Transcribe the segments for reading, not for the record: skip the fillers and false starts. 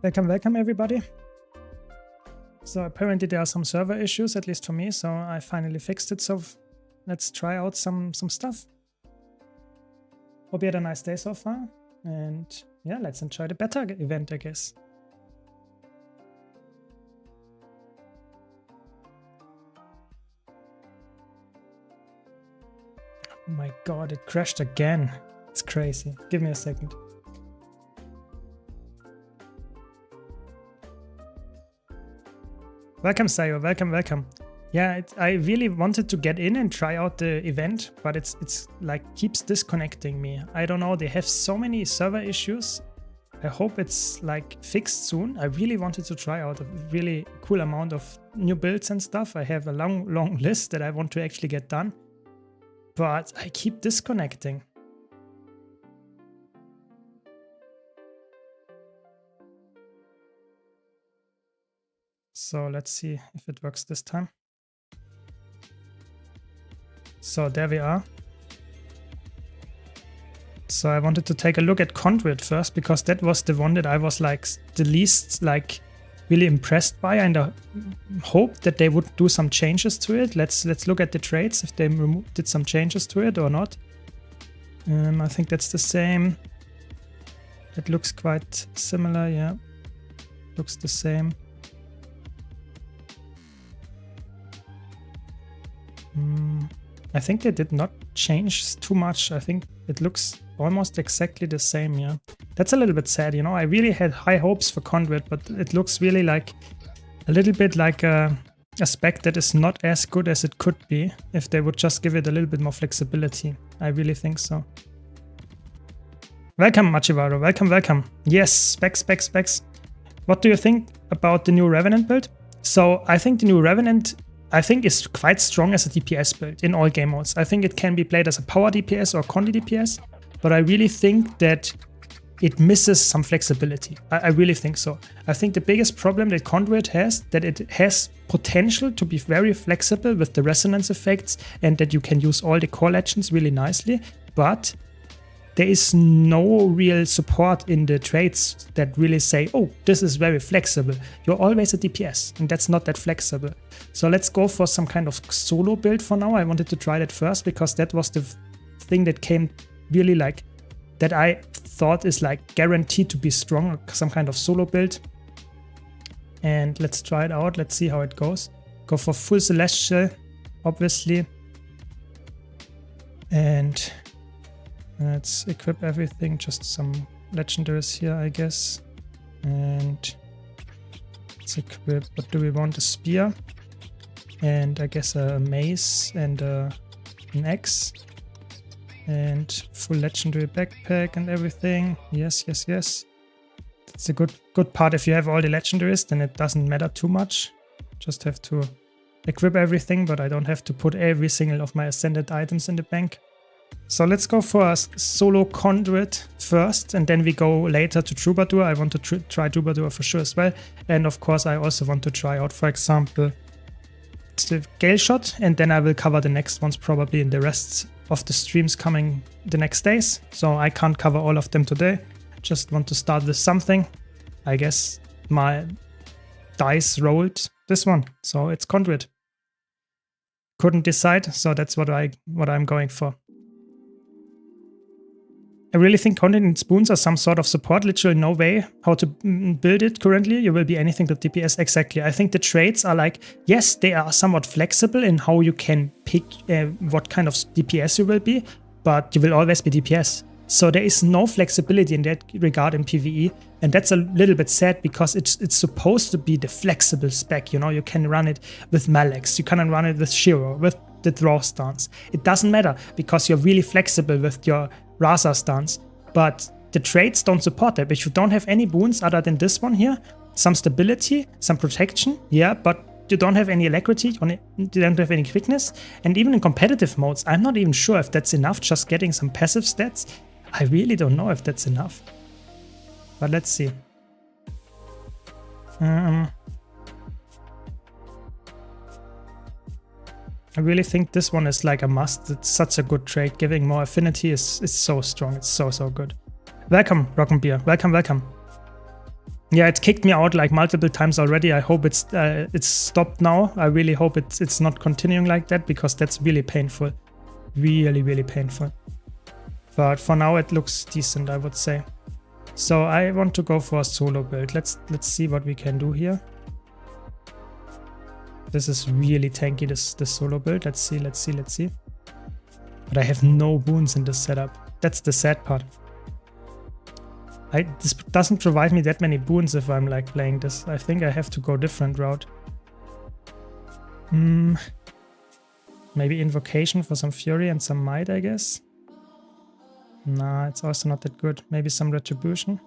Welcome, welcome everybody. So apparently there are some server issues, at least for me, so I finally fixed it, so let's try out some stuff. Hope you had a nice day so far, and yeah, let's enjoy the beta event, I guess. Oh my god, it crashed again. It's crazy. Give me a second. Welcome, Sayo. Welcome, welcome. Yeah, I really wanted to get in and try out the event, but it's like keeps disconnecting me. I don't know. They have so many server issues. I hope it's like fixed soon. I really wanted to try out a really cool amount of new builds and stuff. I have a long list that I want to actually get done, but I keep disconnecting. So let's see if it works this time. So there we are. So I wanted to take a look at Conduit first, because that was the one that I was like the least like really impressed by, and I hoped that they would do some changes to it. Let's look at the traits, if they did some changes to it or not. I think that's the same. It looks quite similar, yeah. Looks the same. I think they did not change too much. I think it looks almost exactly the same, yeah. That's a little bit sad, you know. I really had high hopes for Conduit, but it looks really like a little bit like a spec that is not as good as it could be if they would just give it a little bit more flexibility. I really think so. Welcome, Machivaru. Welcome, welcome. Yes, specs. What do you think about the new Revenant build? So I think the new Revenant is quite strong as a DPS build in all game modes. I think it can be played as a power DPS or Condi DPS, but I really think that it misses some flexibility. I really think so. I think the biggest problem that Conduit has, that it has potential to be very flexible with the resonance effects, and that you can use all the core legends really nicely, but there is no real support in the traits that really say, oh, this is very flexible. You're always a DPS, and that's not that flexible. So let's go for some kind of solo build for now. I wanted to try that first, because that was the thing that came really like, that I thought is like guaranteed to be strong, some kind of solo build. And let's try it out. Let's see how it goes. Go for full Celestial, obviously. And let's equip everything, just some legendaries here, I guess. And let's equip, what do we want? A spear. And I guess a mace and an axe. And full legendary backpack and everything. Yes. It's a good part. If you have all the legendaries, then it doesn't matter too much. Just have to equip everything, but I don't have to put every single of my ascended items in the bank. So let's go for a solo Conduit first, and then we go later to Troubadour. I want to try Troubadour for sure as well. And of course, I also want to try out, for example, the Gale Shot, and then I will cover the next ones probably in the rest of the streams coming the next days. So I can't cover all of them today. Just want to start with something. I guess my dice rolled this one, so it's Conduit. Couldn't decide, so that's what I'm going for. I really think Conduit and Spoons are some sort of support. Literally no way how to build it currently. You will be anything but DPS. Exactly. I think the traits are like, yes, they are somewhat flexible in how you can pick what kind of DPS you will be, but you will always be DPS. So there is no flexibility in that regard in PvE, and that's a little bit sad, because it's supposed to be the flexible spec. You know, you can run it with Malex, you can run it with Shiro, with the draw stance. It doesn't matter, because you're really flexible with your Rasa stance, but the traits don't support that. If you don't have any boons other than this one here, some stability, some protection, yeah, but you don't have any alacrity, you don't have any quickness, and even in competitive modes, I'm not even sure if that's enough, just getting some passive stats. I really don't know if that's enough, but let's see. I really think this one is like a must. It's such a good trait. Giving more affinity is so strong. It's so good. Welcome, Rock and Beer. Welcome. Yeah, it kicked me out like multiple times already. I hope it's stopped now. I really hope it's not continuing like that, because that's really painful. Really, really painful. But for now it looks decent, I would say. So I want to go for a solo build. Let's see what we can do here. This is really tanky, this solo build. Let's see. But I have no boons in this setup. That's the sad part. This doesn't provide me that many boons if I'm like playing this. I think I have to go different route. Maybe invocation for some fury and some might, I guess. Nah, it's also not that good. Maybe some retribution.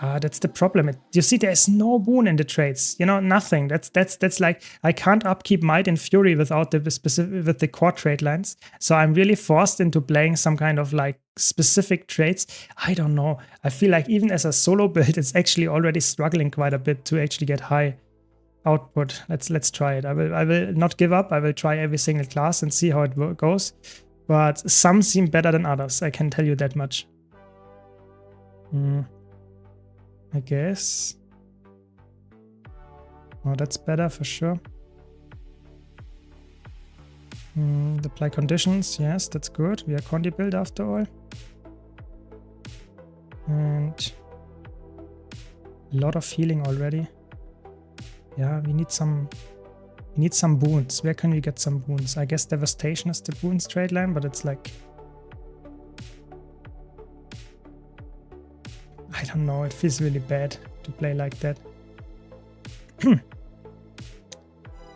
That's the problem. You see, there's no boon in the trades. You know, nothing. That's like, I can't upkeep might and fury without with the core trade lines. So I'm really forced into playing some kind of like specific trades. I don't know. I feel like even as a solo build, it's actually already struggling quite a bit to actually get high output. Let's try it. I will not give up. I will try every single class and see how it goes. But some seem better than others. I can tell you that much. I guess. Oh, that's better for sure. Apply conditions. Yes, that's good. We are Condi build after all. And a lot of healing already. Yeah, we need some boons. Where can we get some boons? I guess Devastation is the boons trade line, but it's like, I don't know, it feels really bad to play like that.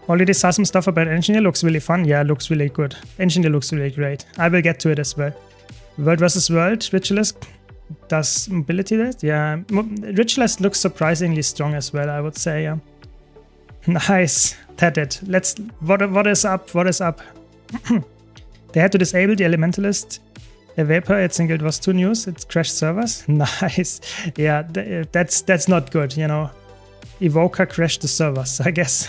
Already saw some stuff about Engineer, looks really fun. Yeah, looks really good. Engineer looks really great. I will get to it as well. World versus World, Ritualist does mobility that? Yeah, Ritualist looks surprisingly strong as well, I would say, yeah. Nice, that it. What is up? What is up? They had to disable the Elementalist. Vapor at Singled was 2 news. It crashed servers. Nice. Yeah, that's not good, you know. Evoker crashed the servers. I guess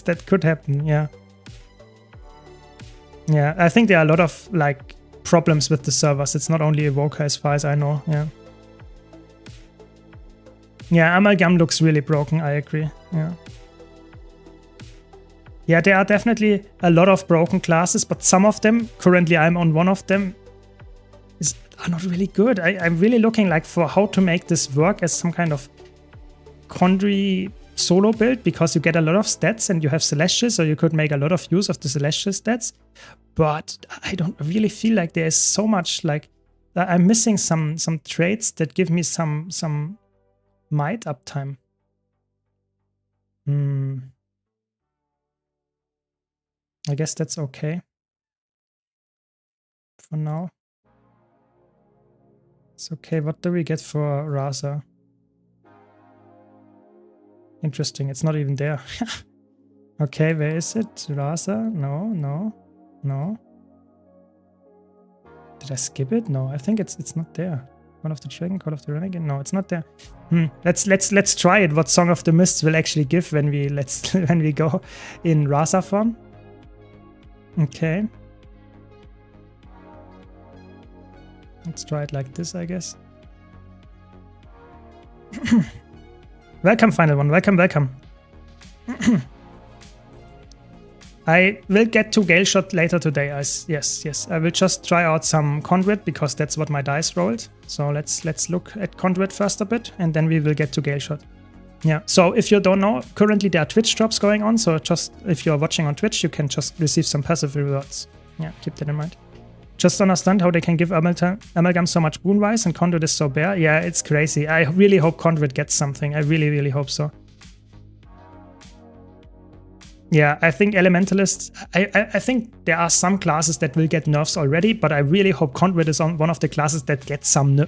that could happen, yeah. Yeah, I think there are a lot of like problems with the servers. It's not only Evoker as far as I know, yeah. Yeah, Amalgam looks really broken, I agree. Yeah. Yeah, there are definitely a lot of broken classes, but some of them, currently I'm on one of them, are not really good. I'm really looking like for how to make this work as some kind of Condry solo build, because you get a lot of stats and you have Celestial, so you could make a lot of use of the Celestial stats. But I don't really feel like there is so much, like I'm missing some traits that give me some might uptime. I guess that's okay for now. It's okay. What do we get for Rasa? Interesting. It's not even there. Okay, where is it? Rasa? No. Did I skip it? No, I think it's not there. Call of the Dragon, Call of the Renegade? No, it's not there. Let's try it. What Song of the Mist will actually give when we go in Rasa form. Okay. Let's try it like this, I guess. Welcome, Final One. Welcome. I will get to Gale Shot later today. Yes. I will just try out some Conduit, because that's what my dice rolled. So let's look at Conduit first a bit, and then we will get to Gale Shot. Yeah, so if you don't know, currently there are Twitch drops going on, so just if you're watching on Twitch, you can just receive some passive rewards. Yeah, keep that in mind. Just understand how they can give Amalgam so much boon-wise and Conduit is so bare. Yeah, it's crazy. I really hope Conduit gets something. I really hope so. Yeah, I think Elementalist, I think there are some classes that will get nerfs already, but I really hope Conduit is on one of the classes that gets some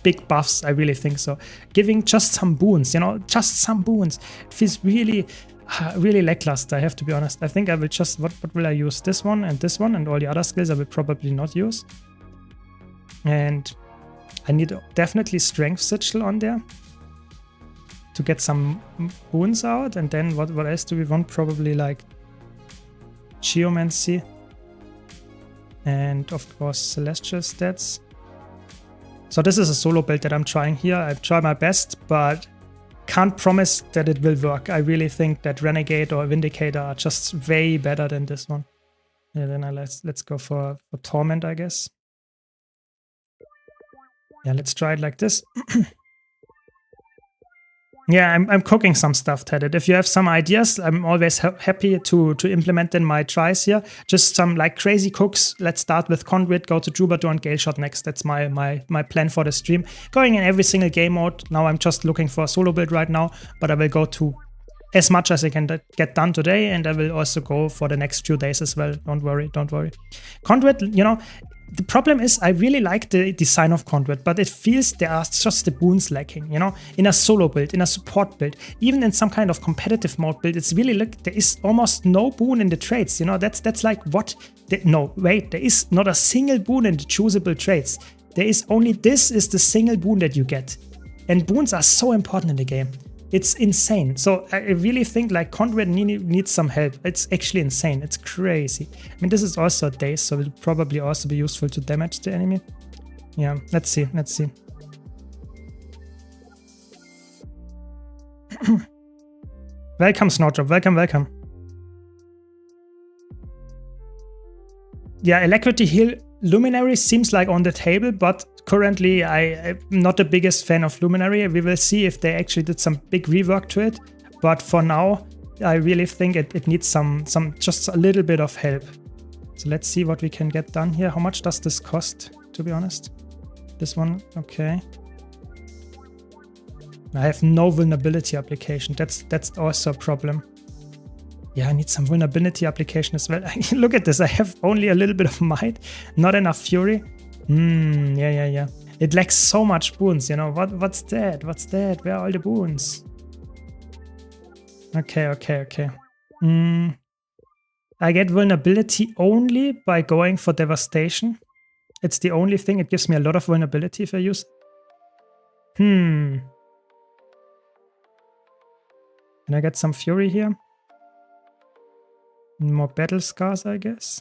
big buffs. I really think so. Giving just some boons, you know, just some boons. It feels really lackluster, I have to be honest. I think I will just, what will I use? This one, and all the other skills I will probably not use. And I need definitely Strength Sigil on there to get some boons out. And then what else do we want? Probably like Geomancy and of course Celestial stats. So this is a solo build that I'm trying here. I try my best, but can't promise that it will work. I really think that Renegade or Vindicator are just way better than this one. Yeah, then let's go for Torment, I guess. Yeah, let's try it like this. Yeah, I'm cooking some stuff, Teddit. If you have some ideas, I'm always happy to implement in my tries here. Just some like crazy cooks. Let's start with Conduit, go to Troubadour and Gale Shot next. That's my plan for the stream. Going in every single game mode. Now I'm just looking for a solo build right now, but I will go to as much as I can get done today, and I will also go for the next few days as well. Don't worry, don't worry. Conduit, you know, the problem is I really like the design of Conduit, but it feels there are just the boons lacking, you know, in a solo build, in a support build, even in some kind of competitive mode build. It's really like there is almost no boon in the trades, you know. That's like what? No, wait, there is not a single boon in the choosable trades. There is only this is the single boon that you get, and boons are so important in the game. It's insane. So I really think like Conduit needs some help. It's actually insane. It's crazy. I mean, this is also a daze, so it will probably also be useful to damage the enemy. Yeah, let's see. Let's see. Welcome, Snowdrop. Welcome, welcome. Yeah, Alacrity Heal Luminary seems like on the table, but currently I'm not the biggest fan of Luminary. We will see if they actually did some big rework to it, but for now I really think it needs some just a little bit of help. So let's see what we can get done here. How much does this cost, to be honest? This one, okay. I have no vulnerability application. That's also a problem. Yeah, I need some vulnerability application as well. Look at this, I have only a little bit of might, not enough fury. Yeah. It lacks so much boons, you know. What's that? What's that? Where are all the boons? Okay. I get vulnerability only by going for devastation. It's the only thing. It gives me a lot of vulnerability if I use it. Can I get some fury here? More battle scars, I guess.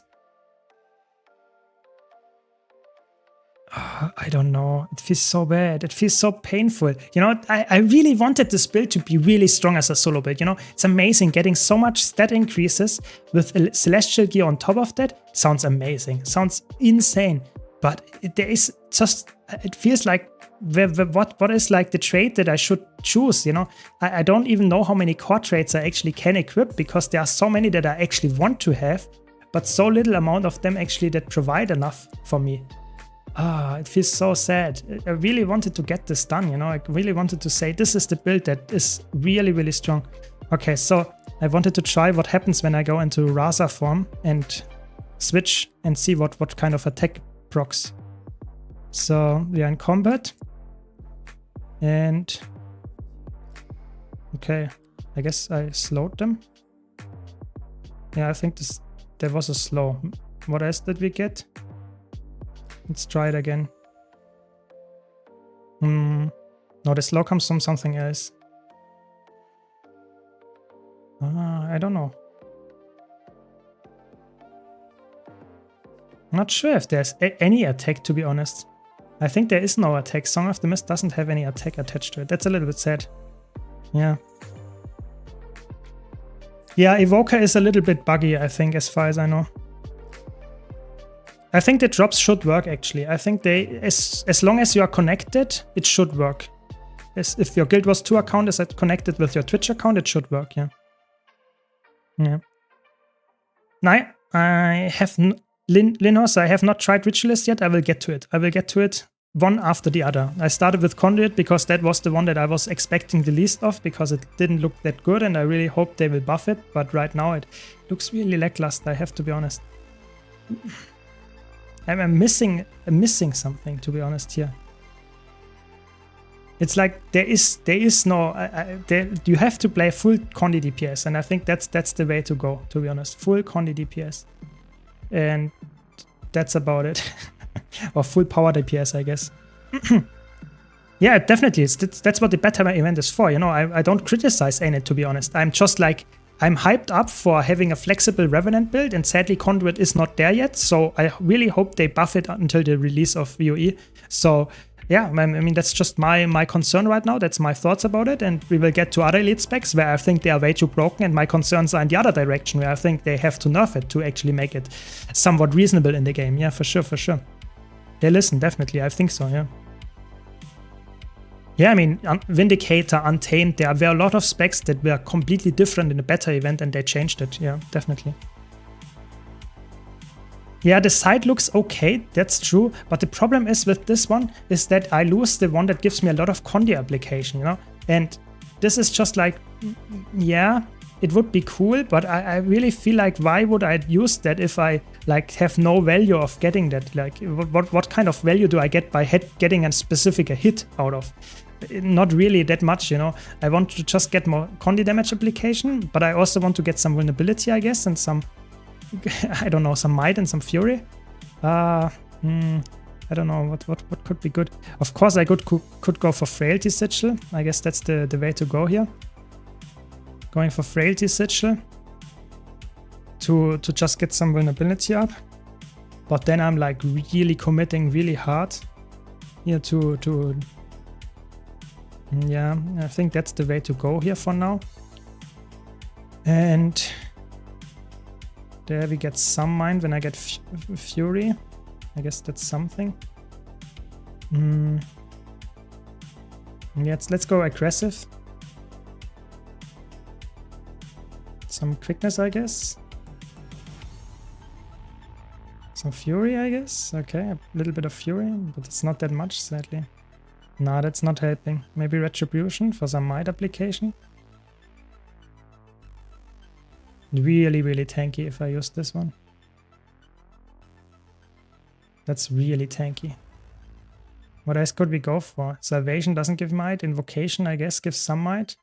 Oh, I don't know. It feels so bad. It feels so painful. You know, I really wanted this build to be really strong as a solo build. You know, it's amazing getting so much stat increases with a Celestial Gear on top of that. Sounds amazing. Sounds insane. But there is just, it feels like what is like the trait that I should choose, you know? I don't even know how many core traits I actually can equip, because there are so many that I actually want to have, but so little amount of them actually that provide enough for me. It feels so sad. I really wanted to get this done, you know? I really wanted to say this is the build that is really, really strong. Okay, so I wanted to try what happens when I go into Rasa form and switch and see what kind of attack procs. So we are in combat. And okay, I guess I slowed them. Yeah, I think there was a slow. What else did we get? Let's try it again. No, the slow comes from something else. I don't know. I'm not sure if there's any attack, to be honest. I think there is no attack. Song of the Mist doesn't have any attack attached to it. That's a little bit sad. Yeah. Yeah, Evoker is a little bit buggy, I think, as far as I know. I think the drops should work, actually. I think they, as long as you are connected, it should work. If your Guild Wars 2 account is connected with your Twitch account, it should work, yeah. Yeah. No, I have... Linhos, I have not tried Ritualist yet. I will get to it. I will get to it one after the other. I started with Conduit because that was the one that I was expecting the least of, because it didn't look that good and I really hope they will buff it. But right now it looks really lackluster, I have to be honest. I'm missing something, to be honest, here. It's like there is no... you have to play full Condi DPS, and I think that's the way to go, to be honest. Full Condi DPS. And that's about it. Or full power DPS, I guess. Yeah, definitely. That's what the beta event is for. You know, I don't criticize Ain't, to be honest. I'm just like, I'm hyped up for having a flexible Revenant build, and sadly Conduit is not there yet. So I really hope they buff it until the release of VOE. So yeah, I mean, that's just my concern right now. That's my thoughts about it. And we will get to other elite specs where I think they are way too broken. And my concerns are in the other direction where I think they have to nerf it to actually make it somewhat reasonable in the game. Yeah, for sure, for sure. Yeah, listen, definitely. I think so, yeah. Yeah, I mean, Vindicator, Untamed, there were a lot of specs that were completely different in the beta event and they changed it. Yeah, definitely. Yeah, the side looks okay, that's true, but the problem is with this one is that I lose the one that gives me a lot of Condi application, you know? And this is just like, yeah, it would be cool, but I really feel like why would I use that if I like have no value of getting that? Like, what kind of value do I get by getting a specific hit out of? Not really that much, you know. I want to just get more Condi damage application, but I also want to get some vulnerability, I guess, and some, I don't know, some might and some fury. I don't know what could be good. Of course, I could go for frailty sigil. I guess that's the way to go here. Going for frailty sigil to just get some vulnerability up. But then I'm like really committing really hard here to yeah, I think that's the way to go here for now. And there we get some mind when I get fury. I guess that's something. Yeah, let's go aggressive. Some quickness, I guess. Some fury, I guess. Okay, a little bit of fury, but it's not that much, sadly. Nah, that's not helping. Maybe retribution for some might application. Really, really tanky if I use this one. That's really tanky. What else could we go for? Salvation doesn't give might. Invocation, I guess, gives some might.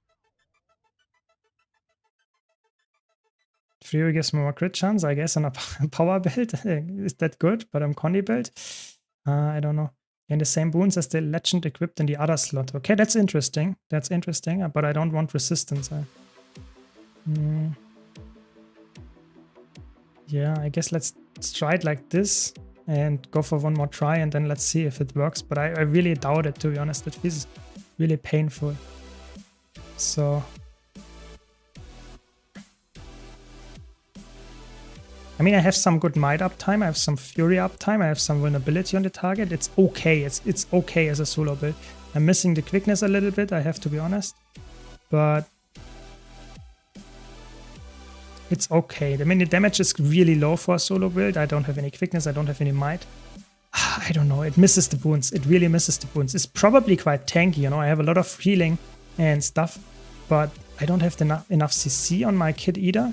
Fury gives more crit chance, I guess, on a power build. Is that good? But I'm Condi build. I don't know. And the same boons as the legend equipped in the other slot. Okay, that's interesting. That's interesting, but I don't want resistance. Yeah, I guess let's try it like this and go for one more try and then let's see if it works. But I really doubt it, to be honest. It feels really painful. So I mean, I have some good might uptime, I have some fury uptime, I have some vulnerability on the target. It's okay, it's okay as a solo build. I'm missing the quickness a little bit, I have to be honest. But it's okay. I mean, the damage is really low for a solo build. I don't have any quickness, I don't have any might. I don't know, it misses the boons. It really misses the boons. It's probably quite tanky, you know. I have a lot of healing and stuff, but I don't have enough CC on my kit either.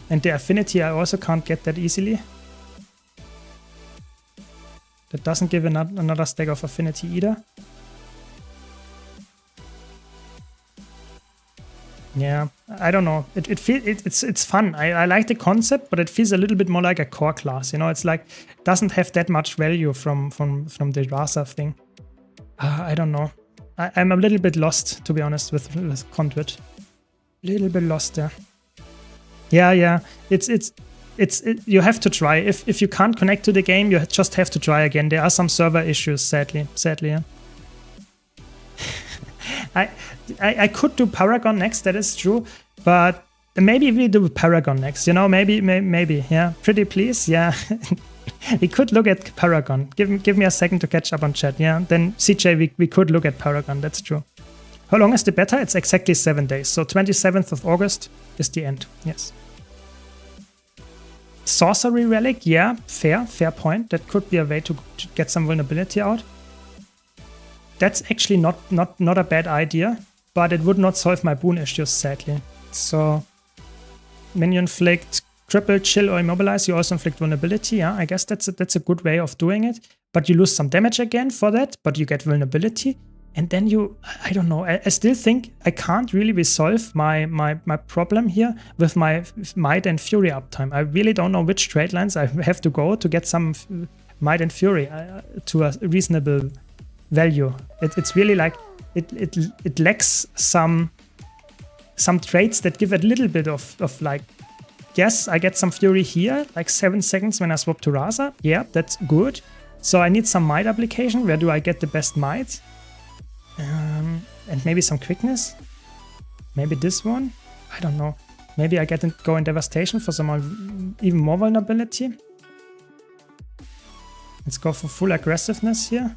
And the affinity I also can't get that easily. That doesn't give another stack of affinity either. Yeah, I don't know. It's fun. I like the concept, but it feels a little bit more like a core class. You know, it's like doesn't have that much value from the Rasa thing. I don't know. I'm a little bit lost, to be honest, with Conduit. Little bit lost there. Yeah. You have to try. If you can't connect to the game, you just have to try again. There are some server issues, sadly. Yeah. I could do Paragon next, that is true, but maybe we do Paragon next, you know, maybe, yeah. Pretty please, yeah. We could look at Paragon. Give me a second to catch up on chat, yeah. Then CJ, we could look at Paragon, that's true. How long is the beta? It's exactly 7 days, so 27th of August is the end, yes. Sorcery Relic, yeah, fair point. That could be a way to get some vulnerability out. That's actually not a bad idea, but it would not solve my boon issues, sadly. So, when you inflict cripple, chill, or immobilize, you also inflict vulnerability. Yeah, I guess that's a good way of doing it. But you lose some damage again for that, but you get vulnerability. And then I don't know, I still think I can't really resolve my problem here with my might and fury uptime. I really don't know which trade lines I have to go to get some might and fury to a reasonable value. It's really like it lacks some traits that give a little bit of like, yes, I get some fury here, like 7 seconds when I swap to Rasa. Yeah, that's good. So I need some might application. Where do I get the best might? And maybe some quickness. Maybe this one. I don't know. Maybe I go in devastation for some even more vulnerability. Let's go for full aggressiveness here.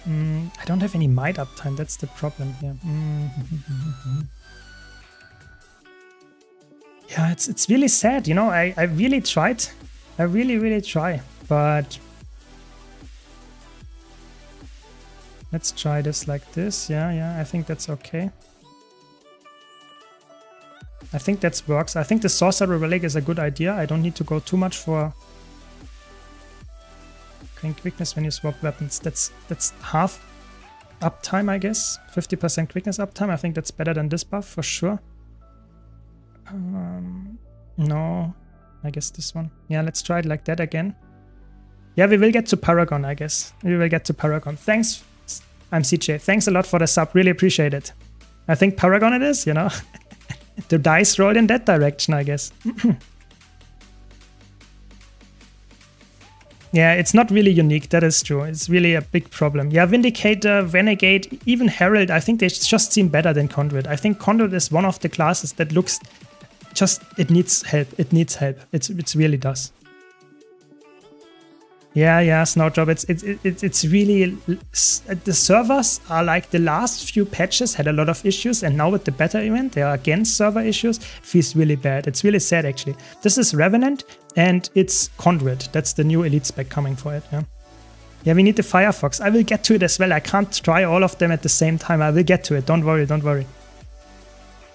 I don't have any might uptime. That's the problem here. Yeah, it's really sad. You know, I really tried. I really try. But let's try this like this. Yeah, I think that's okay. I think that works. I think the Sorcerer Relic is a good idea. I don't need to go too much for quickness when you swap weapons. That's half uptime, I guess. 50% quickness uptime. I think that's better than this buff for sure. No, I guess this one. Yeah, let's try it like that again. Yeah, we will get to Paragon, I guess. We will get to Paragon. Thanks. I'm CJ. Thanks a lot for the sub. Really appreciate it. I think Paragon it is, you know. The dice rolled in that direction, I guess. Yeah, it's not really unique. That is true. It's really a big problem. Yeah, Vindicator, Renegade, even Herald, I think they just seem better than Conduit. I think Conduit is one of the classes that looks just, it needs help. It needs help. It really does. Yeah, Snowdrop. It's really, the servers are like the last few patches had a lot of issues, and now with the beta event, they are against server issues. Feels really bad. It's really sad actually. This is Revenant and it's Conduit. That's the new elite spec coming for it. Yeah, we need the Firefox. I will get to it as well. I can't try all of them at the same time. I will get to it. Don't worry.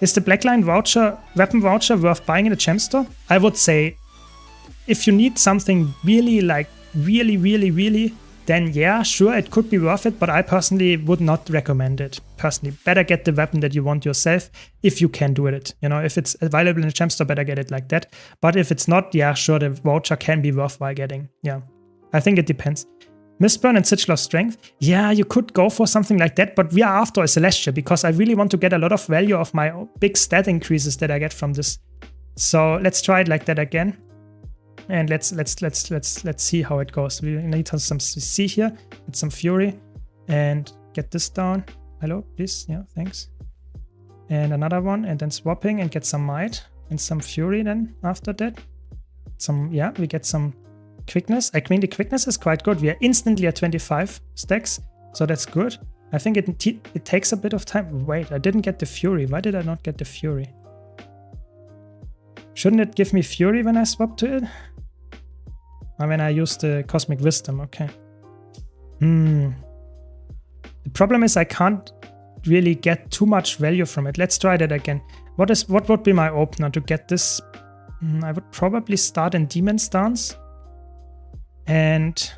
Is the Blackline voucher, weapon voucher, worth buying in a gem store? I would say, if you need something really like really, then yeah, sure, it could be worth it, but I personally would not recommend it. Personally, better get the weapon that you want yourself if you can do it. You know, if it's available in a gem store, better get it like that. But if it's not, yeah, sure, the voucher can be worthwhile getting. Yeah, I think it depends. Mistburn and Sigil of Strength. Yeah, you could go for something like that, but we are after a Celestial because I really want to get a lot of value of my big stat increases that I get from this. So let's try it like that again. And let's see how it goes. We need some CC here, get some Fury, and get this down. Hello, please. Yeah, thanks. And another one, and then swapping and get some Might and some Fury. Then after that, we get some quickness. I mean, the quickness is quite good. We are instantly at 25 stacks, so that's good. I think it takes a bit of time. Wait, I didn't get the Fury. Why did I not get the Fury? Shouldn't it give me Fury when I swap to it? Or when I use the Cosmic Wisdom, okay. The problem is I can't really get too much value from it. Let's try that again. What would be my opener to get this? I would probably start in Demon Stance. And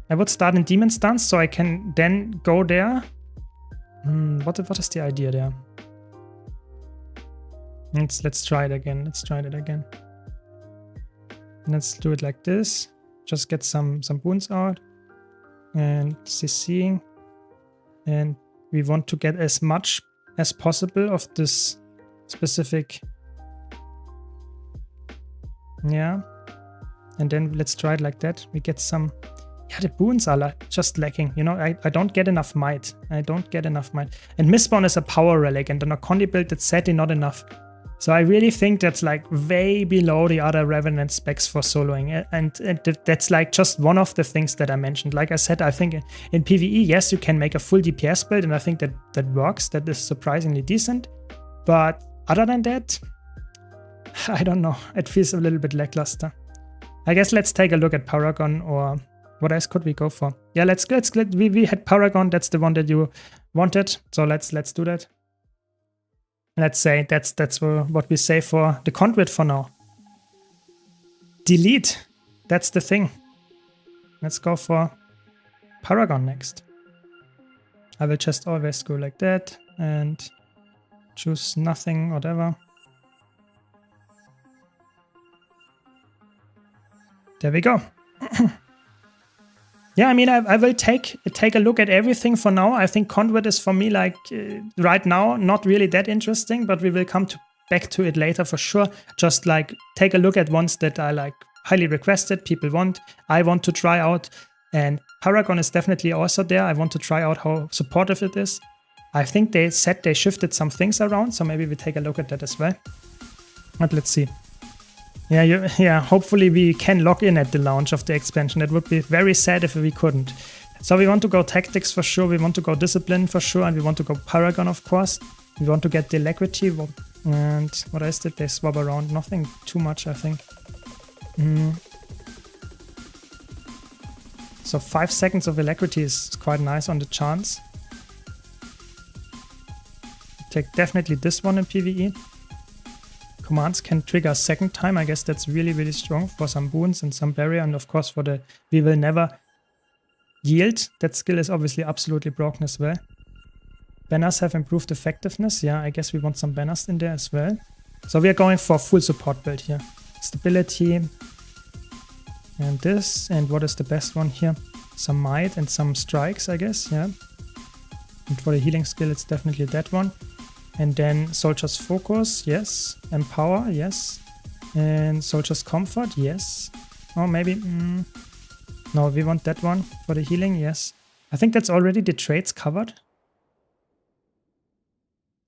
I would start in Demon Stance so I can then go there. What is the idea there? Let's try it again. Let's do it like this. Just get some boons out and CCing. And we want to get as much as possible of this specific. Yeah. And then let's try it like that. We get some. Yeah, the boons are just lacking. You know, I don't get enough might. And Mistborn is a power relic, and on a Condi build, it's sadly not enough. So I really think that's like way below the other Revenant specs for soloing. And that's like just one of the things that I mentioned. Like I said, I think in PvE, yes, you can make a full DPS build, and I think that works. That is surprisingly decent. But other than that, I don't know. It feels a little bit lackluster. I guess let's take a look at Paragon, or what else could we go for? Yeah, we had Paragon. That's the one that you wanted. So let's do that. Let's say that's what we say for the Conduit for now. Delete. That's the thing. Let's go for Paragon next. I will just always go like that and choose nothing, whatever. There we go. Yeah, I mean, I will take a look at everything for now. I think Conduit is for me, like, right now, not really that interesting, but we will come back to it later for sure. Just, like, take a look at ones that are, like, highly requested, people want, I want to try out, and Paragon is definitely also there. I want to try out how supportive it is. I think they said they shifted some things around, so maybe we take a look at that as well. But let's see. Yeah, hopefully we can log in at the launch of the expansion. That would be very sad if we couldn't. So we want to go Tactics for sure, we want to go Discipline for sure, and we want to go Paragon, of course. We want to get the Alacrity, and what else did they swap around? Nothing too much, I think. So 5 seconds of Alacrity is quite nice on the chance. Take definitely this one in PvE. Commands can trigger a second time. I guess that's really, really strong for some boons and some barrier, and of course for the We Will Never Yield. That skill is obviously absolutely broken as well. Banners have improved effectiveness. Yeah, I guess we want some banners in there as well. So we are going for a full support build here. Stability. And this. And what is the best one here? Some might and some strikes, I guess. Yeah. And for the healing skill, it's definitely that one. And then Soldier's Focus. Yes. Empower. Yes. And Soldier's Comfort. Yes. Or maybe... No, we want that one for the healing. Yes. I think that's already the traits covered.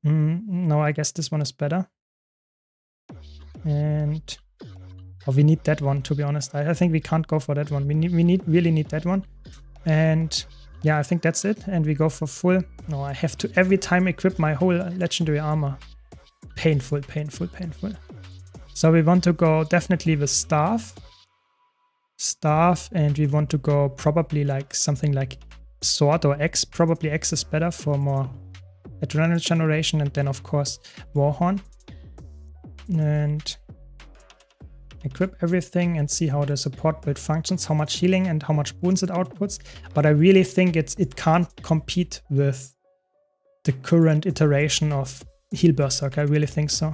No, I guess this one is better. And we need that one, to be honest. I think we can't go for that one. We really need that one. And yeah, I think that's it. And we go for full. No, I have to every time equip my whole legendary armor. Painful. So we want to go definitely with Staff, and we want to go probably like something like Sword or X. Probably X is better for more adrenaline generation, and then of course Warhorn. And equip everything and see how the support build functions, how much healing and how much boons it outputs. But I really think it can't compete with the current iteration of Heal Berserk. I really think so.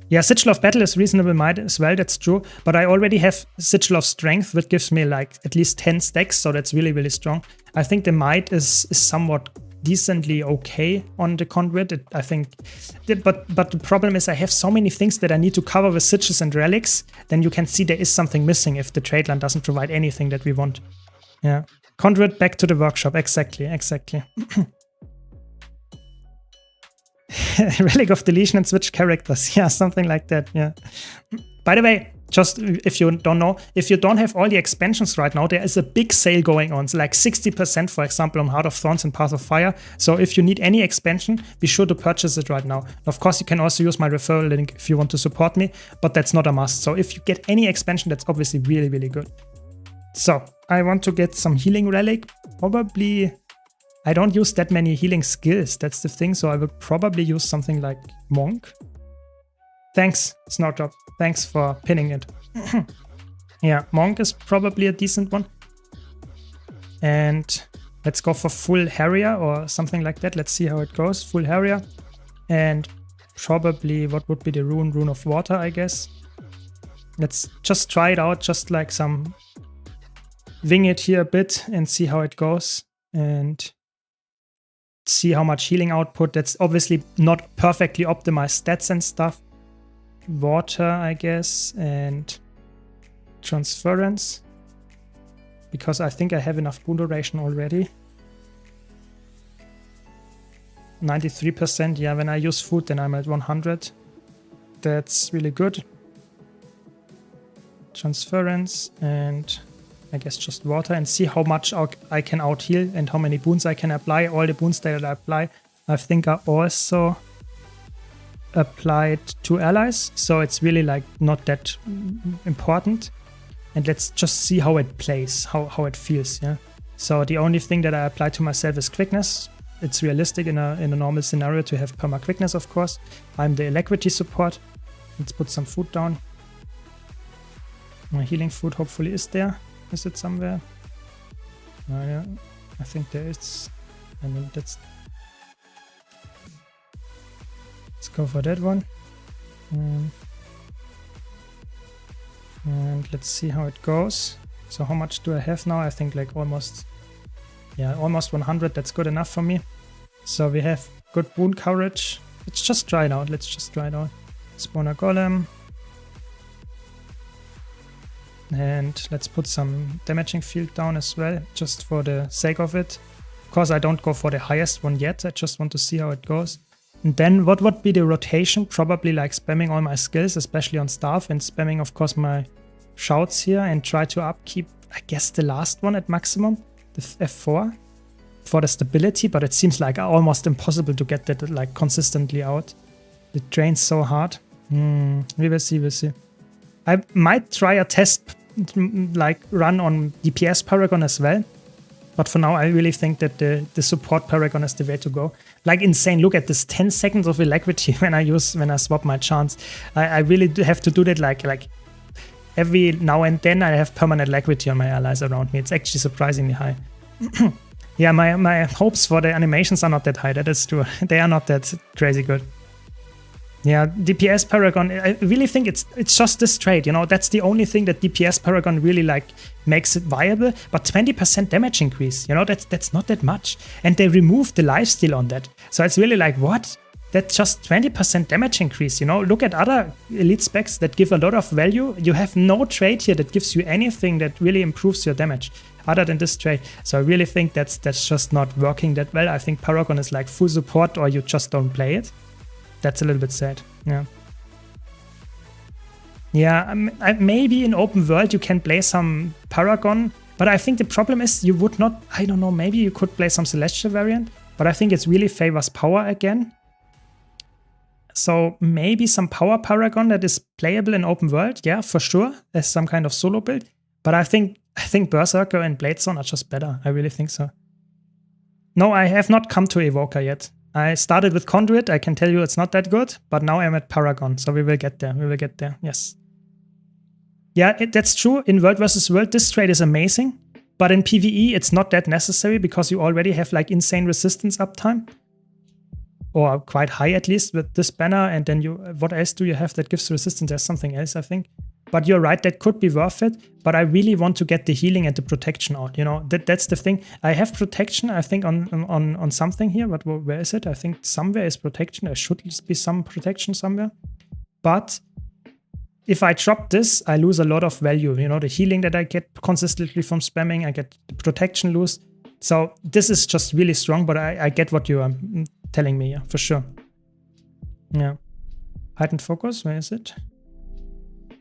Yeah, Sigil of Battle is reasonable might as well, that's true. But I already have Sigil of Strength, which gives me like at least 10 stacks, so that's really, really strong. I think the might is somewhat decently okay on the Conduit. I think, but the problem is I have so many things that I need to cover with Sigils and Relics. Then you can see there is something missing if the trade line doesn't provide anything that we want. Yeah, Conduit back to the workshop. Exactly. Relic of Deletion and switch characters. Yeah, something like that. Yeah. By the way, just if you don't know, if you don't have all the expansions right now, there is a big sale going on. So like 60%, for example, on Heart of Thorns and Path of Fire. So if you need any expansion, be sure to purchase it right now. Of course, you can also use my referral link if you want to support me, but that's not a must. So if you get any expansion, that's obviously really, really good. So I want to get some healing relic. Probably, I don't use that many healing skills. That's the thing. So I would probably use something like Monk. Thanks, Snowdrop. Thanks for pinning it. Yeah, Monk is probably a decent one. And let's go for full Harrier or something like that. Let's see how it goes. Full Harrier. And probably what would be the Rune of Water, I guess. Let's just try it out. Just like some wing it here a bit and see how it goes. And see how much healing output. That's obviously not perfectly optimized stats and stuff. Water, I guess, and transference, because I think I have enough boon duration already. 93%, yeah, when I use food then I'm at 100. That's really good. Transference and I guess just water, and see how much I can out heal and how many boons I can apply. All the boons that I apply I think are also applied to allies, so it's really like not that important. And let's just see how it plays, how it feels. Yeah, so the only thing that I apply to myself is quickness. It's realistic in a normal scenario to have perma quickness, of course. I'm the Alacrity support. Let's put some food down. My healing food hopefully is there. Is it somewhere? Oh yeah, I think there is. I mean, that's... Let's go for that one. And let's see how it goes. So how much do I have now? I think like almost 100. That's good enough for me. So we have good boon coverage. Let's just try it out. Spawner Golem. And let's put some damaging field down as well, just for the sake of it. Of course, I don't go for the highest one yet. I just want to see how it goes. And then what would be the rotation? Probably like spamming all my skills, especially on staff, and spamming, of course, my shouts here, and try to upkeep, I guess, the last one at maximum, the F4, for the stability. But it seems like almost impossible to get that like consistently out. It drains so hard. We will see, we'll see. I might try a test like run on DPS Paragon as well. But for now, I really think that the support Paragon is the way to go. Like insane, look at this 10 seconds of alacrity when I swap my chance. I really do have to do that like every now and then. I have permanent alacrity on my allies around me. It's actually surprisingly high. Yeah, my hopes for the animations are not that high, that is true. They are not that crazy good. Yeah, DPS Paragon, I really think it's just this trade, you know, that's the only thing that DPS Paragon really like makes it viable, but 20% damage increase, you know, that's not that much. And they removed the lifesteal on that. So it's really like, what? That's just 20% damage increase, you know, look at other elite specs that give a lot of value. You have no trade here that gives you anything that really improves your damage other than this trade. So I really think that's just not working that well. I think Paragon is like full support, or you just don't play it. That's a little bit sad, yeah. Yeah, maybe in open world you can play some Paragon, but I think the problem is you would not, I don't know, maybe you could play some Celestial variant, but I think it really favors power again. So maybe some power Paragon that is playable in open world, yeah, for sure, as some kind of solo build. But I think Berserker and Bladestone are just better, I really think so. No, I have not come to Evoker yet. I started with Conduit, I can tell you it's not that good, but now I'm at Paragon, so we will get there, yes. Yeah, that's true, in World vs. World this trade is amazing, but in PvE it's not that necessary because you already have like insane resistance uptime. Or quite high at least with this banner, and then what else do you have that gives resistance? There's something else, I think. But you're right, that could be worth it, but I really want to get the healing and the protection out, you know, that's the thing. I have protection, I think, on something here, but where is it? I think somewhere is protection, there should be some protection somewhere. But if I drop this, I lose a lot of value, you know, the healing that I get consistently from spamming, I get the protection lose. So this is just really strong, but I get what you are telling me, yeah, for sure. Yeah. Heightened focus, where is it?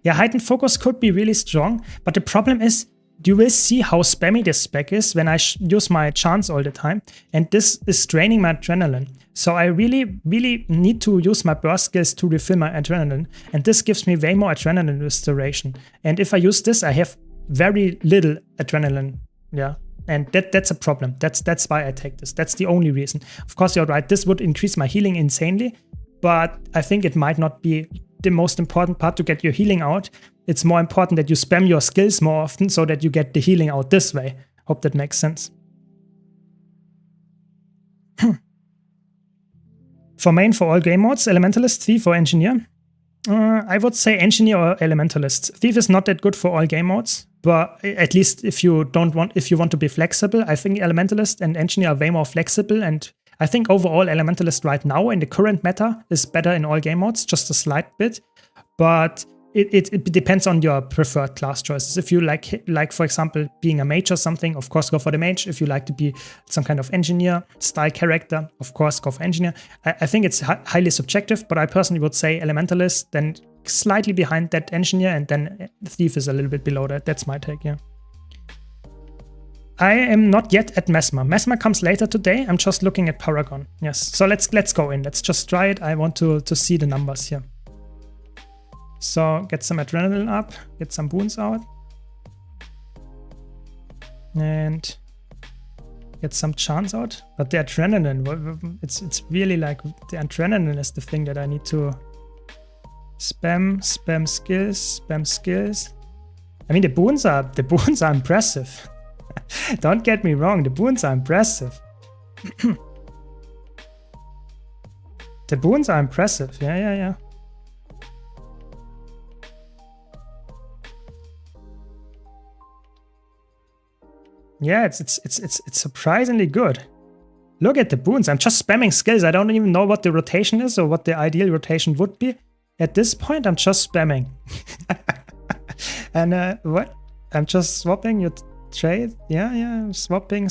Yeah, heightened focus could be really strong, but the problem is you will see how spammy this spec is when I use my chance all the time, and this is draining my adrenaline. So I really need to use my burst skills to refill my adrenaline, and this gives me way more adrenaline restoration. And if I use this, I have very little adrenaline, yeah. And that's a problem. That's why I take this. That's the only reason. Of course, you're right. This would increase my healing insanely, but I think it might not be the most important part to get your healing out. It's more important that you spam your skills more often so that you get the healing out this way. Hope that makes sense. For main, for all game modes, Elementalist, Thief, or Engineer? I would say Engineer or Elementalist. Thief is not that good for all game modes, but at least if you want to be flexible, I think Elementalist and Engineer are way more flexible, and I think overall Elementalist right now in the current meta is better in all game modes, just a slight bit, but it depends on your preferred class choices. If you like for example, being a mage or something, of course go for the mage. If you like to be some kind of engineer style character, of course go for engineer. I think it's highly subjective, but I personally would say Elementalist, then slightly behind that engineer, and then Thief is a little bit below that. That's my take, yeah. I am not yet at Mesmer. Mesmer comes later today. I'm just looking at Paragon. Yes, so let's go in. Let's just try it. I want to see the numbers here. So get some adrenaline up, get some boons out, and get some chance out. But the adrenaline, it's really like the adrenaline is the thing that I need to spam skills. I mean, the boons are impressive. Don't get me wrong, the boons are impressive. The boons are impressive. Yeah. Yeah, it's surprisingly good. Look at the boons. I'm just spamming skills. I don't even know what the rotation is or what the ideal rotation would be. At this point, I'm just spamming. And what? I'm just swapping your trade. Yeah, swapping.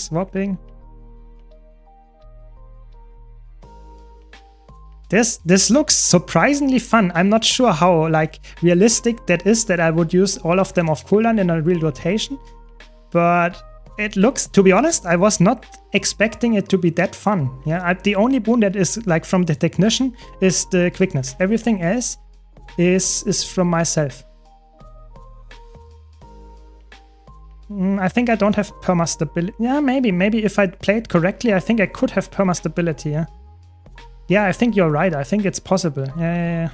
This looks surprisingly fun. I'm not sure how like realistic that is, that I would use all of them off cooldown in a real rotation, but it looks, to be honest, I was not expecting it to be that fun. Yeah, the only boon that is like from the technician is the quickness. Everything else is from myself. I think I don't have perma stability. Yeah, maybe if I played correctly, I think I could have perma stability. Yeah, I think you're right. I think it's possible. Yeah.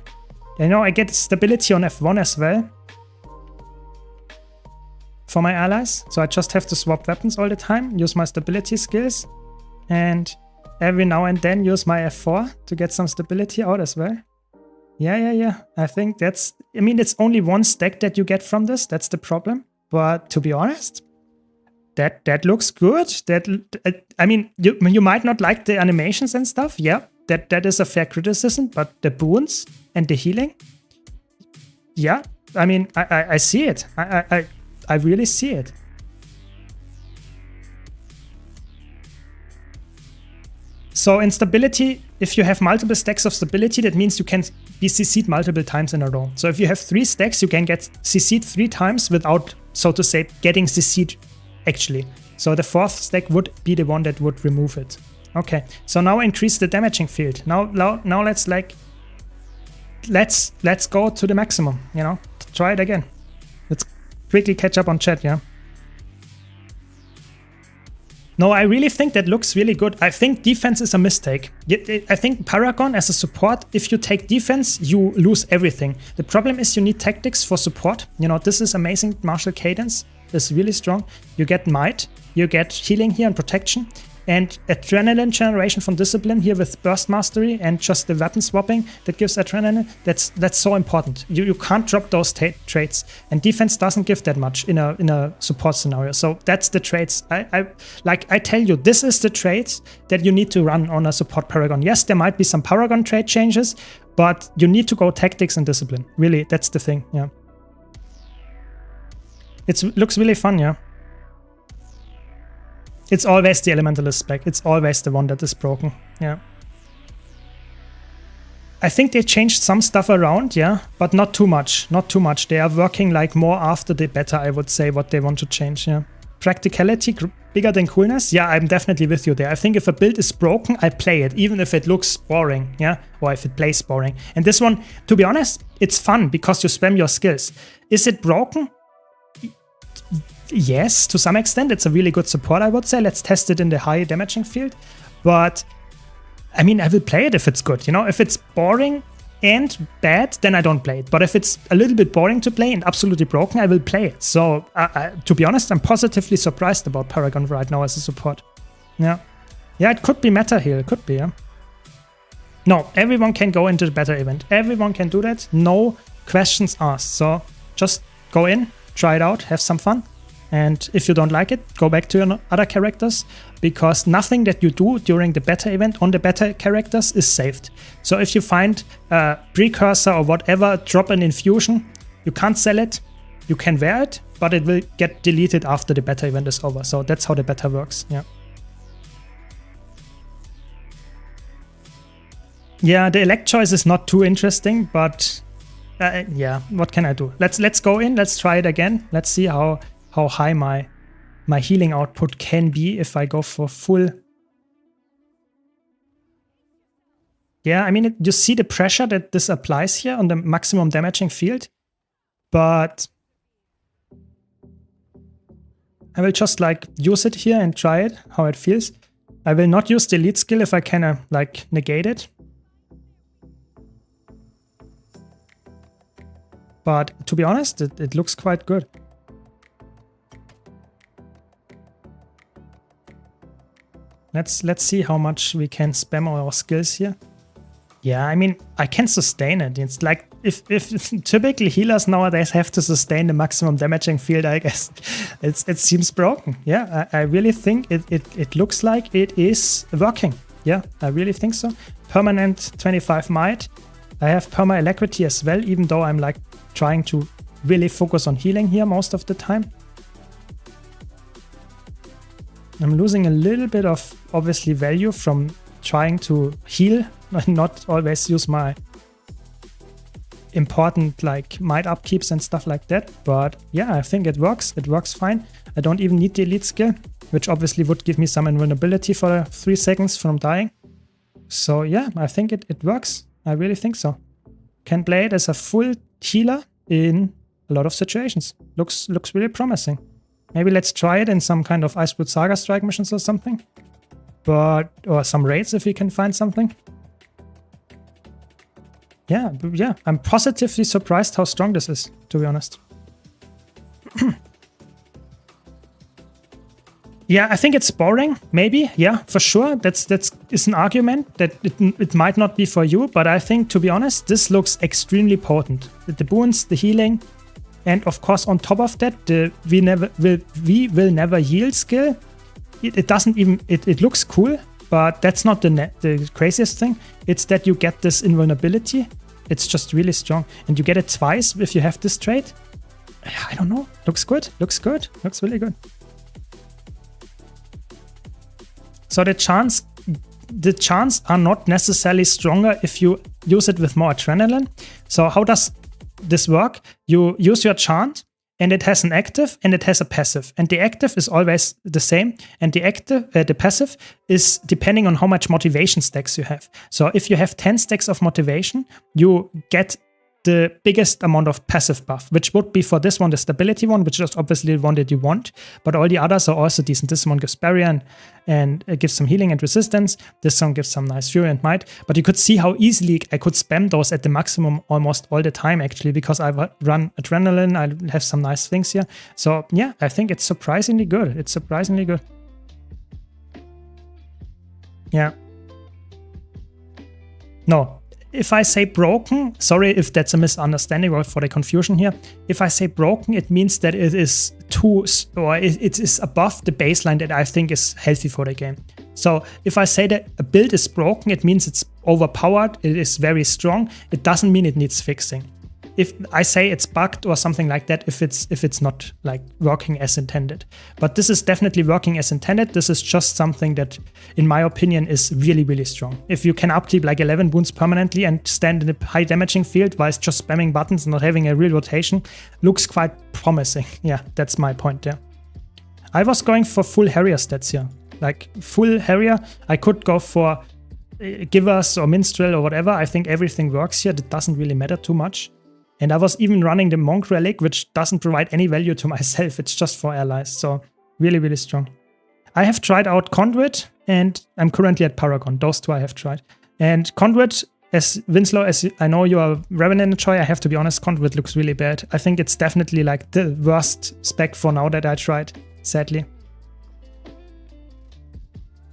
You know, I get stability on F1 as well for my allies. So I just have to swap weapons all the time, use my stability skills, and every now and then use my F4 to get some stability out as well. Yeah. I think that's... I mean, it's only one stack that you get from this. That's the problem. But to be honest, that looks good. I mean, you might not like the animations and stuff. Yeah. That is a fair criticism, but the boons and the healing, yeah, I mean, I see it. I really see it. So in stability, if you have multiple stacks of stability, that means you can be CC'd multiple times in a row. So if you have 3 stacks, you can get CC'd 3 times without, so to say, getting CC'd actually. So the 4th stack would be the one that would remove it. Okay, so now increase the damaging field. Now let's go to the maximum, you know, try it again. Let's quickly catch up on chat, yeah. No, I really think that looks really good. I think defense is a mistake. I think Paragon as a support, if you take defense, you lose everything. The problem is you need tactics for support. You know, this is amazing. Martial cadence is really strong. You get might, you get healing here and protection. And adrenaline generation from discipline here with burst mastery and just the weapon swapping that gives adrenaline. That's so important. You can't drop those traits, and defense doesn't give that much in a support scenario. So that's the traits. I tell you, this is the traits that you need to run on a support Paragon. Yes, there might be some Paragon trait changes, but you need to go tactics and discipline. Really, that's the thing. Yeah, it looks really fun. Yeah. It's always the Elementalist spec. It's always the one that is broken. Yeah. I think they changed some stuff around, yeah, but not too much. Not too much. They are working like more after the beta, I would say, what they want to change, yeah. Practicality bigger than coolness? Yeah, I'm definitely with you there. I think if a build is broken, I play it, even if it looks boring, yeah, or if it plays boring. And this one, to be honest, it's fun because you spam your skills. Is it broken? Yes, to some extent. It's a really good support, I would say. Let's test it in the high damaging field. But, I mean, I will play it if it's good. You know, if it's boring and bad, then I don't play it. But if it's a little bit boring to play and absolutely broken, I will play it. So, to be honest, I'm positively surprised about Paragon right now as a support. Yeah. Yeah, it could be meta here. It could be, yeah. No, everyone can go into the beta event. Everyone can do that. No questions asked. So, just go in, try it out, have some fun. And if you don't like it, go back to your other characters, because nothing that you do during the beta event on the beta characters is saved. So if you find a precursor or whatever, drop an infusion, you can't sell it, you can wear it, but it will get deleted after the beta event is over. So that's how the beta works, yeah. Yeah, the elect choice is not too interesting, but yeah, what can I do? Let's go in, let's try it again. Let's see how high my healing output can be if I go for full. Yeah, I mean, you see the pressure that this applies here on the maximum damaging field, but I will just like use it here and try it, how it feels. I will not use the lead skill if I can like negate it. But to be honest, it looks quite good. Let's see how much we can spam our skills here. Yeah, I mean, I can sustain it. It's like if typically healers nowadays have to sustain the maximum damaging field, I guess it seems broken. Yeah, I really think it looks like it is working. Yeah, I really think so. Permanent 25 might. I have perma alacrity as well, even though I'm like trying to really focus on healing here most of the time. I'm losing a little bit of, obviously, value from trying to heal and not always use my important, like, might upkeeps and stuff like that. But yeah, I think it works. It works fine. I don't even need the elite skill, which obviously would give me some invulnerability for 3 seconds from dying. So yeah, I think it works. I really think so. Can play it as a full healer in a lot of situations. Looks really promising. Maybe let's try it in some kind of Iceblood Saga strike missions or something. Or some raids if we can find something. Yeah, I'm positively surprised how strong this is, to be honest. Yeah, I think it's boring, maybe. Yeah, for sure. That's an argument that it might not be for you, but I think, to be honest, this looks extremely potent. The boons, the healing, and of course, on top of that, the we will never yield skill. It doesn't even. It looks cool, but that's not the craziest thing. It's that you get this invulnerability. It's just really strong, and you get it twice if you have this trait. I don't know. Looks good. Looks good. Looks really good. So the chants are not necessarily stronger if you use it with more adrenaline. So how does this work? You use your chant and it has an active and it has a passive. And the active is always the same. And the passive is depending on how much motivation stacks you have. So if you have 10 stacks of motivation, you get the biggest amount of passive buff, which would be for this one, the stability one, which is obviously the one that you want. But all the others are also decent. This one gives barrier and it gives some healing and resistance. This one gives some nice fury and might. But you could see how easily I could spam those at the maximum almost all the time, actually, because I run adrenaline. I have some nice things here. So yeah, I think it's surprisingly good. It's surprisingly good. Yeah. No. If I say broken, sorry if that's a misunderstanding or for the confusion here. If I say broken, it means that it is it is above the baseline that I think is healthy for the game. So if I say that a build is broken, it means it's overpowered, it is very strong. It doesn't mean it needs fixing. If I say it's bugged or something like that, if it's not like working as intended. But this is definitely working as intended. This is just something that, in my opinion, is really, really strong. If you can upkeep like 11 wounds permanently and stand in a high damaging field while it's just spamming buttons and not having a real rotation, looks quite promising. Yeah, that's my point there. I was going for full Harrier stats here. Like full Harrier, I could go for Givers or Minstrel or whatever. I think everything works here. That doesn't really matter too much. And I was even running the Monk Relic, which doesn't provide any value to myself. It's just for allies. So really, really strong. I have tried out Conduit and I'm currently at Paragon. Those two I have tried. And Conduit, as Winslow, as I know you are Revenant Troy, I have to be honest, Conduit looks really bad. I think it's definitely like the worst spec for now that I tried, sadly.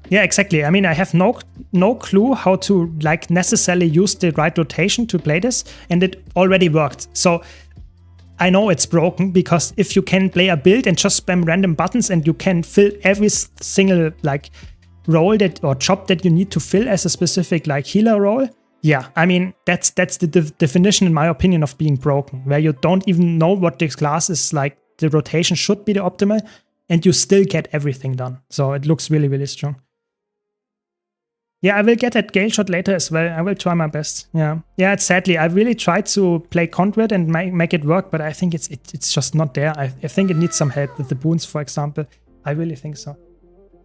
Yeah, exactly. I mean, I have no clue how to like necessarily use the right rotation to play this, and it already worked. So I know it's broken because if you can play a build and just spam random buttons and you can fill every single like role that or job that you need to fill as a specific like healer role, yeah, I mean that's the definition in my opinion of being broken, where you don't even know what this class is like. The rotation should be the optimal, and you still get everything done. So it looks really, really strong. Yeah, I will get that Gale Shot later as well. I will try my best. Yeah, it's sadly, I really tried to play Conduit and make it work, but I think it's just not there. I think it needs some help with the boons, for example. I really think so.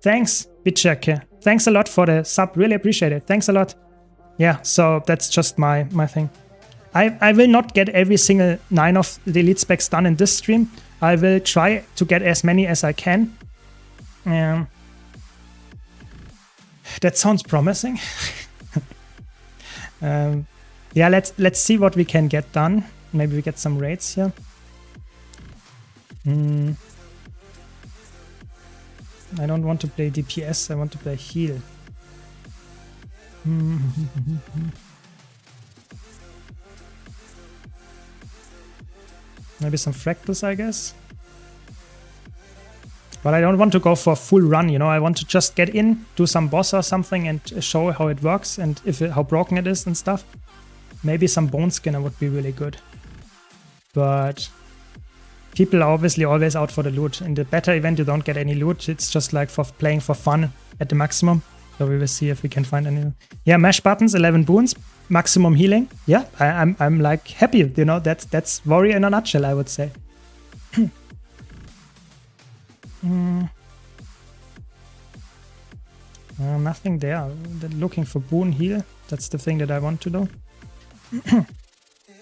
Thanks, Bitchake. Thanks a lot for the sub. Really appreciate it. Thanks a lot. Yeah, so that's just my thing. I will not get every single 9 of the elite specs done in this stream. I will try to get as many as I can. That sounds promising. Yeah, let's see what we can get done. Maybe we get some raids here. I don't want to play DPS, I want to play heal. Maybe some fractals, I guess. But I don't want to go for a full run, you know. I want to just get in, do some boss or something and show how it works and how broken it is and stuff. Maybe some Bone Skinner would be really good. But people are obviously always out for the loot. In the beta event, you don't get any loot. It's just like for playing for fun at the maximum. So we will see if we can find any. Yeah, mash buttons, 11 boons, maximum healing. Yeah, I'm like happy. You know, that's Warrior in a nutshell, I would say. Nothing there. Looking for boon heal. That's the thing that I want to do.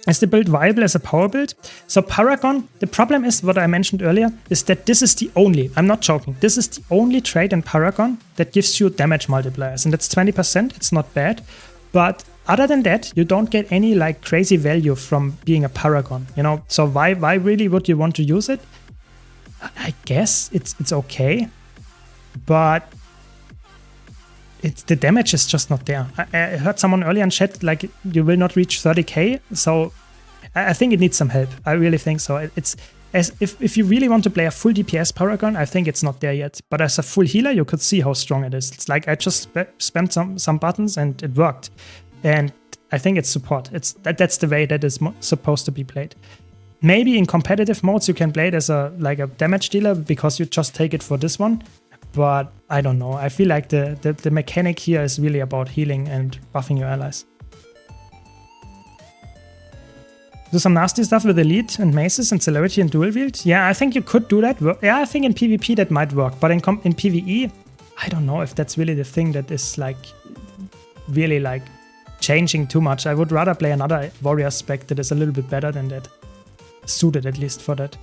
Is the build viable as a power build? So Paragon, the problem is what I mentioned earlier, is that this is the only, I'm not joking, this is the only trait in Paragon that gives you damage multipliers. And that's 20%, it's not bad. But other than that, you don't get any like crazy value from being a Paragon, you know? So why really would you want to use it? I guess it's okay, but the damage is just not there. I heard someone earlier in chat, like, you will not reach 30k, so I think it needs some help. I really think so. It's as if you really want to play a full DPS Paragon, I think it's not there yet. But as a full healer, you could see how strong it is. It's like I just spammed some buttons and it worked. And I think it's support. That's the way that is supposed to be played. Maybe in competitive modes, you can play it as a damage dealer because you just take it for this one. But I don't know. I feel like the mechanic here is really about healing and buffing your allies. Do some nasty stuff with Elite and Maces and Celerity and Dual Wield? Yeah, I think you could do that. Yeah, I think in PvP that might work. But in PvE, I don't know if that's really the thing that is like really like changing too much. I would rather play another warrior spec that is a little bit better than that. Suited at least for that.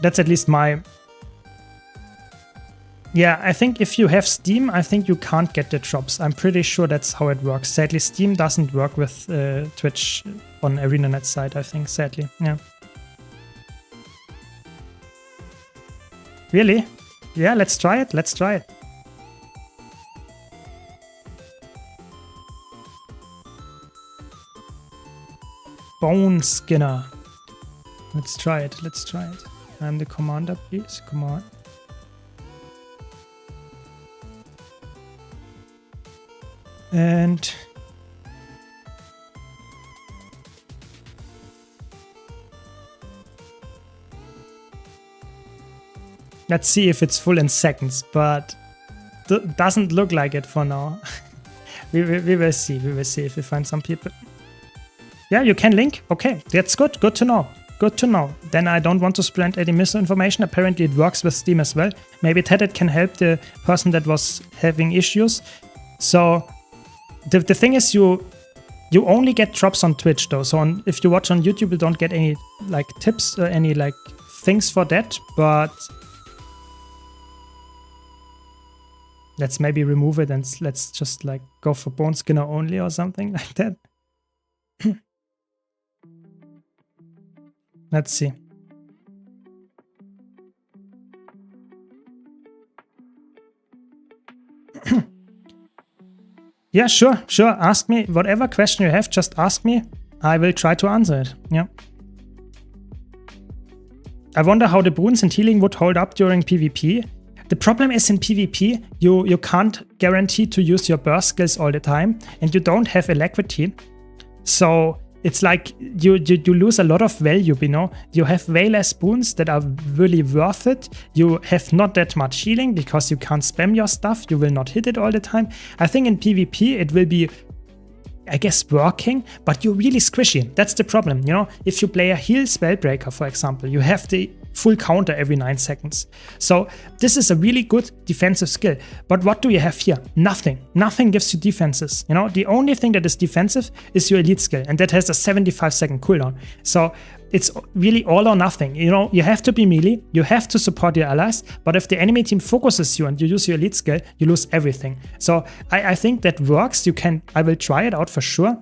That's at least my... Yeah, I think if you have Steam, I think you can't get the drops. I'm pretty sure that's how it works. Sadly, Steam doesn't work with Twitch on ArenaNet side, I think, sadly. Yeah. Really? Yeah, let's try it. Let's try it. Bone Skinner. Let's try it. Let's try it. I'm the commander, please. Come on. And let's see if it's full in seconds, but doesn't look like it for now. we will see. We will see if we find some people. Yeah, you can link. Okay, that's good. Good to know. Good to know. Then I don't want to spread any misinformation. Apparently it works with Steam as well. Maybe that can help the person that was having issues. So the thing is, you only get drops on Twitch though. So if you watch on YouTube, you don't get any like tips or any like things for that. But let's maybe remove it and let's just like go for Bone Skinner only or something like that. Let's see. Yeah, sure. Ask me whatever question you have, just ask me. I will try to answer it. Yeah. I wonder how the boons and healing would hold up during PvP. The problem is in PvP, you can't guarantee to use your burst skills all the time, and you don't have alacrity. So it's like you lose a lot of value, you know. You have way less boons that are really worth it. You have not that much healing because you can't spam your stuff. You will not hit it all the time. I think in PvP it will be, I guess, working, but you're really squishy. That's the problem, you know. If you play a heal Spellbreaker, for example, you have the full counter every 9 seconds. So this is a really good defensive skill. But what do you have here? Nothing. Nothing gives you defenses. You know, the only thing that is defensive is your elite skill, and that has a 75-second cooldown. So it's really all or nothing. You know, you have to be melee, you have to support your allies, but if the enemy team focuses you and you use your elite skill, you lose everything. So I think that works. I will try it out for sure.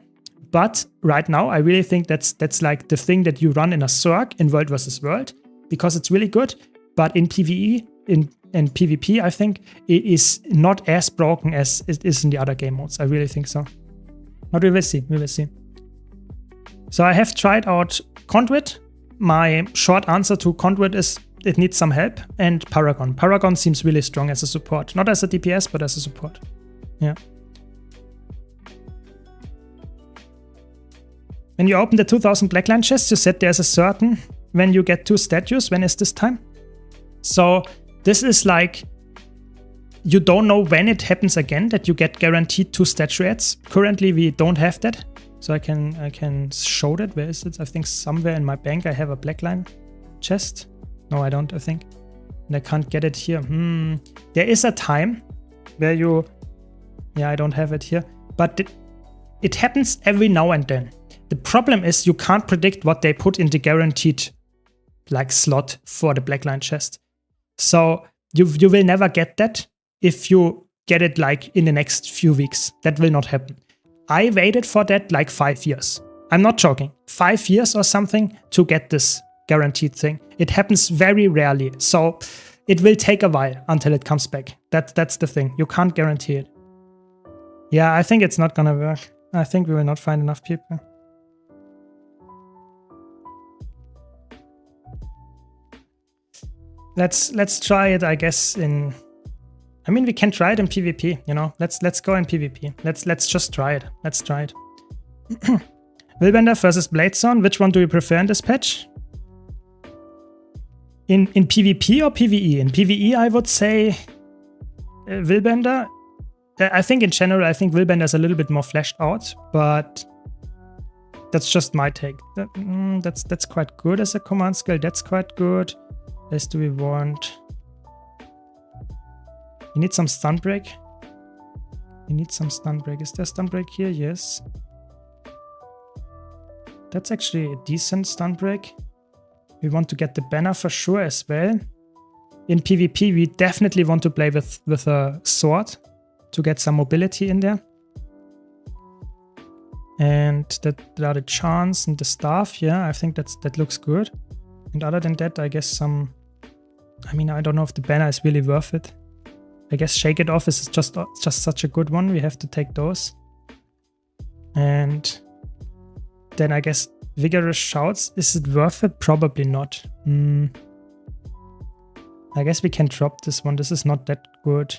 But right now, I really think that's like the thing that you run in a Zerg in World vs. World, because it's really good. But in PvE, in PvP, I think it is not as broken as it is in the other game modes. I really think so. But we will see. We will see. So I have tried out Conduit. My short answer to Conduit is it needs some help. And Paragon. Paragon seems really strong as a support. Not as a DPS, but as a support. Yeah. When you open the 2000 Blackline chests, you said there's a certain when you get 2 statues. When is this time? So this is like, you don't know when it happens again that you get guaranteed 2 statuettes. Currently we don't have that. So I can show that. Where is it? I think somewhere in my bank I have a black line chest. No, I don't, I think. And I can't get it here. There is a time where you... Yeah, I don't have it here. But it happens every now and then. The problem is you can't predict what they put in the guaranteed like slot for the black line chest. So you will never get that if you get it like in the next few weeks. That will not happen. I waited for that like 5 years. I'm not joking. 5 years or something to get this guaranteed thing. It happens very rarely. So it will take a while until it comes back. That's the thing. You can't guarantee it. Yeah, I think it's not gonna work. I think we will not find enough people. Let's try it, I guess, in... I mean, we can try it in PvP, you know. Let's go in PvP. Let's just try it. Let's try it. Willbender versus Bladezone. Which one do you prefer in this patch? In PvP or PvE? In PvE, I would say Willbender. I think in general, I think Willbender is a little bit more fleshed out, but that's just my take. That's quite good as a command skill. That's quite good. What else do we want? We need some stun break. We need some stun break. Is there stun break here? Yes. That's actually a decent stun break. We want to get the banner for sure as well. In PvP, we definitely want to play with a sword to get some mobility in there. And that are the charms and the staff. Yeah, I think that looks good. And other than that, I guess some... I mean, I don't know if the banner is really worth it. I guess Shake It Off is just such a good one. We have to take those. And then I guess Vigorous Shouts. Is it worth it? Probably not. I guess we can drop this one. This is not that good.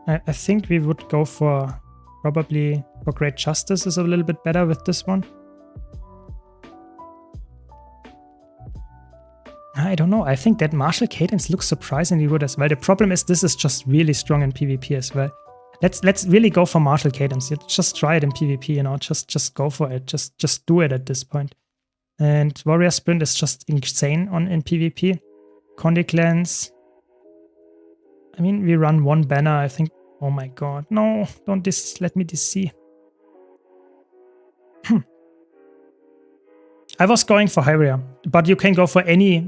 I think we would go for probably for Great Justice is a little bit better with this one. I don't know. I think that Martial Cadence looks surprisingly good as well. The problem is this is just really strong in PvP as well. Let's really go for Martial Cadence. Just try it in PvP, you know. Just go for it. Just do it at this point. And Warrior Sprint is just insane in PvP. Condi Cleanse. I mean, we run one banner, I think. Oh my god. No, don't let me see. I was going for Hyria, but you can go for any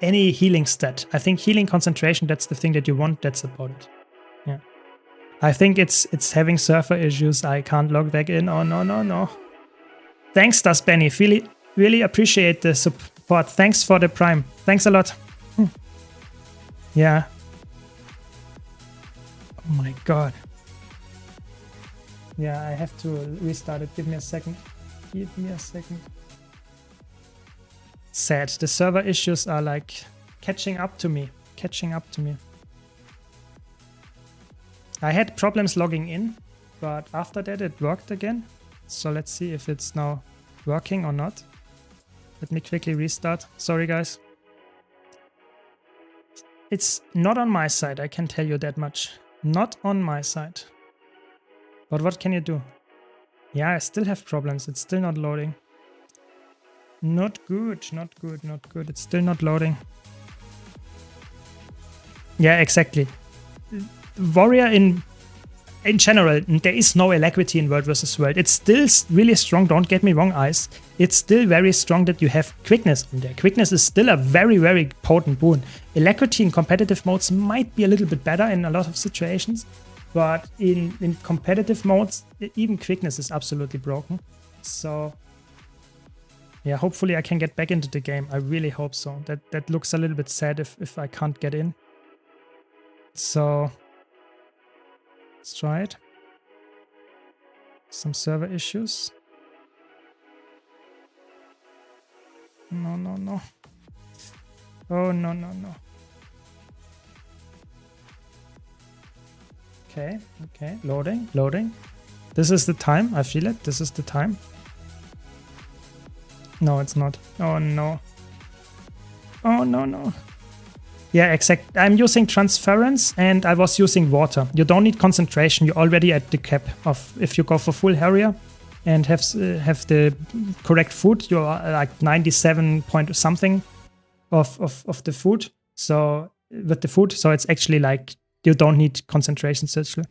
healing stat. I think healing concentration, that's the thing that you want. That's about it. Yeah. I think it's having server issues. I can't log back in. Oh, no. Thanks, Das Benny. Really appreciate the support. Thanks for the Prime. Thanks a lot. Yeah. Oh my god. Yeah, I have to restart it. Give me a second. Give me a second. Sad. The server issues are like catching up to me. I had problems logging in, but after that it worked again. So let's see if it's now working or not. Let me quickly restart. Sorry guys. It's not on my side, I can tell you that much. Not on my side. But what can you do? Yeah, I still have problems. It's still not loading. Not good. It's still not loading. Yeah, exactly. Warrior in general, there is no alacrity in World vs. World. It's still really strong, don't get me wrong, Ice. It's still very strong that you have quickness in there. Quickness is still a very, very potent boon. Alacrity in competitive modes might be a little bit better in a lot of situations, but in competitive modes, even quickness is absolutely broken. So, yeah, hopefully I can get back into the game. I really hope so. That looks a little bit sad if I can't get in. So, let's try it. Some server issues. No. Oh, no. Okay. Loading. This is the time. I feel it. This is the time. No, it's not. Oh, no. Oh, no, no. Yeah, exact. I'm using transference and I was using water. You don't need concentration. You're already at the cap of if you go for full Harrier and have the correct food, you're like 97 point something of the food. So with the food, so it's actually like you don't need concentration essentially.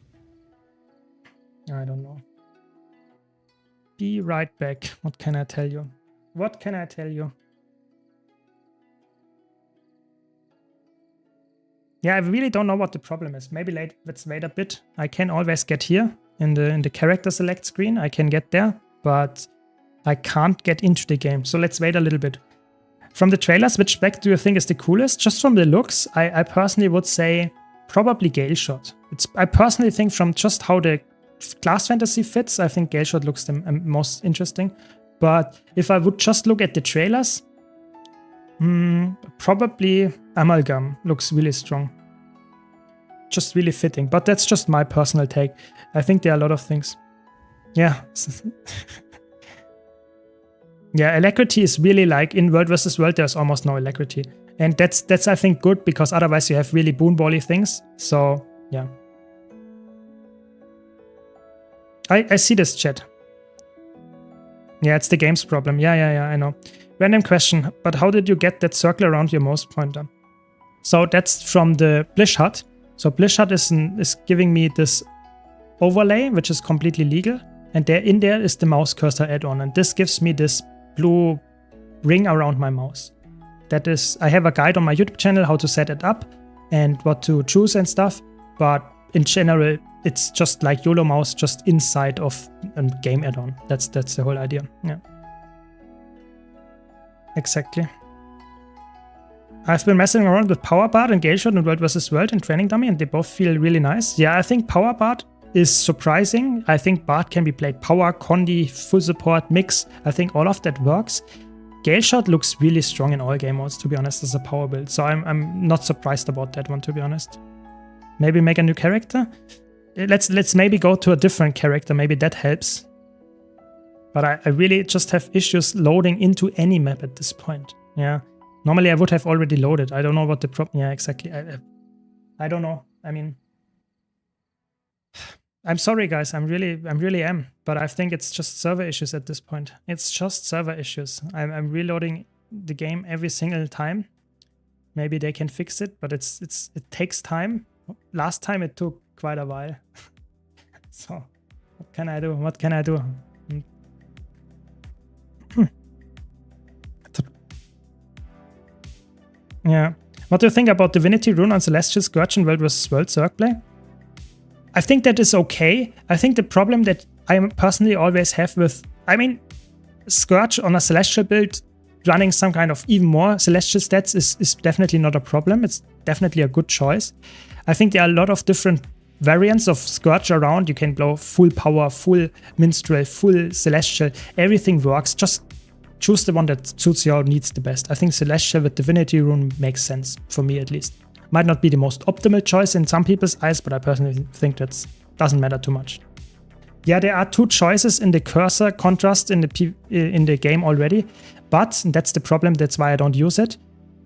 I don't know. Be right back. What can I tell you? What can I tell you? Yeah, I really don't know what the problem is. Maybe let's wait a bit. I can always get here in the character select screen. I can get there, but I can't get into the game. So let's wait a little bit. From the trailers, which spec do you think is the coolest? Just from the looks, I personally would say probably Gale Shot. I personally think from just how the class fantasy fits, I think Gale Shot looks the most interesting. But if I would just look at the trailers, probably Amalgam looks really strong. Just really fitting. But that's just my personal take. I think there are a lot of things. Yeah. Yeah, alacrity is really like in World vs. World, there's almost no alacrity. And that's I think good because otherwise you have really boonbally things. So yeah. I see this chat. Yeah, it's the game's problem. Yeah, I know. Random question, but how did you get that circle around your mouse pointer? So that's from the Blish Hut. So Blish Hut is giving me this overlay, which is completely legal. And in there is the mouse cursor add-on. And this gives me this blue ring around my mouse. That is, I have a guide on my YouTube channel how to set it up and what to choose and stuff. But in general, it's just like YOLO mouse, just inside of a game add-on. That's the whole idea. Yeah. Exactly. I've been messing around with Power Bard and Gale Shot in World vs. World and Training Dummy, and they both feel really nice. Yeah, I think Power Bard is surprising. I think Bard can be played Power, Condi, full support, mix. I think all of that works. Gale Shot looks really strong in all game modes, to be honest, as a power build. So I'm not surprised about that one, to be honest. Maybe make a new character? Let's maybe go to a different character. Maybe that helps. But I really just have issues loading into any map at this point. Yeah. Normally I would have already loaded. I don't know what the problem... Yeah, exactly. I don't know. I mean... I'm sorry, guys. I really am. But I think it's just server issues at this point. It's just server issues. I'm reloading the game every single time. Maybe they can fix it, but it takes time. Last time it took quite a while. So, what can I do? What can I do? Yeah. What do you think about Divinity Rune on Celestial Scourge in World vs. World Zerg play? I think that is okay. I think the problem that I personally always have with... I mean, Scourge on a Celestial build running some kind of even more Celestial stats is definitely not a problem. It's definitely a good choice. I think there are a lot of different variants of Scourge around. You can blow full power, full Minstrel, full Celestial. Everything works. Just choose the one that suits your needs the best. I think Celestial with Divinity Rune makes sense, for me at least. Might not be the most optimal choice in some people's eyes, but I personally think that doesn't matter too much. Yeah, there are two choices in the cursor contrast in the game already, but that's the problem, that's why I don't use it.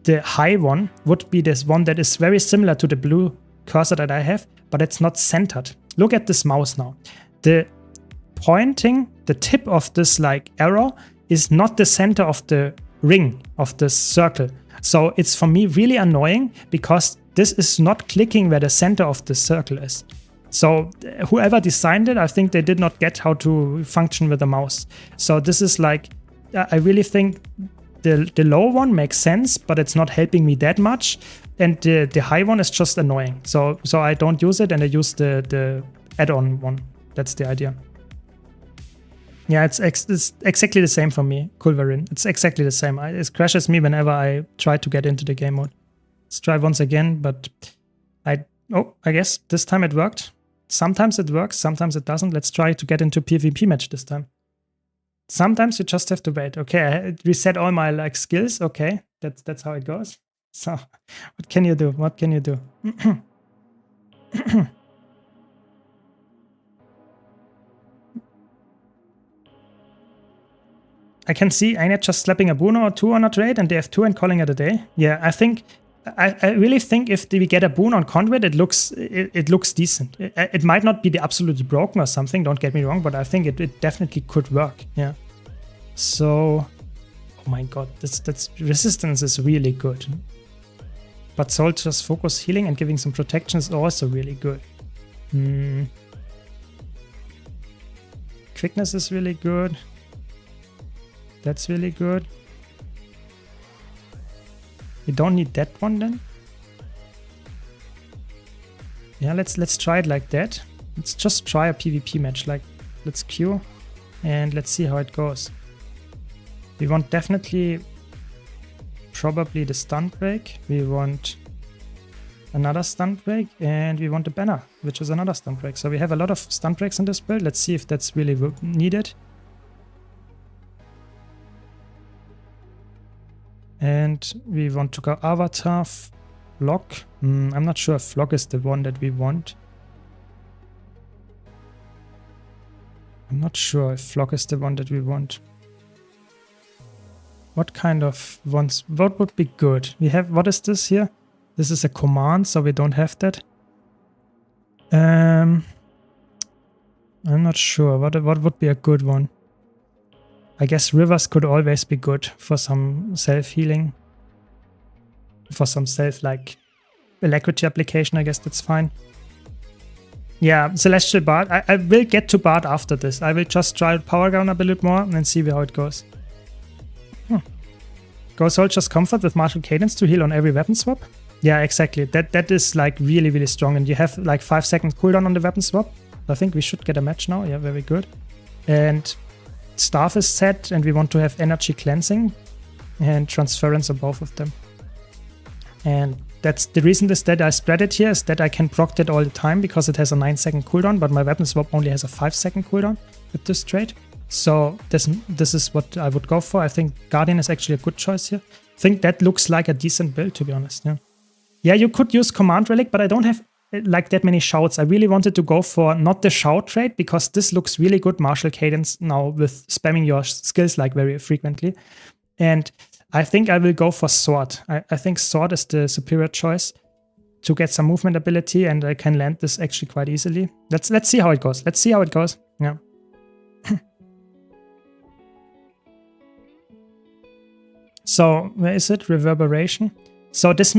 The high one would be this one that is very similar to the blue cursor that I have, but it's not centered. Look at this mouse now. The tip of this like arrow is not the center of the ring, of the circle. So it's for me really annoying because this is not clicking where the center of the circle is. So whoever designed it, I think they did not get how to function with the mouse. So this is like, I really think the low one makes sense, but it's not helping me that much. And the high one is just annoying. So I don't use it and I use the add-on one. That's the idea. Yeah, it's exactly the same for me, Culverin. It's exactly the same. It crashes me whenever I try to get into the game mode. Let's try once again, but I guess this time it worked. Sometimes it works, sometimes it doesn't. Let's try to get into PvP match this time. Sometimes you just have to wait. Okay, I reset all my like skills. Okay, that's how it goes. So, what can you do? What can you do? I can see Ainet just slapping a boon or two on a trade and they have 2 and calling it a day. Yeah, I really think if we get a boon on Conduit, it looks decent. It might not be the absolutely broken or something, don't get me wrong, but I think it definitely could work. Yeah. So, oh my god, that's resistance is really good. But Soldier's focus healing and giving some protection is also really good. Quickness is really good. That's really good. We don't need that one then. Yeah, let's try it like that. Let's just try a PvP match. Like, let's queue and let's see how it goes. We want definitely probably the stun break. We want another stun break and we want a banner, which is another stun break. So we have a lot of stun breaks in this build. Let's see if that's really needed. And we want to go Avatar, Flock. I'm not sure if Flock is the one that we want. I'm not sure if Flock is the one that we want. What kind of ones? What would be good? We have, what is this here? This is a command, so we don't have that. I'm not sure. What would be a good one? I guess rivers could always be good for some self-healing. For some like alacrity application, I guess that's fine. Yeah, Celestial Bard. I will get to Bard after this. I will just try Power Gun a bit more and see how it goes. Go Soldier's Comfort with Martial Cadence to heal on every weapon swap. Yeah, exactly. That is like really, really strong. And you have like 5 seconds cooldown on the weapon swap. I think we should get a match now. Yeah, very good. And Staff is set and we want to have Energy Cleansing and Transference on both of them. And that's the reason is that I spread it here is that I can proc it all the time because it has a 9-second cooldown, but my weapon swap only has a 5-second cooldown with this trade. So this is what I would go for. I think Guardian is actually a good choice here. I think that looks like a decent build, to be honest. Yeah, you could use Command Relic, but I don't have like that many shouts. I really wanted to go for not the shout trade because this looks really good, Martial Cadence now with spamming your skills like very frequently. And I think I will go for Sword. I think Sword is the superior choice to get some movement ability and I can land this actually quite easily. Let's see how it goes. Let's see how it goes. Yeah. So where is it? Reverberation. So this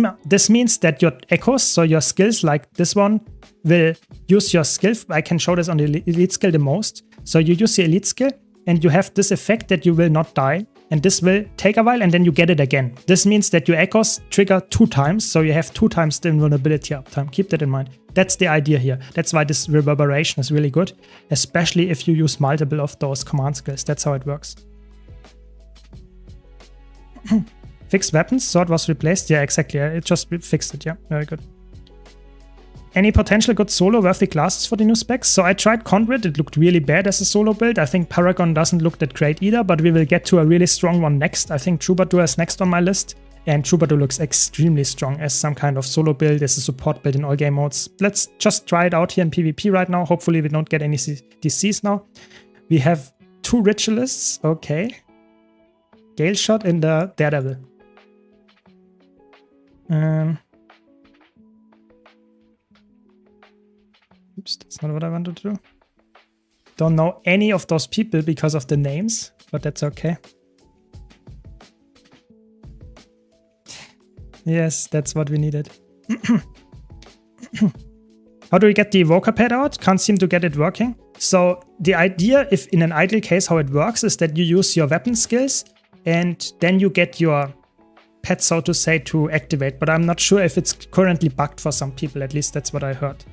means that your echoes, so your skills like this one, will use your skill. I can show this on the elite skill the most. So you use your elite skill and you have this effect that you will not die. And this will take a while and then you get it again. This means that your echoes trigger 2 times. So you have 2 times the invulnerability uptime. Keep that in mind. That's the idea here. That's why this reverberation is really good. Especially if you use multiple of those command skills. That's how it works. Fixed weapons, sword was replaced. Yeah, exactly. It just fixed it. Yeah, very good. Any potential good solo worthy classes for the new specs? So I tried Conduit. It looked really bad as a solo build. I think Paragon doesn't look that great either, but we will get to a really strong one next. I think Troubadour is next on my list. And Troubadour looks extremely strong as some kind of solo build, as a support build in all game modes. Let's just try it out here in PvP right now. Hopefully we don't get any DCs now. We have 2 Ritualists. Okay. Gale Shot in the Daredevil. Oops, that's not what I wanted to do. Don't know any of those people because of the names, but that's okay. Yes, that's what we needed. How do we get the evoker pad out? Can't seem to get it working. So the idea, if in an ideal case how it works, is that you use your weapon skills and then you get your pet, so to say, to activate. But I'm not sure if it's currently bugged for some people. At least that's what I heard.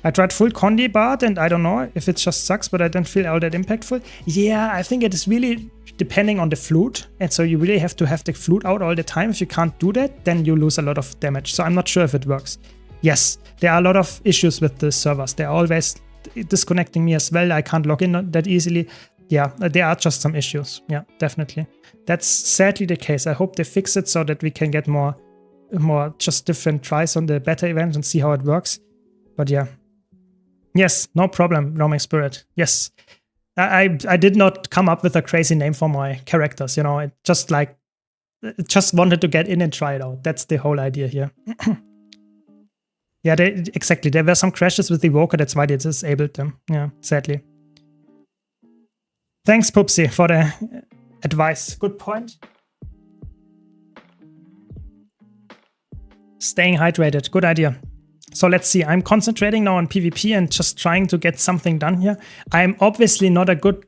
I tried full Condi Bard and I don't know if it just sucks, but I don't feel all that impactful. Yeah, I think it is really depending on the flute. And so you really have to have the flute out all the time. If you can't do that, then you lose a lot of damage. So I'm not sure if it works. Yes, there are a lot of issues with the servers. They're always disconnecting me as well. I can't log in that easily. Yeah, there are just some issues. Yeah, definitely. That's sadly the case. I hope they fix it so that we can get more just different tries on the beta event and see how it works. But yeah. Yes, no problem, Roaming Spirit. Yes. I did not come up with a crazy name for my characters, you know. It just wanted to get in and try it out. That's the whole idea here. Yeah, exactly. There were some crashes with the Evoker. That's why they disabled them. Yeah, sadly. Thanks, Pupsy, for the advice. Good point. Staying hydrated. Good idea. So let's see. I'm concentrating now on PvP and just trying to get something done here. I'm obviously not a good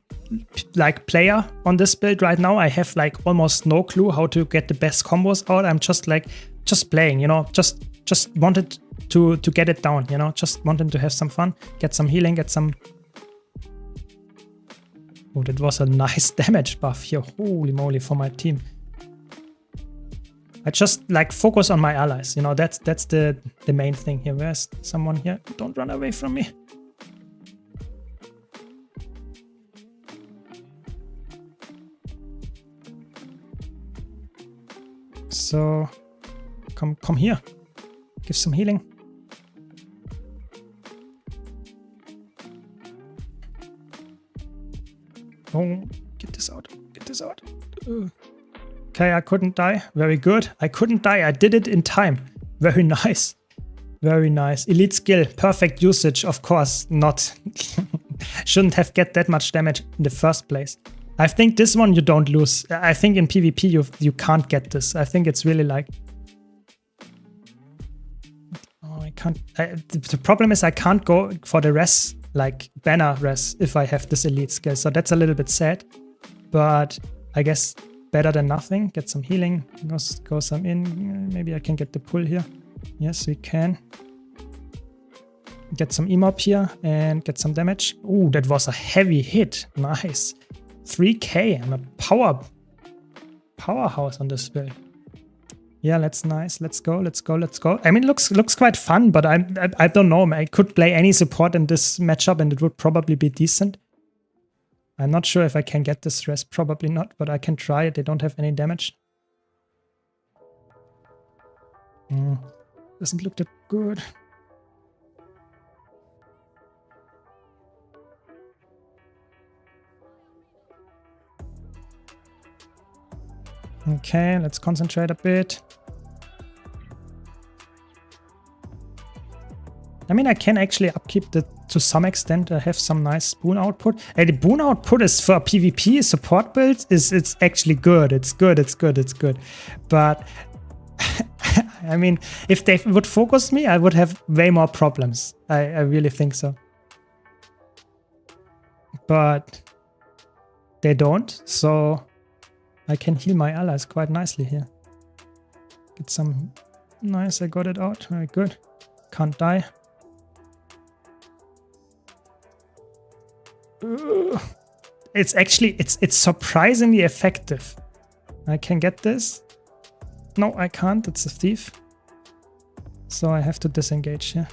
player on this build right now. I have like almost no clue how to get the best combos out. I'm just playing, you know, just wanted to get it down, you know, just wanted to have some fun, get some healing, get some. Oh, that was a nice damage buff here. Holy moly, for my team. I just like focus on my allies, you know, that's the main thing here. Where's someone here? Don't run away from me. So come here. Give some healing. Oh, get this out. Get this out. Okay, I couldn't die. Very good. I couldn't die. I did it in time. Very nice. Very nice. Elite skill. Perfect usage, of course. Not. Shouldn't have get that much damage in the first place. I think this one you don't lose. I think in PvP you can't get this. I think it's really like... Oh, I can't... the problem is I can't go for the res, like banner res, if I have this elite skill. So that's a little bit sad. But I guess... better than nothing. Get some healing. Go some in. Maybe I can get the pull here. Yes, we can. Get some emob here and get some damage. Ooh, that was a heavy hit. Nice. 3k. I'm a powerhouse on this build. Yeah, that's nice. Let's go. Let's go. Let's go. I mean, it looks quite fun, but I don't know. I could play any support in this matchup and it would probably be decent. I'm not sure if I can get this rest, probably not, but I can try it. They don't have any damage. Doesn't look that good. Okay, let's concentrate a bit. I mean, I can actually upkeep the to some extent. I have some nice boon output. Hey, the boon output is for PvP support builds. It's actually good. It's good. It's good. It's good. But I mean, if they would focus me, I would have way more problems. I really think so. But they don't, so I can heal my allies quite nicely here. Get some nice. I got it out. Very good. Can't die. It's actually it's surprisingly effective. I can get this. No, I can't. It's a thief. So I have to disengage here.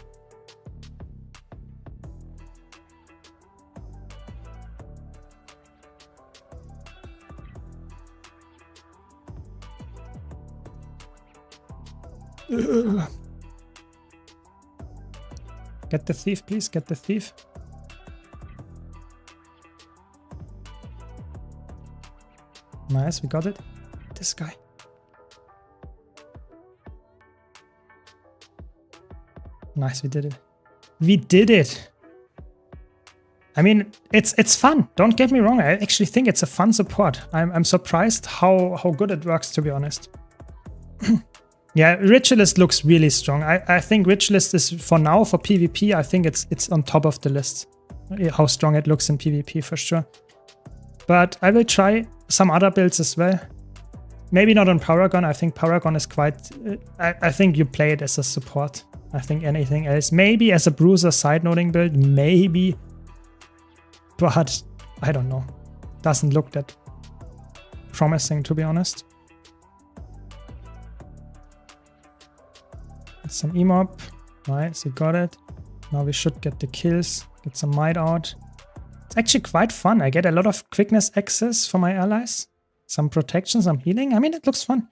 Get the thief, please. Get the thief. Nice, we got it. This guy. Nice, we did it. We did it! I mean, it's fun. Don't get me wrong. I actually think it's a fun support. I'm surprised how good it works, to be honest. Yeah, Ritualist looks really strong. I think Ritualist is, for now, for PvP, I think it's on top of the list. How strong it looks in PvP, for sure. But I will try some other builds as well. Maybe not on Paragon. I think Paragon is quite... I think you play it as a support. I think anything else. Maybe as a bruiser side-noting build. Maybe. But I don't know. Doesn't look that promising, to be honest. Get some emob. Nice, you got it. Now we should get the kills. Get some might out. It's actually quite fun. I get a lot of quickness access for my allies. Some protection, some healing. I mean, it looks fun.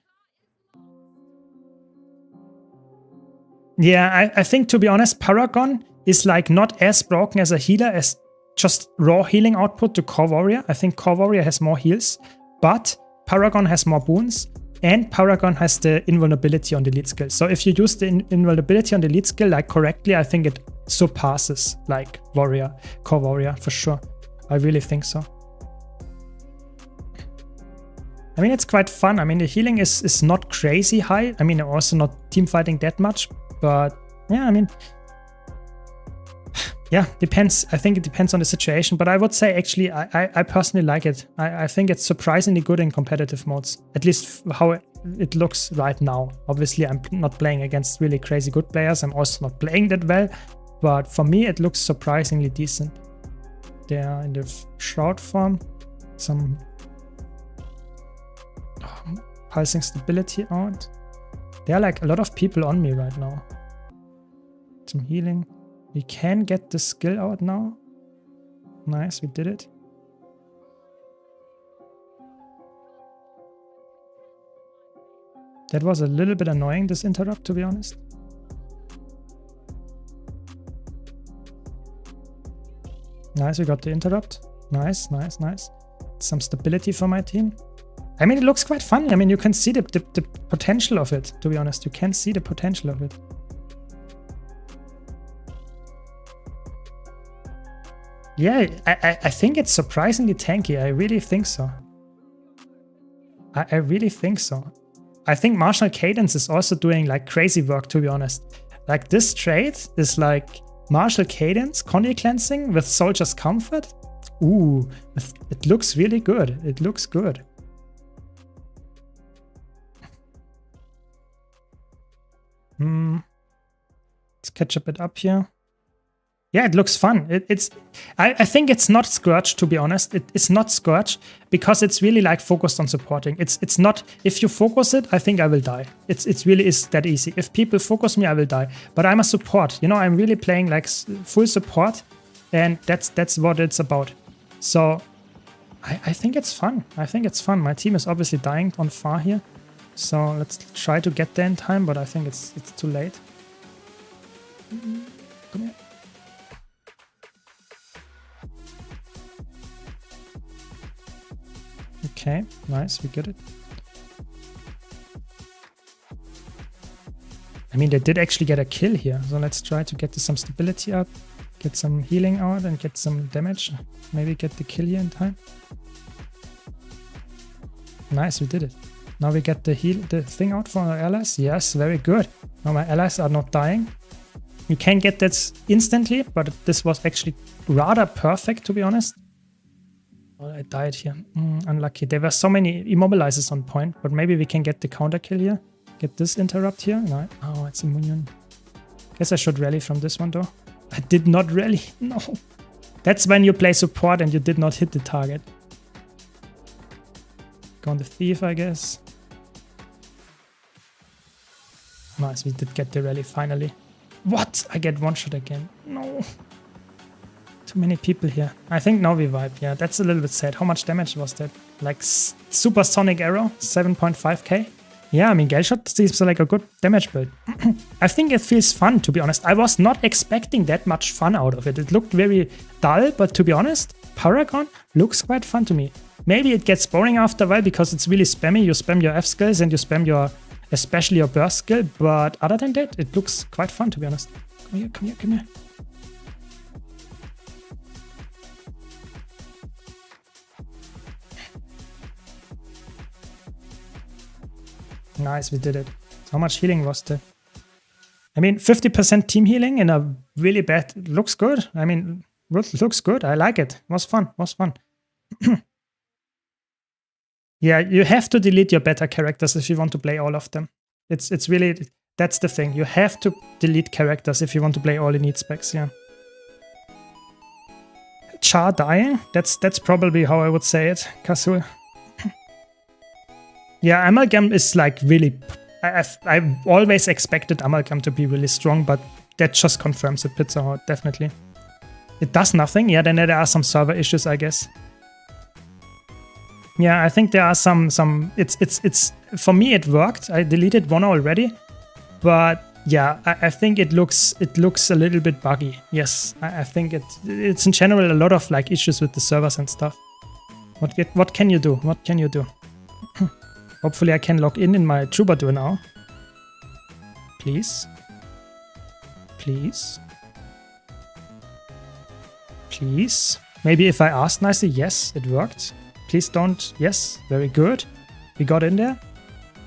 Yeah, I think, to be honest, Paragon is like not as broken as a healer as just raw healing output to Core Warrior. I think Core Warrior has more heals, but Paragon has more boons, and Paragon has the invulnerability on the lead skill. So if you use the invulnerability on the lead skill like correctly, I think it surpasses like Warrior, Core Warrior for sure. I really think so. I mean, it's quite fun. I mean, the healing is not crazy high. I mean, also not team fighting that much, but yeah, I mean, yeah, depends. I think it depends on the situation, but I would say actually, I personally like it. I think it's surprisingly good in competitive modes, at least how it looks right now. Obviously, I'm not playing against really crazy good players. I'm also not playing that well, but for me, it looks surprisingly decent. There in the Shroud form, some pulsing stability out. There are like a lot of people on me right now. Some healing. We can get the skill out now. Nice, we did it. That was a little bit annoying, this interrupt, to be honest. Nice, we got the interrupt. Nice, nice, nice. Some stability for my team. I mean, it looks quite fun. I mean, you can see the potential of it, to be honest. You can see the potential of it. Yeah, I think it's surprisingly tanky. I really think so. I really think so. I think Martial Cadence is also doing like crazy work, to be honest. Like this trade is like Martial Cadence, Condy Cleansing with Soldier's Comfort. Ooh, it looks really good. It looks good. Let's catch a bit up here. Yeah, it looks fun. I think it's not Scourge, to be honest. It's not Scourge because it's really like focused on supporting. It's not, if you focus it, I think I will die. It really is that easy. If people focus me, I will die. But I'm a support. You know, I'm really playing like full support, and that's what it's about. So I think it's fun. I think it's fun. My team is obviously dying on far here. So let's try to get there in time, but I think it's too late. Come here. Okay, nice, we get it. I mean, they did actually get a kill here, so let's try to get some stability up, get some healing out, and get some damage. Maybe get the kill here in time. Nice, we did it. Now we get the thing out for our allies. Yes, very good. Now my allies are not dying. You can get that instantly, but this was actually rather perfect, to be honest. Oh, I died here. Unlucky. There were so many immobilizers on point, but maybe we can get the counter kill here. Get this interrupt here. No. Oh, it's a minion. Guess I should rally from this one though. I did not rally. No. That's when you play support and you did not hit the target. Go on the thief, I guess. Nice, we did get the rally finally. What? I get one shot again. No. Too many people here. I think now we vibe. Yeah, that's a little bit sad. How much damage was that? Like supersonic arrow, 7.5k. Yeah, I mean, Gale-Shot seems like a good damage build. I think it feels fun, to be honest. I was not expecting that much fun out of it. It looked very dull, but to be honest, Paragon looks quite fun to me. Maybe it gets boring after a while because it's really spammy. You spam your F skills and you spam your, especially your burst skill. But other than that, it looks quite fun, to be honest. Come here, come here, come here. Nice, we did it. How much healing was there? I mean, 50% team healing in a really bad... Looks good. I mean, looks good. I like it. Was fun. Was fun. Yeah, you have to delete your beta characters if you want to play all of them. It's really... That's the thing. You have to delete characters if you want to play all the need specs, yeah. Char dying? That's probably how I would say it, Kazul. Yeah, Amalgam is like really... I've always expected Amalgam to be really strong, but that just confirms it, Pizza Hut, definitely. It does nothing. Yeah, then there are some server issues, I guess. Yeah, I think there are some... It's for me, it worked. I deleted one already, but Yeah, I think it looks a little bit buggy. Yes, I think it's in general a lot of like issues with the servers and stuff. What can you do? What can you do? Hopefully I can log in my Troubadour now. Please. Please. Please. Maybe if I asked nicely, yes, it worked. Please don't. Yes, very good. We got in there.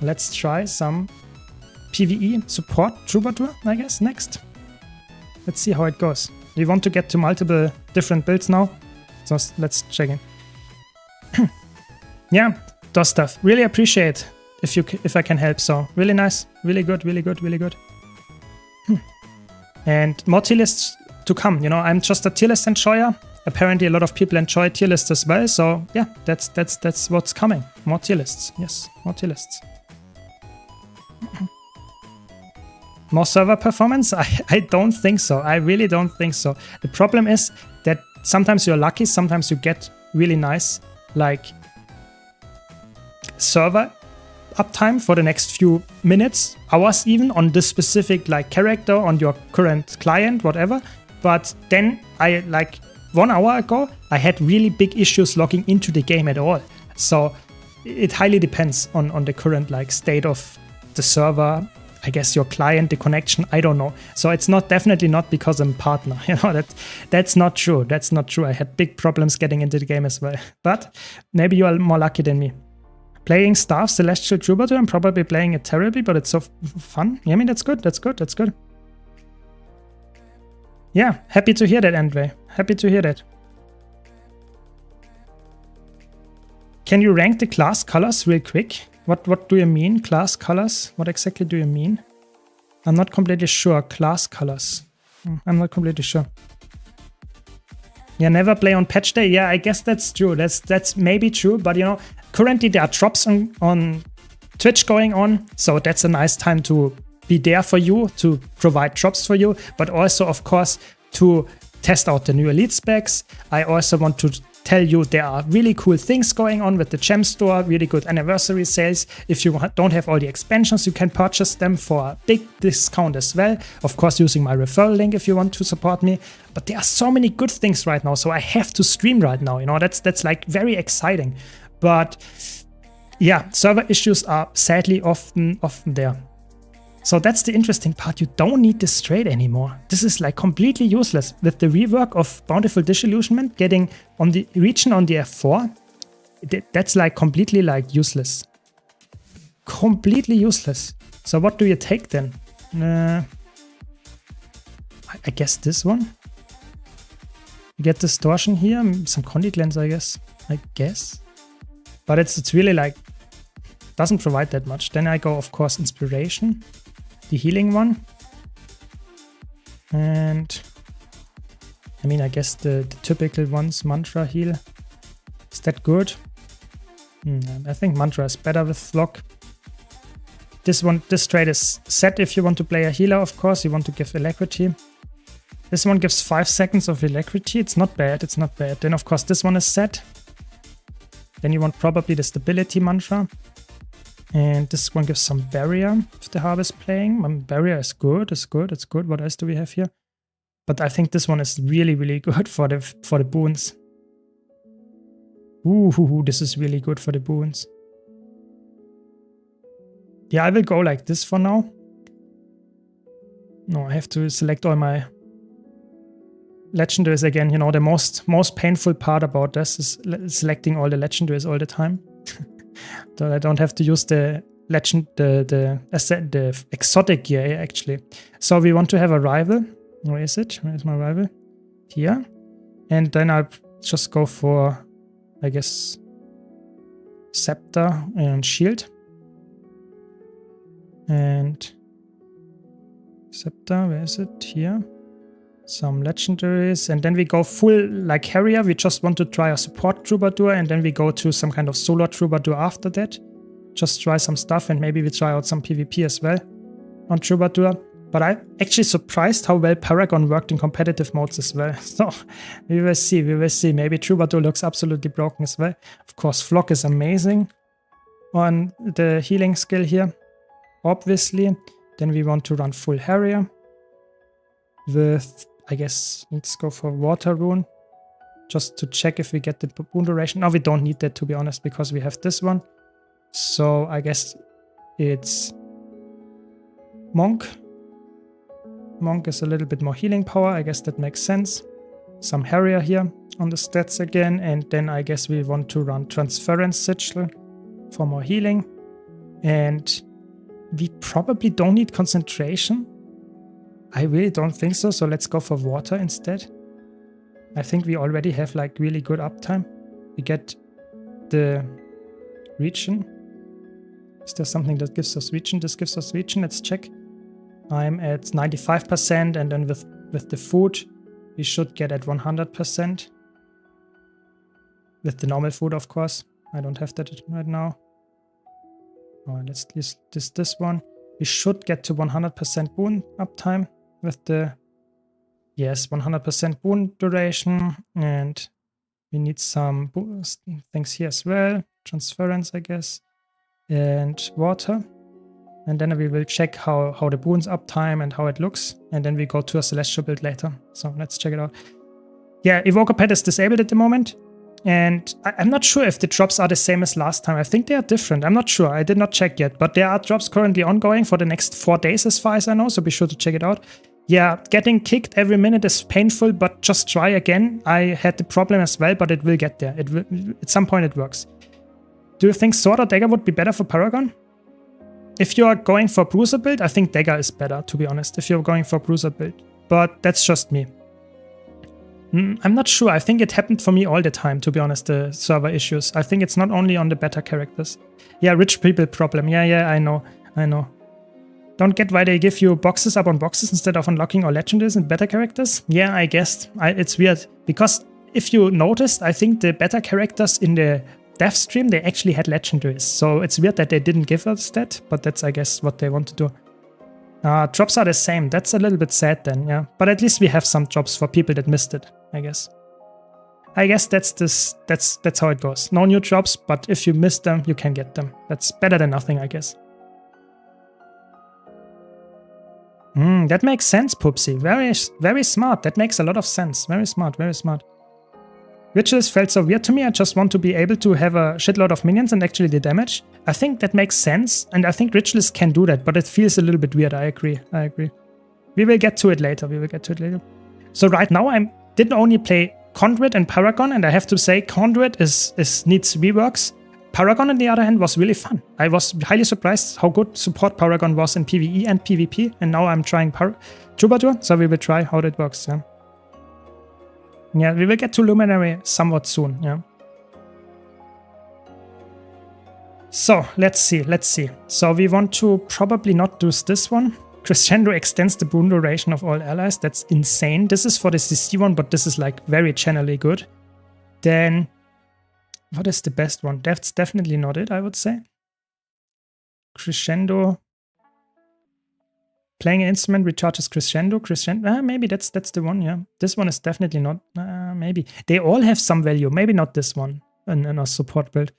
Let's try some PvE support Troubadour, I guess, next. Let's see how it goes. We want to get to multiple different builds now. So let's check in. Yeah, does stuff. Really appreciate if I can help. So really nice. Really good, really good, really good. And more tier lists to come. You know, I'm just a tier list enjoyer. Apparently a lot of people enjoy tier lists as well. So yeah, that's what's coming. More tier lists. Yes, more tier lists. More server performance? I don't think so. I really don't think so. The problem is that sometimes you're lucky, sometimes you get really nice, like, server uptime for the next few minutes, hours even, on this specific, like, character, on your current client, whatever. But then like 1 hour ago, I had really big issues logging into the game at all. So it highly depends on the current, like, state of the server, I guess your client, the connection, I don't know. So it's definitely not because I'm a partner. You know, that's not true. That's not true. I had big problems getting into the game as well. But maybe you are more lucky than me. Playing Staff Celestial Troubadour, I'm probably playing it terribly, but it's so fun. Yeah, I mean, that's good. That's good. That's good. Yeah, happy to hear that, Andre. Happy to hear that. Can you rank the class colors real quick? What do you mean, class colors? What exactly do you mean? I'm not completely sure. Class colors. I'm not completely sure. Yeah, never play on patch day. Yeah, I guess that's true. That's maybe true, but you know, currently there are drops on Twitch going on, so that's a nice time to be there for you, to provide drops for you, but also, of course, to test out the new Elite specs. I also want to tell you there are really cool things going on with the gem store, really good anniversary sales. If you don't have all the expansions, you can purchase them for a big discount as well. Of course, using my referral link if you want to support me. But there are so many good things right now, so I have to stream right now. You know, that's like very exciting. But yeah, server issues are sadly often there. So that's the interesting part. You don't need this trade anymore. This is like completely useless. With the rework of Bountiful Disillusionment, getting on the region on the F4, that's like completely like useless. Completely useless. So what do you take then? I guess this one. You get Distortion here, some Condit Lens, I guess. But it's really like, doesn't provide that much. Then I go, of course, Inspiration. The healing one, and I mean, I guess the typical ones, Mantra heal. Is that good? I think Mantra is better with Flock. This trade is set if you want to play a healer, of course. You want to give Alacrity. This one gives 5 seconds of Alacrity. It's not bad, it's not bad. Then, of course, this one is set. Then you want probably the Stability Mantra. And this one gives some barrier if the Harp is playing. Barrier is good, it's good. What else do we have here? But I think this one is really, really good for the boons. Ooh, this is really good for the boons. Yeah, I will go like this for now. No, I have to select all my legendaries again. You know, the most painful part about this is selecting all the legendaries all the time. So I don't have to use the the exotic gear actually. So we want to have a rival. Where is it? Where is my rival? Here. And then I'll just go for, I guess, Scepter and Shield. And Scepter, where is it? Here. Some legendaries, and then we go full like Harrier. We just want to try a support Troubadour, and then we go to some kind of solo Troubadour after that. Just try some stuff, and maybe we try out some PvP as well on Troubadour. But I'm actually surprised how well Paragon worked in competitive modes as well. So we will see, Maybe Troubadour looks absolutely broken as well. Of course, Flock is amazing on the healing skill here, obviously. Then we want to run full Harrier with, I guess, let's go for Water Rune, just to check if we get the boon duration. No, we don't need that, to be honest, because we have this one. So I guess it's Monk. Monk is a little bit more healing power. I guess that makes sense. Some Harrier here on the stats again. And then I guess we want to run Transference Sigil for more healing. And we probably don't need concentration. I really don't think so. So let's go for water instead. I think we already have like really good uptime. We get the region. Is there something that gives us region? This gives us region. Let's check. I'm at 95%, and then with the food, we should get at 100%. With the normal food, of course. I don't have that right now. Oh, let's use this one. We should get to 100% boon uptime with the, yes, 100% boon duration. And we need some things here as well. Transference, I guess. And water. And then we will check how the boon's uptime and how it looks. And then we go to a Celestial build later. So let's check it out. Yeah, Evoker Pet is disabled at the moment. And I'm not sure if the drops are the same as last time. I think they are different. I'm not sure. I did not check yet. But there are drops currently ongoing for the next 4 days as far as I know. So be sure to check it out. Yeah, getting kicked every minute is painful, but just try again. I had the problem as well, but it will get there. It will, at some point it works. Do you think Sword or Dagger would be better for Paragon? If you are going for Bruiser build, I think Dagger is better, to be honest, if you're going for Bruiser build. But that's just me. I'm not sure. I think it happened for me all the time, to be honest, the server issues. I think it's not only on the better characters. Yeah, rich people problem. Yeah, I know. Don't get why they give you boxes up on boxes instead of unlocking all legendaries and better characters. Yeah, I guess. It's weird. Because if you noticed, I think the better characters in the dev stream, they actually had legendaries. So it's weird that they didn't give us that, but that's, I guess, what they want to do. Drops are the same. That's a little bit sad then, yeah. But at least we have some drops for people that missed it, I guess. I guess that's how it goes. No new drops, but if you missed them, you can get them. That's better than nothing, I guess. That makes sense, Poopsie. Very smart. That makes a lot of sense. Very smart, very smart. Rituals felt so weird to me. I just want to be able to have a shitload of minions and actually the damage. I think that makes sense, and I think Rituals can do that, but it feels a little bit weird. I agree. We will get to it later. So right now I didn't only play Conduit and Paragon, and I have to say Conduit needs reworks. Paragon, on the other hand, was really fun. I was highly surprised how good support Paragon was in PvE and PvP, and now I'm trying Troubadour, so we will try how that works. Yeah, we will get to Luminary somewhat soon, yeah. So, let's see. So we want to probably not do this one. Crescendo extends the boon duration of all allies. That's insane. This is for the CC one, but this is like very channelly good. Then, what is the best one? That's definitely not it, I would say. Crescendo. Playing an instrument recharges Crescendo. Maybe that's the one, yeah. This one is definitely not. Maybe. They all have some value. Maybe not this one in a support build.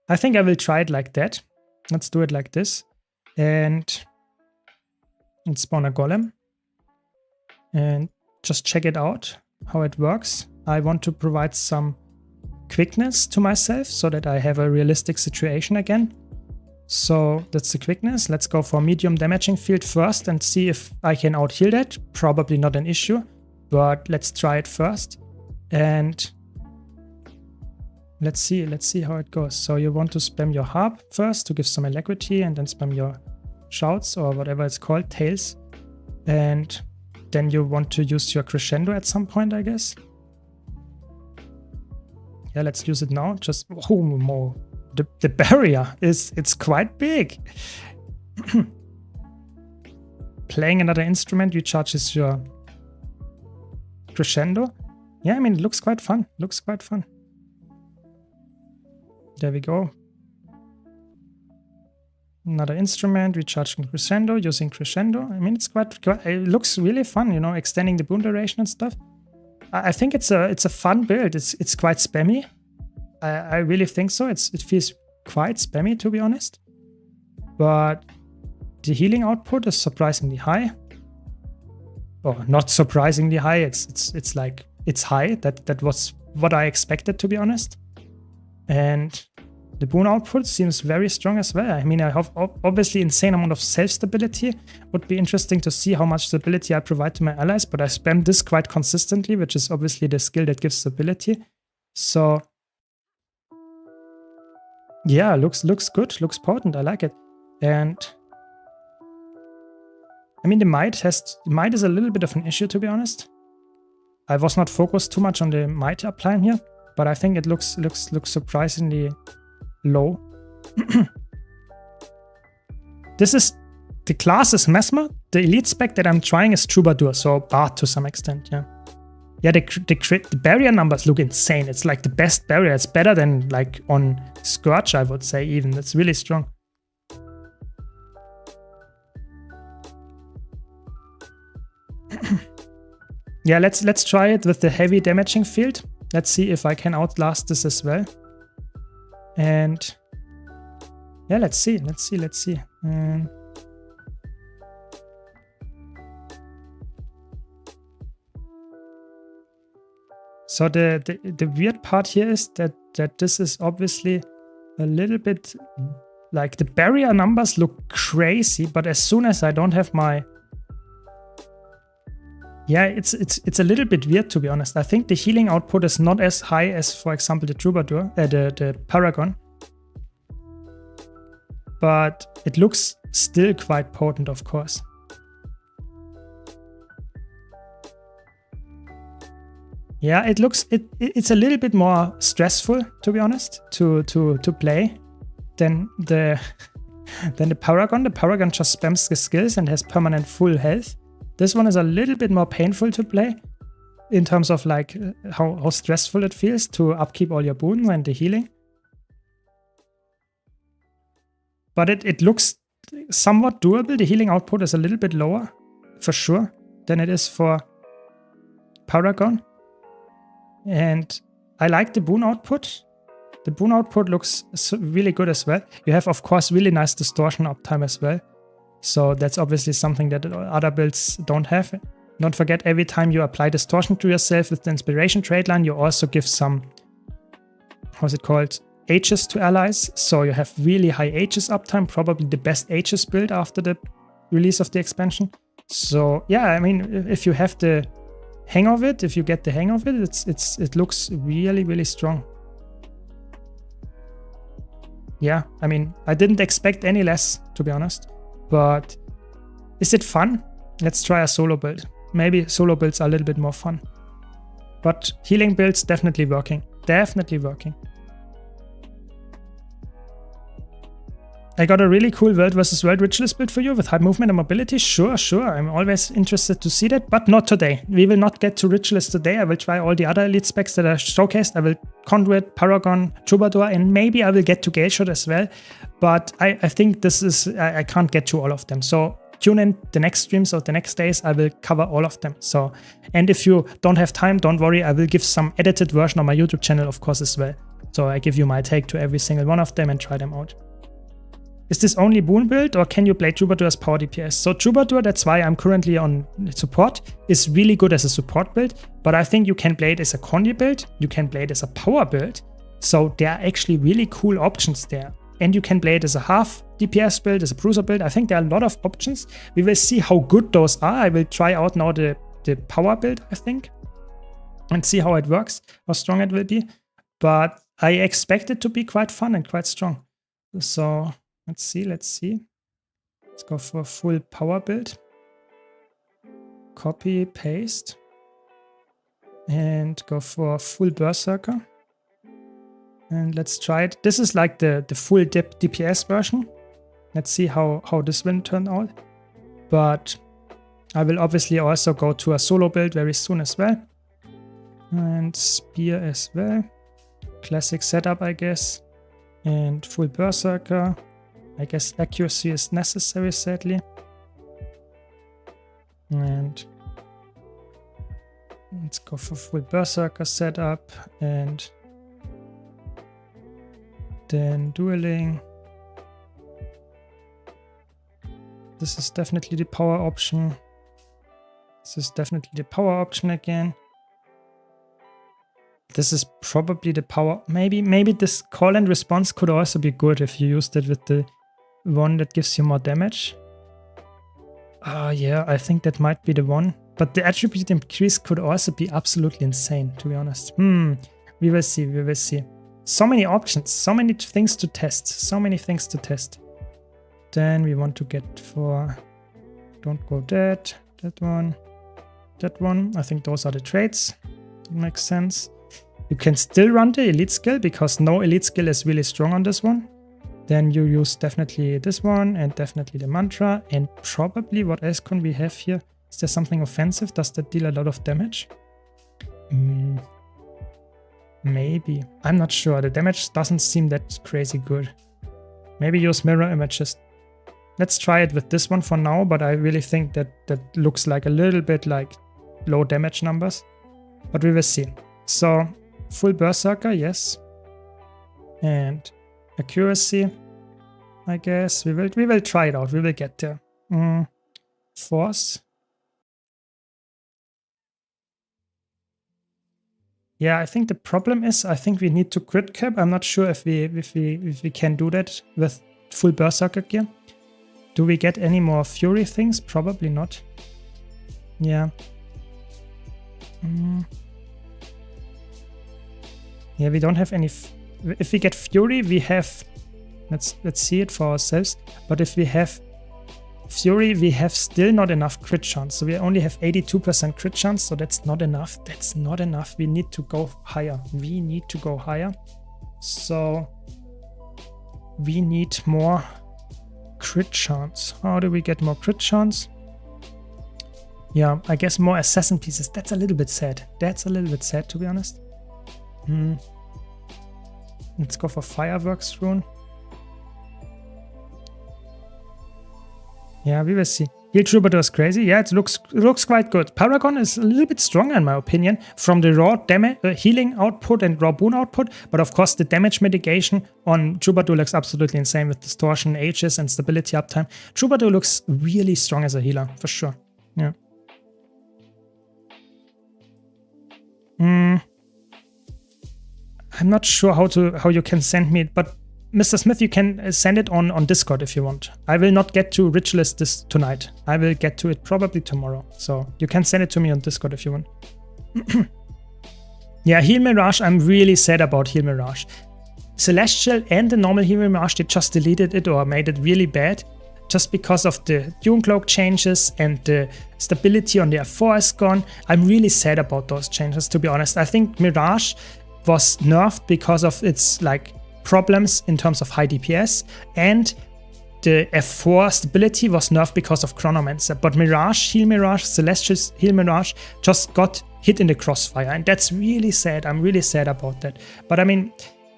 I think I will try it like that. Let's do it like this. And spawn a golem. And just check it out, how it works. I want to provide some quickness to myself so that I have a realistic situation again. So that's the quickness. Let's go for medium damaging field first and see if I can out-heal that. Probably not an issue, but let's try it first. And let's see how it goes. So you want to spam your harp first to give some alacrity, and then spam your shouts or whatever it's called, tails. And then you want to use your crescendo at some point, I guess. Yeah, let's use it now. Just more. The barrier it's quite big. Playing another instrument recharges your crescendo. Yeah, I mean, it looks quite fun. There we go. Another instrument recharging crescendo, using crescendo. I mean, it looks really fun, you know, extending the boon duration and stuff. I think it's a fun build. It's quite spammy. I really think so. It feels quite spammy, to be honest. But the healing output is surprisingly high. Or not surprisingly high. It's like it's high. That was what I expected, to be honest. And the boon output seems very strong as well. I mean, I have obviously insane amount of self-stability. Would be interesting to see how much stability I provide to my allies, but I spam this quite consistently, which is obviously the skill that gives stability. So yeah, looks good, looks potent. I like it. And I mean, the might is a little bit of an issue, to be honest. I was not focused too much on the might upline here, but I think it looks surprisingly low. The class is Mesmer. The elite spec that I'm trying is Troubadour, so Bard to some extent, yeah. Yeah, the barrier numbers look insane. It's like the best barrier. It's better than like on Scourge, I would say even. That's really strong. Yeah, let's try it with the heavy damaging field. Let's see if I can outlast this as well. And yeah, let's see. So the weird part here is that this is obviously a little bit like the barrier numbers look crazy, but as soon as I don't have my it's a little bit weird, to be honest. I think the healing output is not as high as, for example, the Troubadour, the Paragon. But it looks still quite potent, of course. Yeah, it's a little bit more stressful, to be honest, to play than the Paragon. The Paragon just spams the skills and has permanent full health. This one is a little bit more painful to play in terms of like how stressful it feels to upkeep all your boons and the healing. But it looks somewhat doable. The healing output is a little bit lower, for sure, than it is for Paragon. And I like the boon output. The boon output looks really good as well. You have, of course, really nice distortion uptime as well. So that's obviously something that other builds don't have. Don't forget, every time you apply distortion to yourself with the inspiration trait line, you also give some, how's it called, H's to allies. So you have really high H's uptime, probably the best H's build after the release of the expansion. So yeah, I mean, if you have the hang of it, if you get the hang of it, it looks really, really strong. Yeah, I mean, I didn't expect any less, to be honest. But is it fun? Let's try a solo build. Maybe solo builds are a little bit more fun. But healing builds definitely working. Definitely working. I got a really cool world versus world ritualist build for you with high movement and mobility. Sure. I'm always interested to see that, but not today. We will not get to ritualist today. I will try all the other elite specs that are showcased. I will Conduit, Paragon, Troubadour, and maybe I will get to Gale Shot as well. But I think this is, I can't get to all of them. So tune in the next streams or the next days. I will cover all of them. So, and if you don't have time, don't worry. I will give some edited version on my YouTube channel, of course, as well. So I give you my take to every single one of them and try them out. Is this only boon build or can you play Troubadour as power DPS? So Troubadour, that's why I'm currently on support, is really good as a support build, but I think you can play it as a Condy build, you can play it as a power build, so there are actually really cool options there. And you can play it as a half DPS build, as a bruiser build. I think there are a lot of options. We will see how good those are. I will try out now the power build, I think, and see how it works, how strong it will be. But I expect it to be quite fun and quite strong. So let's see. Let's go for a full power build. Copy, paste. And go for full Berserker. And let's try it. This is like the full DPS version. Let's see how this will turn out. But I will obviously also go to a solo build very soon as well. And Spear as well. Classic setup, I guess. And full Berserker. I guess accuracy is necessary, sadly. And let's go for full Berserker setup. And then dueling. This is definitely the power option. This is definitely the power option again. This is probably the power. Maybe this call and response could also be good if you used it with the one that gives you more damage. Yeah, I think that might be the one. But the attribute increase could also be absolutely insane, to be honest. We will see, we will see. So many options, so many things to test, so many things to test. Then we want to get for, don't go that one, that one. I think those are the traits. Makes sense. You can still run the elite skill because no elite skill is really strong on this one. Then you use definitely this one and definitely the mantra. And probably what else can we have here? Is there something offensive? Does that deal a lot of damage? Maybe. I'm not sure. The damage doesn't seem that crazy good. Maybe use mirror images. Let's try it with this one for now, but I really think that looks like a little bit like low damage numbers. But we will see. So, full berserker, yes. And accuracy, I guess. We will try it out. We will get there. Force. Yeah, I think the problem is I think we need to crit cap. I'm not sure if we can do that with full berserker gear. Do we get any more fury things? Probably not. Yeah. Yeah, we don't have any. If we get fury, we have. Let's see it for ourselves. But if we have fury, we have still not enough crit chance. So we only have 82% crit chance. So that's not enough. That's not enough. We need to go higher. We need to go higher. So we need more crit chance. How do we get more crit chance? Yeah, I guess more assassin pieces. That's a little bit sad. That's a little bit sad, to be honest. Let's go for fireworks rune. Yeah, we will see. Heal Troubadour is crazy. Yeah, it looks quite good. Paragon is a little bit stronger in my opinion from the raw damage, healing output and raw boon output. But of course, the damage mitigation on Troubadour looks absolutely insane with distortion, Aegis, and stability uptime. Troubadour looks really strong as a healer for sure. Yeah. I'm not sure how you can send me it, but Mr. Smith, you can send it on Discord if you want. I will not get to Ritualist this tonight. I will get to it probably tomorrow. So you can send it to me on Discord if you want. Yeah, Heal Mirage, I'm really sad about Heal Mirage. Celestial and the normal Heal Mirage, they just deleted it or made it really bad. Just because of the Dune Cloak changes and the stability on the F4 is gone. I'm really sad about those changes, to be honest. I think Mirage was nerfed because of its like problems in terms of high DPS, and the F4 stability was nerfed because of Chronomancer. But Mirage, Heal Mirage, Celestial's Heal Mirage just got hit in the crossfire, and that's really sad. I'm really sad about that. But I mean,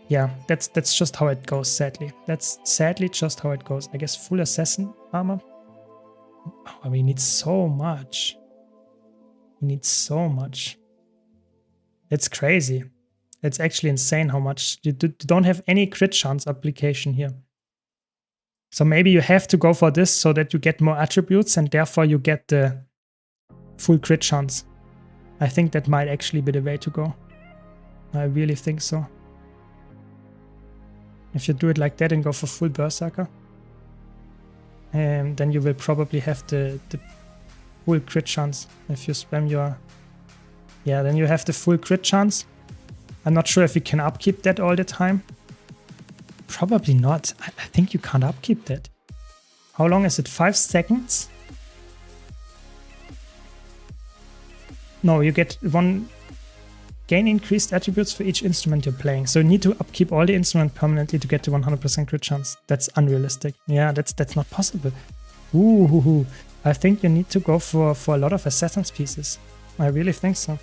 yeah, that's just how it goes, sadly. That's sadly just how it goes. I guess full assassin armor. Oh, we need so much. We need so much. It's crazy. It's actually insane how much. You don't have any crit chance application here. So maybe you have to go for this so that you get more attributes and therefore you get the full crit chance. I think that might actually be the way to go. I really think so. If you do it like that and go for full berserker, then you will probably have the full crit chance. If you spam your... Yeah, then you have the full crit chance. I'm not sure if you can upkeep that all the time. Probably not. I think you can't upkeep that. How long is it? 5 seconds? No, you get one... Gain increased attributes for each instrument you're playing. So you need to upkeep all the instruments permanently to get to 100% crit chance. That's unrealistic. Yeah, that's not possible. Ooh, I think you need to go for a lot of assassin's pieces. I really think so.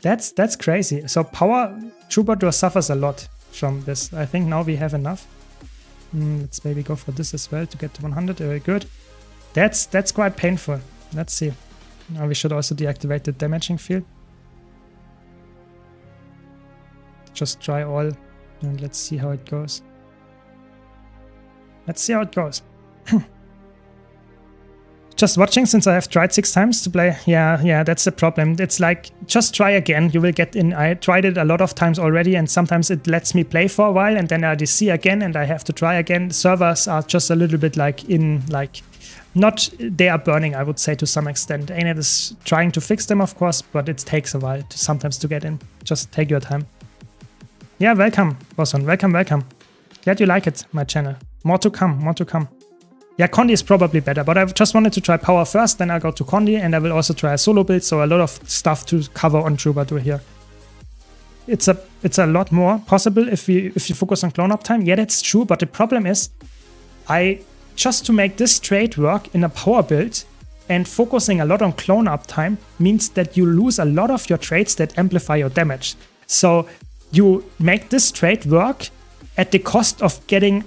That's crazy. So power Troubadour suffers a lot from this. I think now we have enough. Let's maybe go for this as well to get to 100. Very good. That's quite painful. Let's see. Now we should also deactivate the damaging field. Just try all and let's see how it goes. Let's see how it goes. Just watching since I have tried 6 times to play. Yeah, that's the problem. It's like, just try again. You will get in. I tried it a lot of times already, and sometimes it lets me play for a while, and then I DC again, and I have to try again. Servers are just a little bit like not, they are burning, I would say, to some extent. ANET is trying to fix them, of course, but it takes a while sometimes to get in. Just take your time. Yeah, welcome, Boson. Welcome. Glad you like it, my channel. More to come. Yeah, Condi is probably better, but I just wanted to try Power first, then I'll go to Condi, and I will also try a solo build, so a lot of stuff to cover on Troubadour here. It's a lot more possible if you focus on clone uptime. Yeah, that's true, but the problem is, just to make this trade work in a power build and focusing a lot on clone uptime means that you lose a lot of your trades that amplify your damage. So you make this trade work at the cost of getting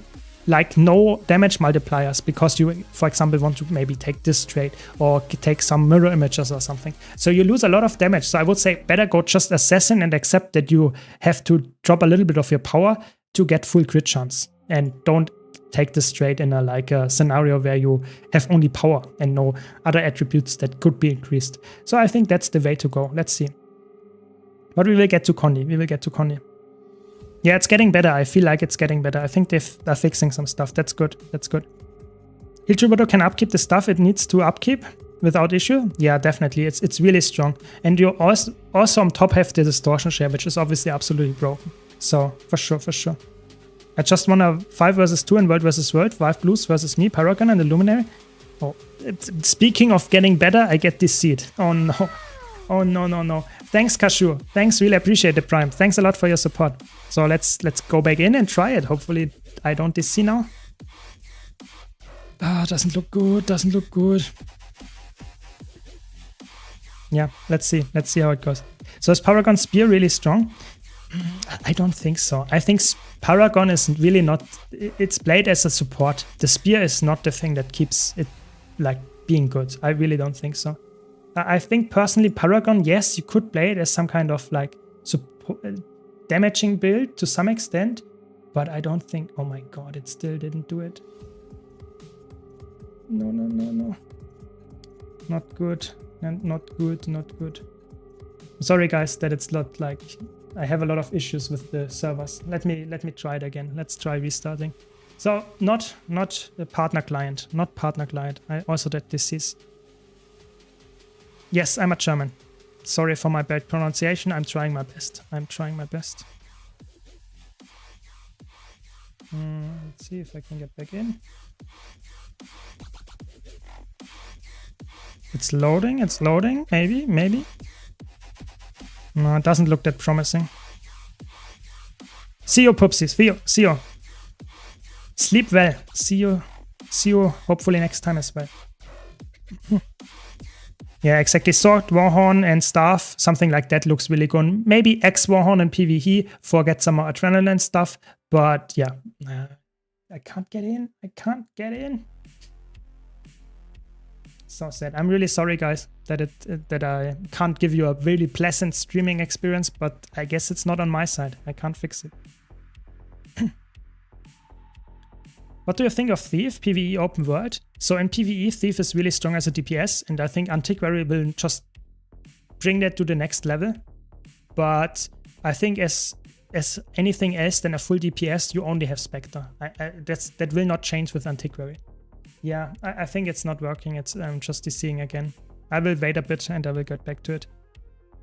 like no damage multipliers because you, for example, want to maybe take this trade or take some mirror images or something. So you lose a lot of damage. So I would say better go just assassin and accept that you have to drop a little bit of your power to get full crit chance, and don't take this trade in a scenario where you have only power and no other attributes that could be increased. So I think that's the way to go. Let's see. But we will get to Condi. Yeah, it's getting better. I feel like it's getting better. I think they're fixing some stuff. That's good. Il Troubadour can upkeep the stuff it needs to upkeep without issue. Yeah, definitely. It's really strong. And you also on top have the distortion share, which is obviously absolutely broken. So for sure. I just won a 5 versus 2 in World versus World. 5 blues versus me, Paragon and the Luminary. Oh, speaking of getting better, I get this seed. Oh no. Oh no. Thanks, Kashu. Thanks, really appreciate the Prime. Thanks a lot for your support. So let's go back in and try it. Hopefully I don't DC now. Ah, doesn't look good. Yeah, let's see how it goes. So is Paragon Spear really strong? I don't think so. I think Paragon is really not, it's played as a support. The Spear is not the thing that keeps it like being good. I really don't think so. I think personally Paragon, yes, you could play it as some kind of like damaging build to some extent, but I don't think, oh my god, it still didn't do it. No. Not good. Not good. Sorry guys that it's not like, I have a lot of issues with the servers. Let me try it again. Let's try restarting. So not a partner client. I also did disease. Yes, I'm a German. Sorry for my bad pronunciation. I'm trying my best. Let's see if I can get back in. It's loading. Maybe. No, it doesn't look that promising. See you, Pupsies. See you. Sleep well. See you hopefully next time as well. Yeah, exactly. Sword, Warhorn, and Staff, something like that looks really good. Maybe X Warhorn and PvE for get some more adrenaline stuff. But yeah, I can't get in. So sad. I'm really sorry, guys, that I can't give you a really pleasant streaming experience. But I guess it's not on my side. I can't fix it. What do you think of Thief, PvE open world? So in PvE, Thief is really strong as a DPS, and I think Antiquary will just bring that to the next level. But I think as anything else than a full DPS, you only have Spectre. That will not change with Antiquary. Yeah, I think it's not working. I'm just DCing again. I will wait a bit and I will get back to it.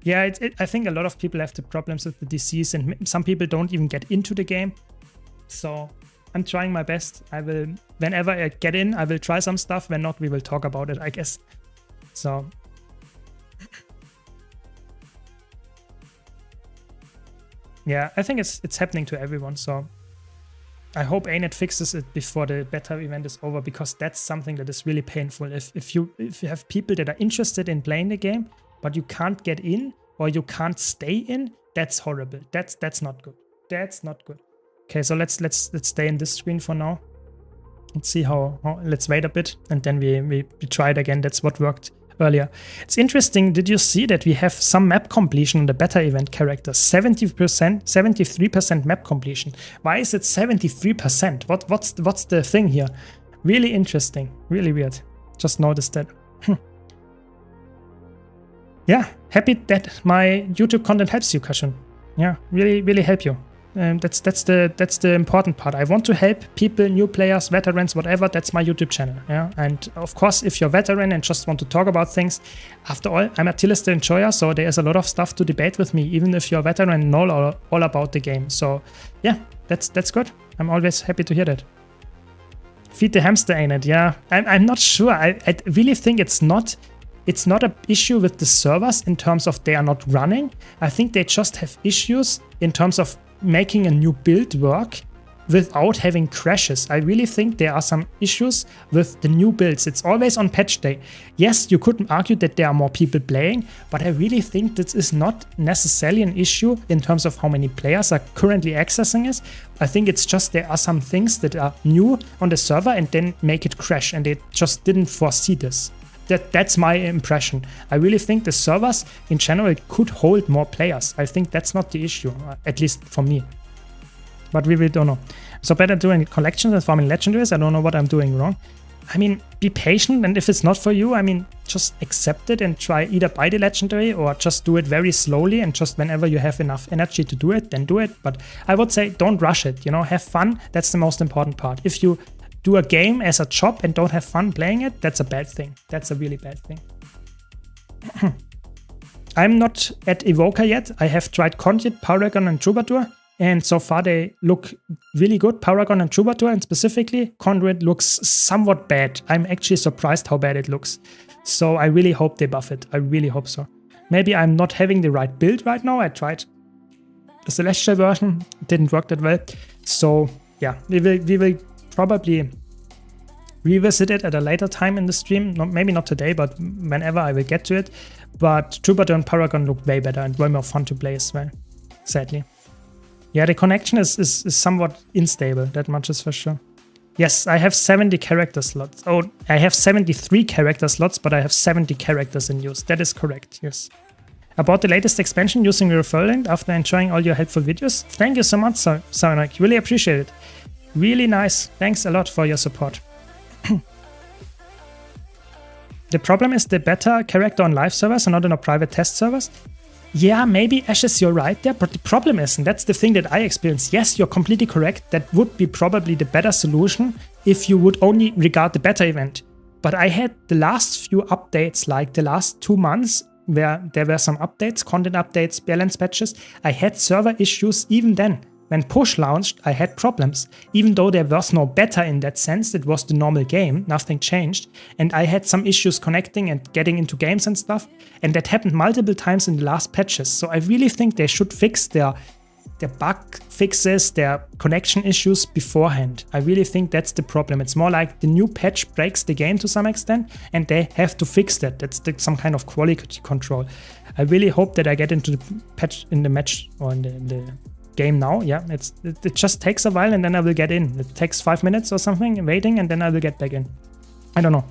Yeah, I think a lot of people have the problems with the DCs, and some people don't even get into the game. So I'm trying my best. I will, whenever I get in, I will try some stuff. When not, we will talk about it, I guess. So yeah, I think it's happening to everyone. So I hope ANET fixes it before the beta event is over, because that's something that is really painful. If you have people that are interested in playing the game, but you can't get in or you can't stay in, that's horrible. That's not good. That's not good. Okay, so let's stay in this screen for now. Let's see how let's wait a bit and then we try it again. That's what worked earlier. It's interesting, did you see that we have some map completion on the beta event characters? 70%, 73% map completion. Why is it 73%? What's the thing here? Really interesting, really weird. Just noticed that. Yeah, happy that my YouTube content helps you, Kashun. Yeah, really help you. That's the important part. I want to help people, new players, veterans, whatever. That's my YouTube channel. Yeah, and of course, if you're a veteran and just want to talk about things, after all, I'm a tier list enjoyer, so there's a lot of stuff to debate with me, even if you're a veteran and know all about the game. So yeah, that's good. I'm always happy to hear that. Feed the hamster, ain't it? Yeah, I'm not sure. I really think it's not an issue with the servers in terms of they are not running. I think they just have issues in terms of making a new build work without having crashes. I really think there are some issues with the new builds. It's always on patch day. Yes, you could argue that there are more people playing, but I really think this is not necessarily an issue in terms of how many players are currently accessing it. I think it's just there are some things that are new on the server and then make it crash, and they just didn't foresee this. That's my impression. I really think the servers in general could hold more players. I think that's not the issue, at least for me. But we really don't know. So better doing collections than farming legendaries. I don't know what I'm doing wrong. I mean, be patient, and if it's not for you, I mean, just accept it and try either buy the legendary or just do it very slowly, and just whenever you have enough energy to do it, then do it. But I would say don't rush it, you know, have fun. That's the most important part. If you do a game as a job and don't have fun playing it, that's a bad thing. That's a really bad thing. I'm not at Evoker yet. I have tried Conduit, Paragon, and Troubadour, and so far they look really good. Paragon and Troubadour, and specifically Conduit looks somewhat bad. I'm actually surprised how bad it looks. So I really hope they buff it. I really hope so. Maybe I'm not having the right build right now. I tried the Celestial version. It didn't work that well. So yeah, we will probably revisit it at a later time in the stream. Maybe not today, but whenever I will get to it. But Troubadour and Paragon look way better and way more fun to play as well, sadly. Yeah, the connection is somewhat unstable, that much is for sure. Yes, I have 70 character slots. Oh, I have 73 character slots, but I have 70 characters in use. That is correct, yes. About the latest expansion using your referral link after enjoying all your helpful videos. Thank you so much, Sarnak. Really appreciate it. Really nice. Thanks a lot for your support. The problem is the beta character on live servers and not on our private test servers. Yeah, maybe Ashes, you're right there, but the problem is, and that's the thing that I experienced, yes, you're completely correct, that would be probably the better solution if you would only regard the beta event. But I had the last few updates, like the last 2 months, where there were some updates, content updates, balance patches. I had server issues even then. When push launched, I had problems. Even though there was no beta in that sense, it was the normal game, nothing changed. And I had some issues connecting and getting into games and stuff. And that happened multiple times in the last patches. So I really think they should fix their bug fixes, their connection issues beforehand. I really think that's the problem. It's more like the new patch breaks the game to some extent, and they have to fix that. That's some kind of quality control. I really hope that I get into the patch in the match or in the game now. Yeah, it just takes a while and then I will get in. It takes 5 minutes or something waiting and then I will get back in. I don't know.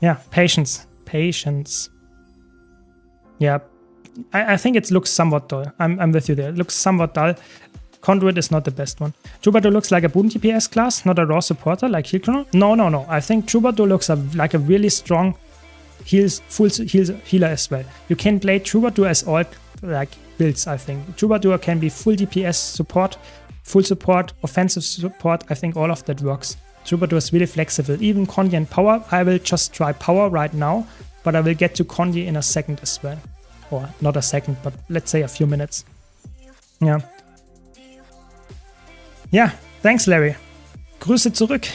Yeah, patience. Yeah, I think it looks somewhat dull. I'm with you there. It looks somewhat dull. Conduit is not the best one. Troubadour looks like a boon DPS class, not a raw supporter like Heal Chrono. No. I think Troubadour looks like a really strong healer as well. You can play Troubadour as all like builds, I think. Troubadour can be full DPS support, full support, offensive support. I think all of that works. Troubadour is really flexible. Even Condi and Power, I will just try Power right now, but I will get to Condi in a second as well. Or not a second, but let's say a few minutes. Yeah. Yeah, thanks Larry. Grüße zurück.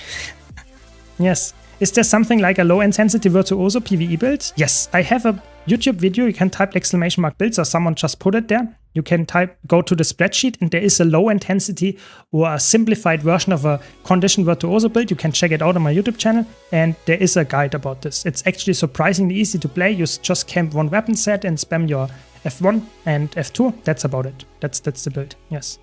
Yes. Is there something like a low intensity virtuoso PvE build? Yes, I have a YouTube video. You can type !builds or someone just put it there. You can go to the spreadsheet and there is a low intensity or a simplified version of a condition virtuoso build. You can check it out on my YouTube channel and there is a guide about this. It's actually surprisingly easy to play. You just camp one weapon set and spam your F1 and F2. That's about it. That's the build, yes.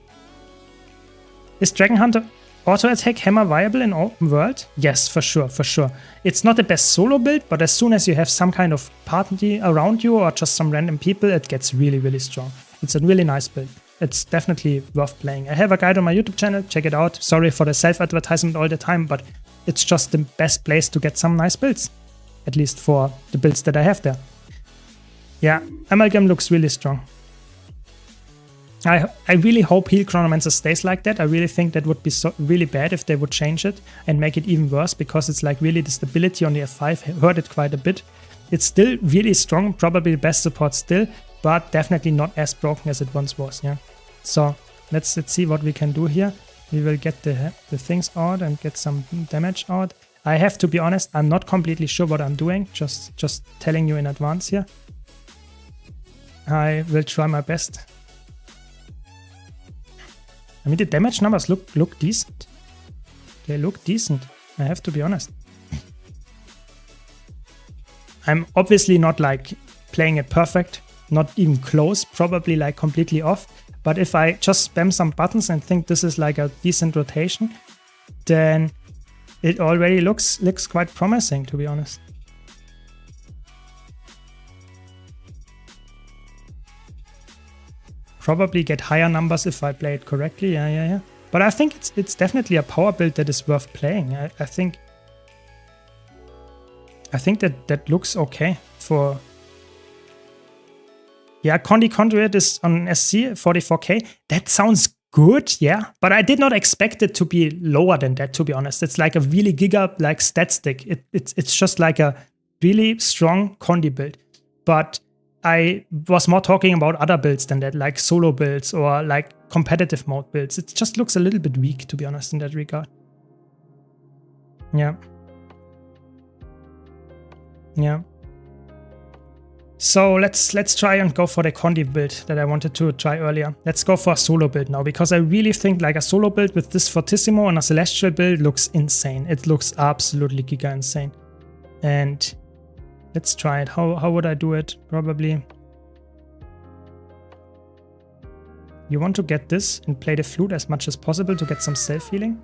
Is Dragon Hunter Auto attack hammer viable in open world? Yes, for sure, for sure. It's not the best solo build, but as soon as you have some kind of party around you or just some random people, it gets really, really strong. It's a really nice build. It's definitely worth playing. I have a guide on my YouTube channel, check it out. Sorry for the self-advertisement all the time, but it's just the best place to get some nice builds. At least for the builds that I have there. Yeah, Amalgam looks really strong. I really hope Heal Chronomancer stays like that. I really think that would be really bad if they would change it and make it even worse, because it's like really the stability on the F5 hurt it quite a bit. It's still really strong, probably the best support still, but definitely not as broken as it once was, yeah. So let's see what we can do here. We will get the things out and get some damage out. I have to be honest, I'm not completely sure what I'm doing, just telling you in advance here. I will try my best. I mean, the damage numbers look decent. They look decent, I have to be honest. I'm obviously not like playing it perfect, not even close, probably like completely off. But if I just spam some buttons and think this is like a decent rotation, then it already looks quite promising, to be honest. Probably get higher numbers if I play it correctly, yeah. But I think it's definitely a power build that is worth playing. I think that looks okay for... Yeah, Condi Conduit is on SC 44k. That sounds good, yeah. But I did not expect it to be lower than that, to be honest. It's like a really giga like stat stick. It's just like a really strong Condi build. But I was more talking about other builds than that, like solo builds or like competitive mode builds. It just looks a little bit weak, to be honest, in that regard. Yeah. Yeah. So let's try and go for the Condi build that I wanted to try earlier. Let's go for a solo build now, because I really think like a solo build with this Fortissimo and a Celestial build looks insane. It looks absolutely giga insane. And let's try it. How would I do it? Probably. You want to get this and play the flute as much as possible to get some self-healing.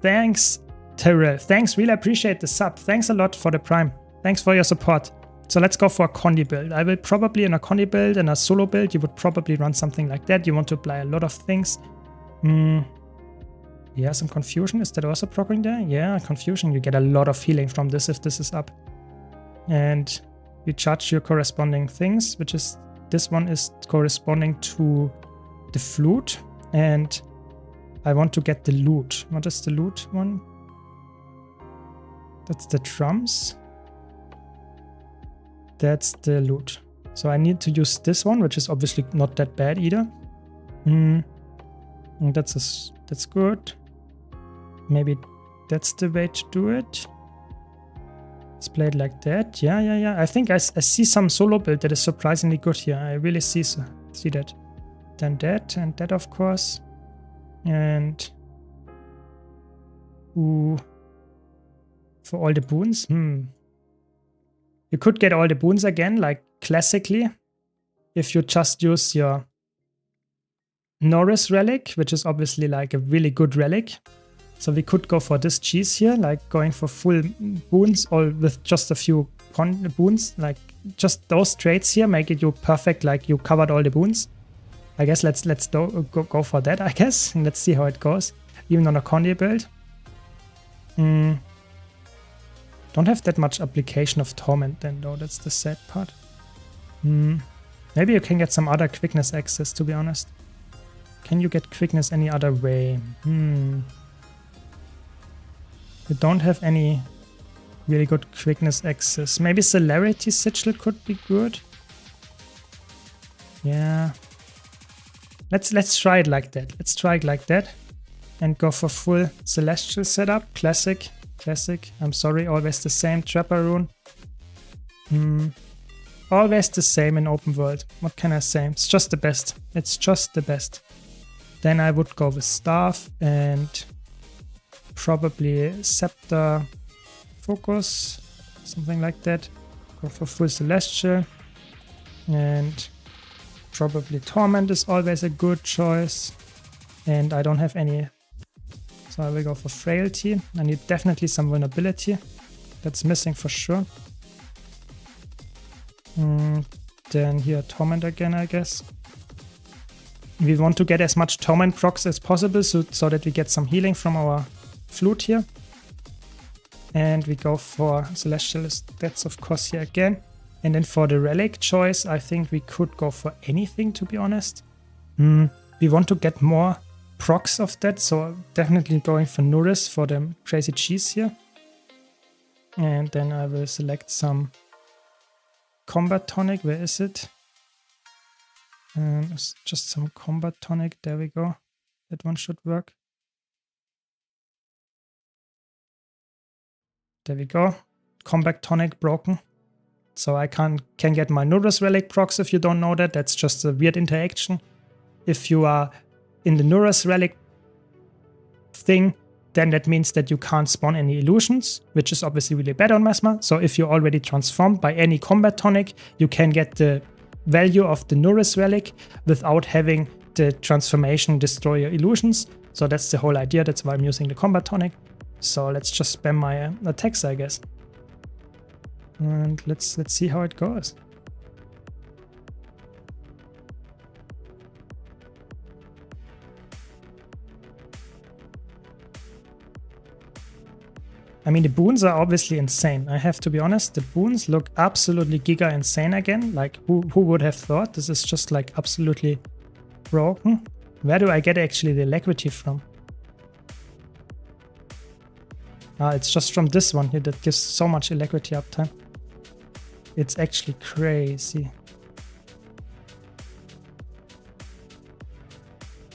Thanks, Terrell. Thanks, really appreciate the sub. Thanks a lot for the prime. Thanks for your support. So let's go for a Condi build. I will probably in a Condi build and a solo build, you would probably run something like that. You want to apply a lot of things. Yeah, some confusion. Is that also proccing there? Yeah, confusion. You get a lot of healing from this if this is up. And you charge your corresponding things, which is this one is corresponding to the flute. And I want to get the loot. What is the loot one? That's the drums. That's the loot. So I need to use this one, which is obviously not that bad either. That's good. Maybe that's the way to do it. Let's play it like that. Yeah. I think I see some solo build that is surprisingly good here. I really see that. Then that and that, of course. And ooh, for all the boons. You could get all the boons again, like classically, if you just use your Norris relic, which is obviously like a really good relic. So we could go for this cheese here, like going for full boons or with just a few boons, like just those traits here make it you perfect, like you covered all the boons. I guess let's go for that, I guess, and let's see how it goes, even on a Condi build. Don't have that much application of Torment then, though. That's the sad part. Maybe you can get some other quickness access, to be honest. Can you get quickness any other way? You don't have any really good quickness access. Maybe Celerity Sigil could be good. Yeah. Let's try it like that. Let's try it like that. And go for full Celestial setup. Classic. I'm sorry, always the same. Trapper rune. Always the same in open world. What can I say? It's just the best. It's just the best. Then I would go with Staff and probably Scepter Focus. Something like that. Go for full Celestial. And probably Torment is always a good choice. And I don't have any... So I will go for Frailty. I need definitely some Vulnerability. That's missing for sure. Then here Torment again, I guess. We want to get as much Torment procs as possible so that we get some healing from our Flute here. And we go for Celestial. That's of course here again. And then for the Relic choice, I think we could go for anything, to be honest. We want to get more procs of that, so definitely going for Nourish for the Crazy Cheese here. And then I will select some Combat Tonic. Where is it? It's just some Combat Tonic. There we go. That one should work. There we go. Combat Tonic broken. So I can get my Nourish Relic procs if you don't know that. That's just a weird interaction. If you are in the Nourish Relic thing, then that means that you can't spawn any illusions, which is obviously really bad on Mesmer. So if you're already transformed by any Combat Tonic, you can get the value of the Nourish Relic without having the transformation destroy your illusions. So that's the whole idea. That's why I'm using the Combat Tonic. So let's just spam my attacks, I guess. And let's see how it goes. I mean, the boons are obviously insane. I have to be honest, the boons look absolutely giga insane again. Like, who would have thought? This is just like absolutely broken. Where do I get actually the alacrity from? It's just from this one here that gives so much alacrity uptime. It's actually crazy.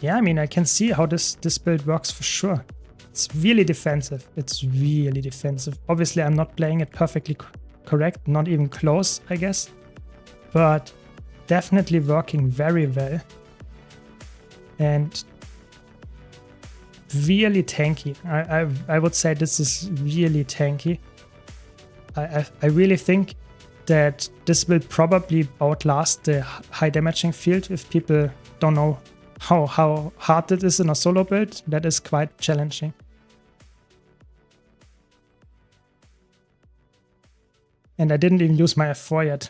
Yeah, I mean, I can see how this build works for sure. It's really defensive. It's really defensive. Obviously, I'm not playing it perfectly correct, not even close, I guess. But definitely working very well. And really tanky. I would say this is really tanky. I really think that this will probably outlast the high damaging field if people don't know how hard it is in a solo build. That is quite challenging. And I didn't even use my F4 yet.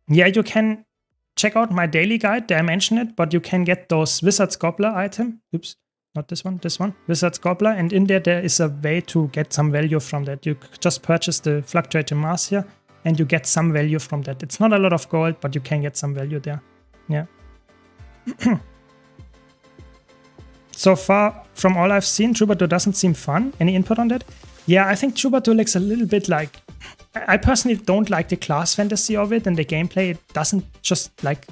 Yeah, you can check out my daily guide. There I mentioned it, but you can get those Wizard's Gobbler item. Oops, not this one, this one. Wizard's Gobbler. And in there is a way to get some value from that. You just purchase the Fluctuating Mass here and you get some value from that. It's not a lot of gold, but you can get some value there. Yeah. So far, from all I've seen, Troubadour doesn't seem fun. Any input on that? Yeah, I think Troubadour looks a little bit like... I personally don't like the class fantasy of it, and the gameplay, it doesn't just like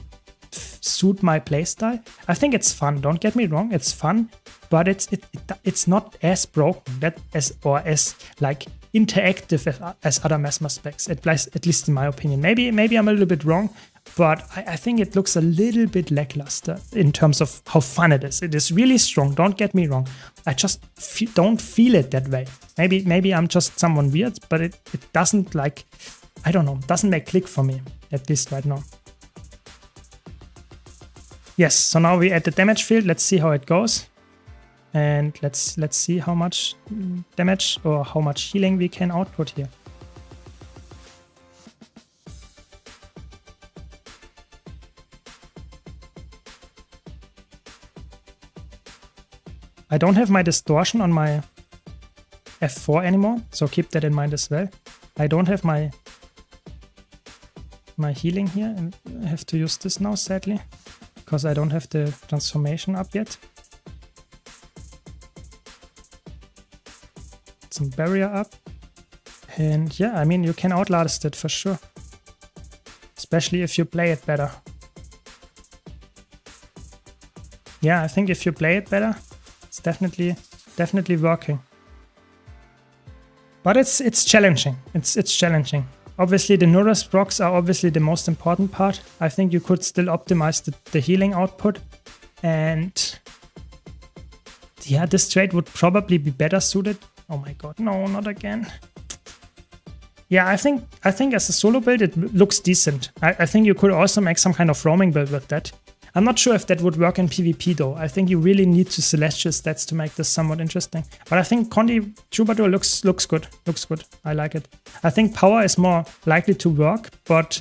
suit my playstyle. I think it's fun, don't get me wrong, it's fun, but it's not as broken as like interactive as other Mesmer specs, at least in my opinion. Maybe I'm a little bit wrong, but I think it looks a little bit lackluster in terms of how fun it is. It is really strong, don't get me wrong. I just don't feel it that way. Maybe I'm just someone weird, but it doesn't like, I don't know, doesn't make click for me, at least right now. Yes, so now we add the damage field. Let's see how it goes. And let's see how much damage or how much healing we can output here. I don't have my distortion on my F4 anymore, so keep that in mind as well. I don't have my healing here, and I have to use this now, sadly, because I don't have the transformation up yet. Some barrier up. And yeah, I mean, you can outlast it for sure. Especially if you play it better. Yeah, I think if you play it better, it's definitely working. But it's challenging. It's challenging. Obviously, the Nourish procs are obviously the most important part. I think you could still optimize the healing output. And yeah, this trade would probably be better suited. Oh my god, no, not again. Yeah, I think as a solo build, it looks decent. I think you could also make some kind of roaming build with that. I'm not sure if that would work in PvP though. I think you really need to Celestial stats to make this somewhat interesting. But I think Condi Troubadour looks good. Looks good. I like it. I think Power is more likely to work, but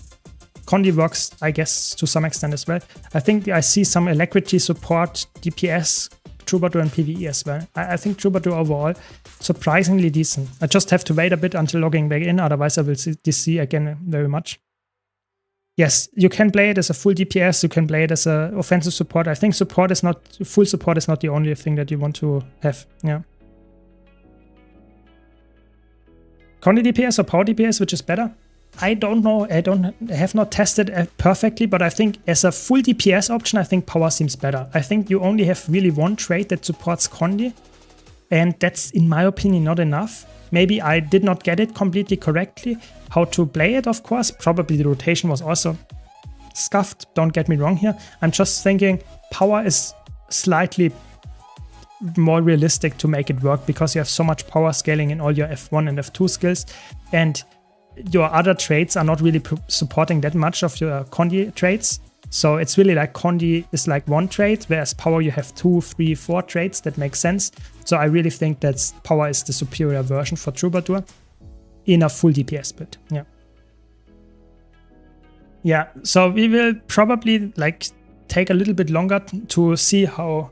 Condi works, I guess, to some extent as well. I think I see some Alacrity support, DPS, Troubadour and PvE as well. I think Troubadour overall surprisingly decent. I just have to wait a bit until logging back in, otherwise I will see DC again very much. Yes, you can play it as a full DPS, you can play it as a offensive support. I think full support is not the only thing that you want to have. Yeah. Condi DPS or Power DPS, which is better? I don't know. I have not tested it perfectly, but I think as a full DPS option, I think Power seems better. I think you only have really one trait that supports Condi, and that's, in my opinion, not enough. Maybe I did not get it completely correctly. How to play it, of course. Probably the rotation was also scuffed. Don't get me wrong here. I'm just thinking Power is slightly more realistic to make it work because you have so much power scaling in all your F1 and F2 skills, and your other traits are not really supporting that much of your Condi traits. So it's really like Condi is like one trait, whereas Power you have 2, 3, 4 traits. That makes sense. So I really think that Power is the superior version for Troubadour in a full DPS build. Yeah. Yeah, so we will probably like take a little bit longer to see how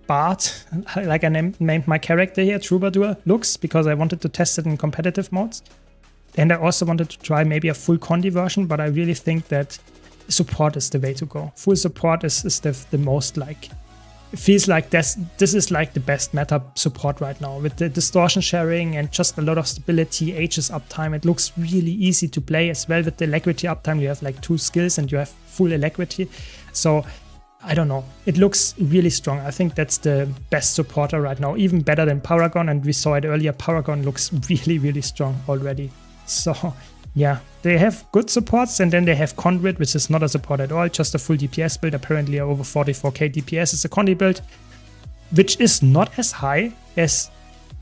Bard, like I named my character here, Troubadour, looks, because I wanted to test it in competitive modes. And I also wanted to try maybe a full Condi version, but I really think that support is the way to go. Full support is the most like, it feels like this is like the best meta support right now with the distortion sharing and just a lot of stability, Aegis uptime. It looks really easy to play as well with the Alacrity uptime. You have like 2 skills and you have full Alacrity. So I don't know. It looks really strong. I think that's the best supporter right now, even better than Paragon. And we saw it earlier. Paragon looks really, really strong already. So yeah, they have good supports, and then they have Conduit, which is not a support at all, just a full DPS build. Apparently over 44k DPS is a Condi build, which is not as high as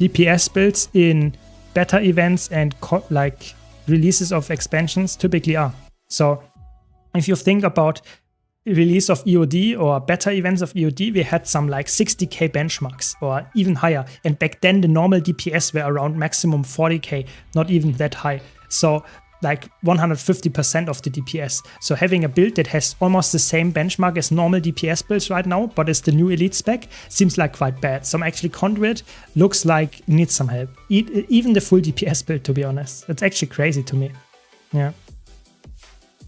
DPS builds in beta events and like releases of expansions typically are. So if you think about release of EOD or beta events of EOD, we had some like 60k benchmarks or even higher. And back then the normal DPS were around maximum 40k, not even that high. So like 150% of the DPS. So having a build that has almost the same benchmark as normal DPS builds right now, but is the new elite spec, seems like quite bad. So actually Conduit looks like needs some help. Even the full DPS build, to be honest. It's actually crazy to me. Yeah.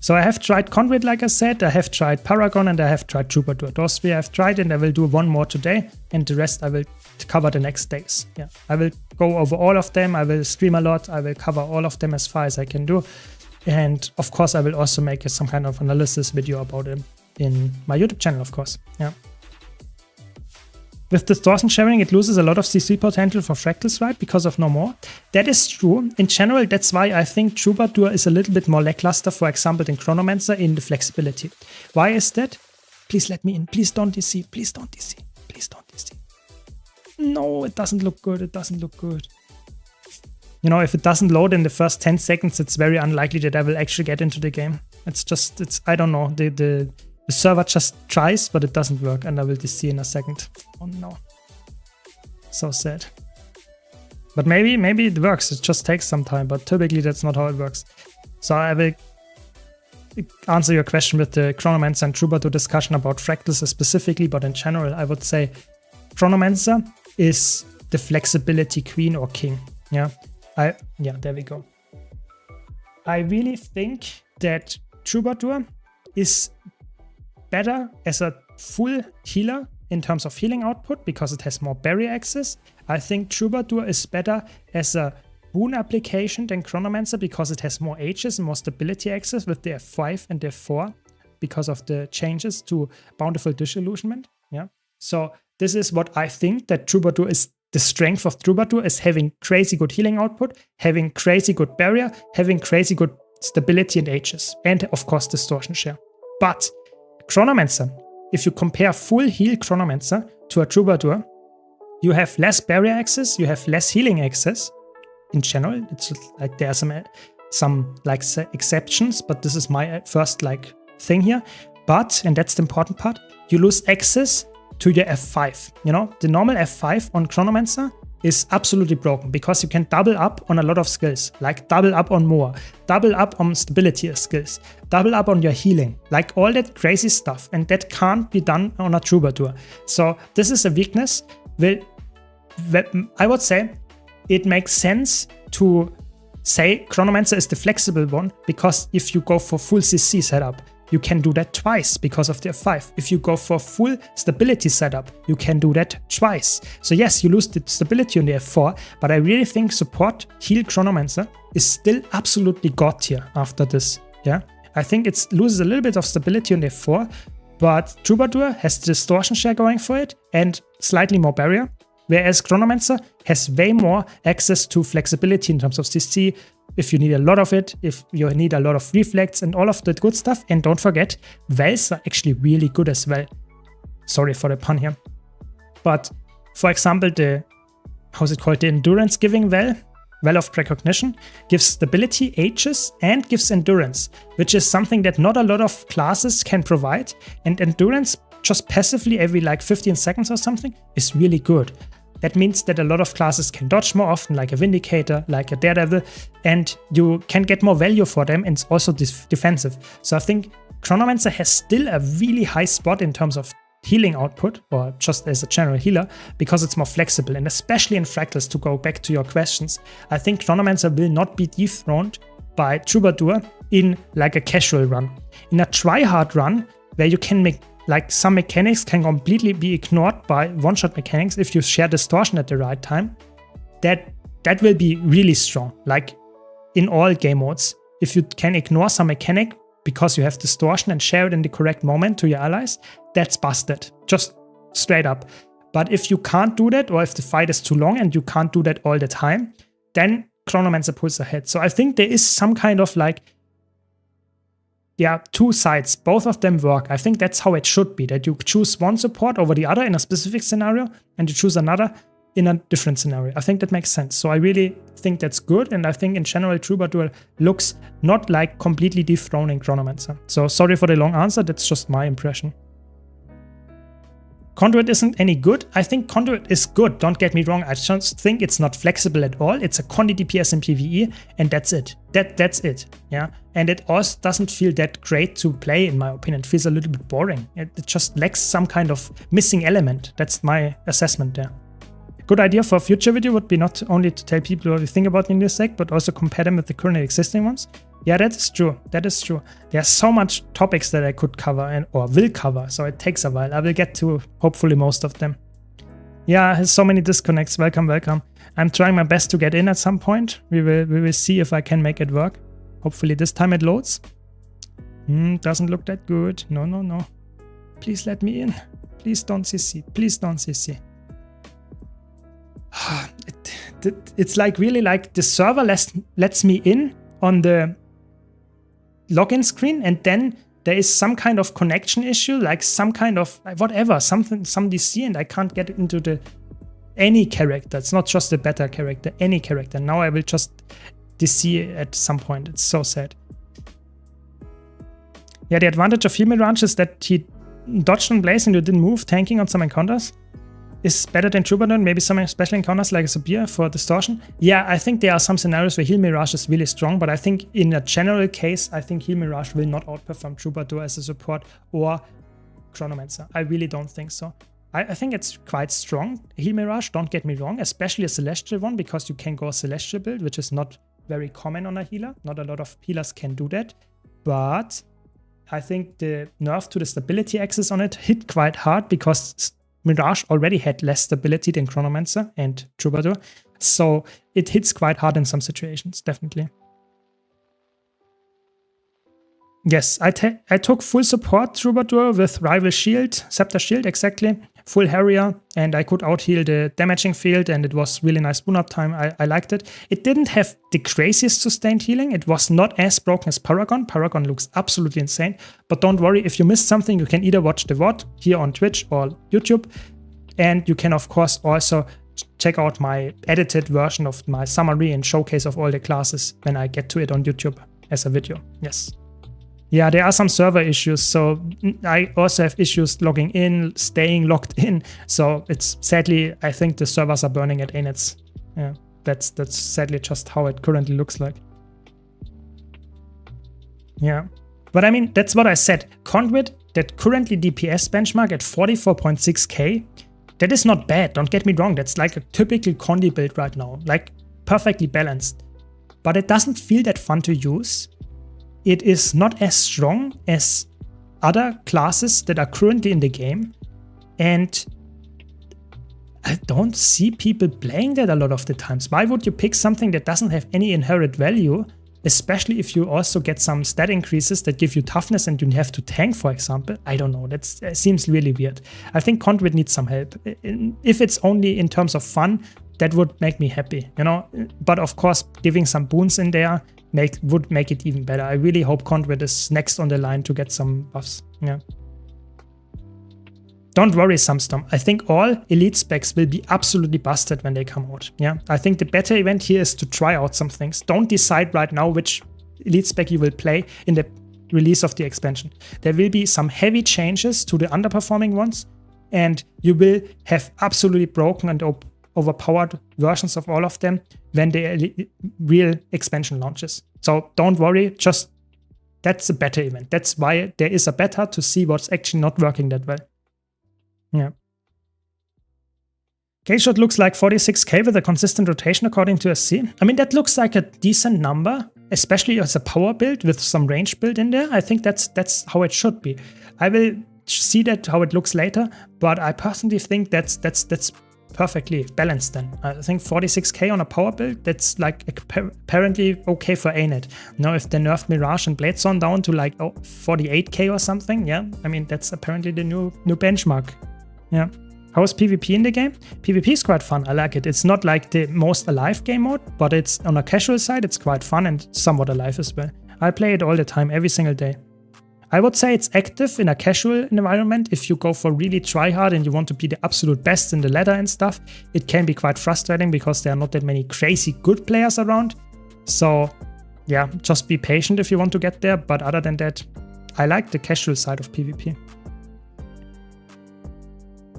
So I have tried Conduit, like I said, I have tried Paragon, and I have tried Troubadour. Those 3 I've tried, and I will do one more today, and the rest I will cover the next days. Yeah, I will go over all of them, I will stream a lot, I will cover all of them as far as I can do. And of course I will also make some kind of analysis video about them in my YouTube channel, of course. Yeah. With distortion sharing, it loses a lot of CC potential for fractals, right? Because of no more. That is true. In general, that's why I think Troubadour is a little bit more lackluster, for example, than Chronomancer in the flexibility. Why is that? Please let me in. Please don't DC. Please don't DC. Please don't DC. No, it doesn't look good. It doesn't look good. You know, if it doesn't load in the first 10 seconds, it's very unlikely that I will actually get into the game. I don't know. The server just tries, but it doesn't work, and I will DC in a second. Oh no. So sad. But maybe it works. It just takes some time, but typically that's not how it works. So I will answer your question with the Chronomancer and Troubadour discussion about fractals specifically, but in general, I would say Chronomancer is the flexibility queen or king. Yeah, there we go. I really think that Troubadour is better as a full healer in terms of healing output because it has more barrier access. I think Troubadour is better as a boon application than Chronomancer because it has more Aegis and more stability access with the F5 and the F4 because of the changes to Bountiful Disillusionment. Yeah. So this is what I think that Troubadour is. The strength of Troubadour is having crazy good healing output, having crazy good barrier, having crazy good stability and Aegis, and of course distortion share. But Chronomancer, if you compare full heal Chronomancer to a Troubadour, you have less barrier access, you have less healing access. In general, it's like there are some like exceptions, but this is my first like thing here. but, and that's the important part, you lose access to your F5. You know, the normal F5 on Chronomancer is absolutely broken because you can double up on a lot of skills, like double up on more, double up on stability skills, double up on your healing, like all that crazy stuff, and that can't be done on a Troubadour. So this is a weakness. I would say it makes sense to say Chronomancer is the flexible one, because if you go for full CC setup, you can do that twice because of the F5. If you go for full stability setup, you can do that twice. So yes, you lose the stability on the F4, but I really think support heal Chronomancer is still absolutely god tier after this. Yeah, I think it loses a little bit of stability on the F4, but Troubadour has distortion share going for it and slightly more barrier, whereas Chronomancer has way more access to flexibility in terms of CC, if you need a lot of it, if you need a lot of reflex and all of that good stuff. And don't forget, Wells are actually really good as well. Sorry for the pun here. But for example, the endurance giving Well of Precognition gives stability, Aegis, and gives endurance, which is something that not a lot of classes can provide. And endurance just passively every like 15 seconds or something is really good. That means that a lot of classes can dodge more often, like a Vindicator, like a Daredevil, and you can get more value for them, and it's also defensive. So I think Chronomancer has still a really high spot in terms of healing output, or just as a general healer, because it's more flexible, and especially in Fractals, to go back to your questions, I think Chronomancer will not be dethroned by Troubadour in like a casual run. In a try-hard run, where you can make like some mechanics can completely be ignored by one-shot mechanics if you share distortion at the right time, that will be really strong. Like in all game modes, if you can ignore some mechanic because you have distortion and share it in the correct moment to your allies, that's busted, just straight up. But if you can't do that, or if the fight is too long and you can't do that all the time, then Chronomancer pulls ahead. So I think there is some kind of like, yeah, two sides, both of them work. I think that's how it should be, that you choose one support over the other in a specific scenario, and you choose another in a different scenario. I think that makes sense. So I really think that's good, and I think in general Troubadour looks not like completely dethroning Chronomancer. So sorry for the long answer, that's just my impression. Conduit isn't any good. I think Conduit is good, don't get me wrong. I just think it's not flexible at all. It's a Condi DPS in PvE, and that's it. That's it, yeah. And it also doesn't feel that great to play, in my opinion. It feels a little bit boring. It just lacks some kind of missing element. That's my assessment there. A good idea for a future video would be not only to tell people what you think about in this deck, but also compare them with the currently existing ones. Yeah, that is true. That is true. There's so much topics that I could cover or will cover, so it takes a while. I will get to hopefully most of them. Yeah, has so many disconnects. Welcome, welcome. I'm trying my best to get in at some point. We will see if I can make it work. Hopefully this time it loads. Doesn't look that good. No, no, no. Please let me in. Please don't CC. Please don't CC. It's like really like the server lets me in on the login screen, and then there is some kind of connection issue, like some kind of whatever, some DC, and I can't get into any character. It's not just the beta character, any character. Now I will just DC at some point. It's so sad. Yeah, the advantage of Heal Mirage is that he dodged on Blaze and you didn't move, tanking on some encounters is better than Troubadour, maybe some special encounters like a Sabir for distortion. Yeah, I think there are some scenarios where Heal Mirage is really strong, but I think in a general case, I think Heal Mirage will not outperform Troubadour as a support or Chronomancer. I really don't think so. I think it's quite strong, Heal Mirage, don't get me wrong, especially a Celestial one, because you can go a Celestial build, which is not very common on a healer. Not a lot of healers can do that, but I think the nerf to the stability axis on it hit quite hard, because Mirage already had less stability than Chronomancer and Troubadour, so it hits quite hard in some situations, definitely. Yes, I took full support Troubadour with Rival Shield, Scepter Shield, exactly, full Harrier, and I could out-heal the damaging field, and it was really nice boon-up time. I liked it. It didn't have the craziest sustained healing. It was not as broken as Paragon. Paragon looks absolutely insane, but don't worry, if you missed something, you can either watch the VOD here on Twitch or YouTube, and you can, of course, also check out my edited version of my summary and showcase of all the classes when I get to it on YouTube as a video. Yes. Yeah, there are some server issues, so I also have issues logging in, staying logged in. So it's sadly, I think the servers are burning at ANETs. Yeah, that's sadly just how it currently looks like. Yeah, but I mean, that's what I said. Conduit, that currently DPS benchmark at 44.6k, that is not bad, don't get me wrong. That's like a typical Condi build right now, like perfectly balanced. But it doesn't feel that fun to use. It is not as strong as other classes that are currently in the game. And I don't see people playing that a lot of the times. Why would you pick something that doesn't have any inherent value? Especially if you also get some stat increases that give you toughness and you have to tank, for example. I don't know, that seems really weird. I think Conduit needs some help. If it's only in terms of fun, that would make me happy, you know? But of course, giving some boons in there would make it even better. I really hope Conduit is next on the line to get some buffs. Yeah. Don't worry, Sumstorm. I think all elite specs will be absolutely busted when they come out. Yeah. I think the better event here is to try out some things. Don't decide right now which elite spec you will play in the release of the expansion. There will be some heavy changes to the underperforming ones, and you will have absolutely broken and overpowered versions of all of them when the real expansion launches. So don't worry, just that's a beta event. That's why there is a beta, to see what's actually not working that well. Yeah. Gauge shot looks like 46k with a consistent rotation according to SC. I mean, that looks like a decent number, especially as a power build with some range build in there. I think that's how it should be. I will see that how it looks later, but I personally think that's perfectly balanced then. I think 46k on a power build, that's like apparently okay for ANET. Now if they nerfed Mirage and Bladezone down to like 48k or something, yeah, I mean that's apparently the new benchmark. Yeah. How is PvP in the game? PvP is quite fun, I like it. It's not like the most alive game mode, but it's on a casual side, it's quite fun and somewhat alive as well. I play it all the time, every single day. I would say it's active in a casual environment. If you go for really try hard and you want to be the absolute best in the ladder and stuff, it can be quite frustrating because there are not that many crazy good players around. So yeah, just be patient if you want to get there. But other than that, I like the casual side of PvP.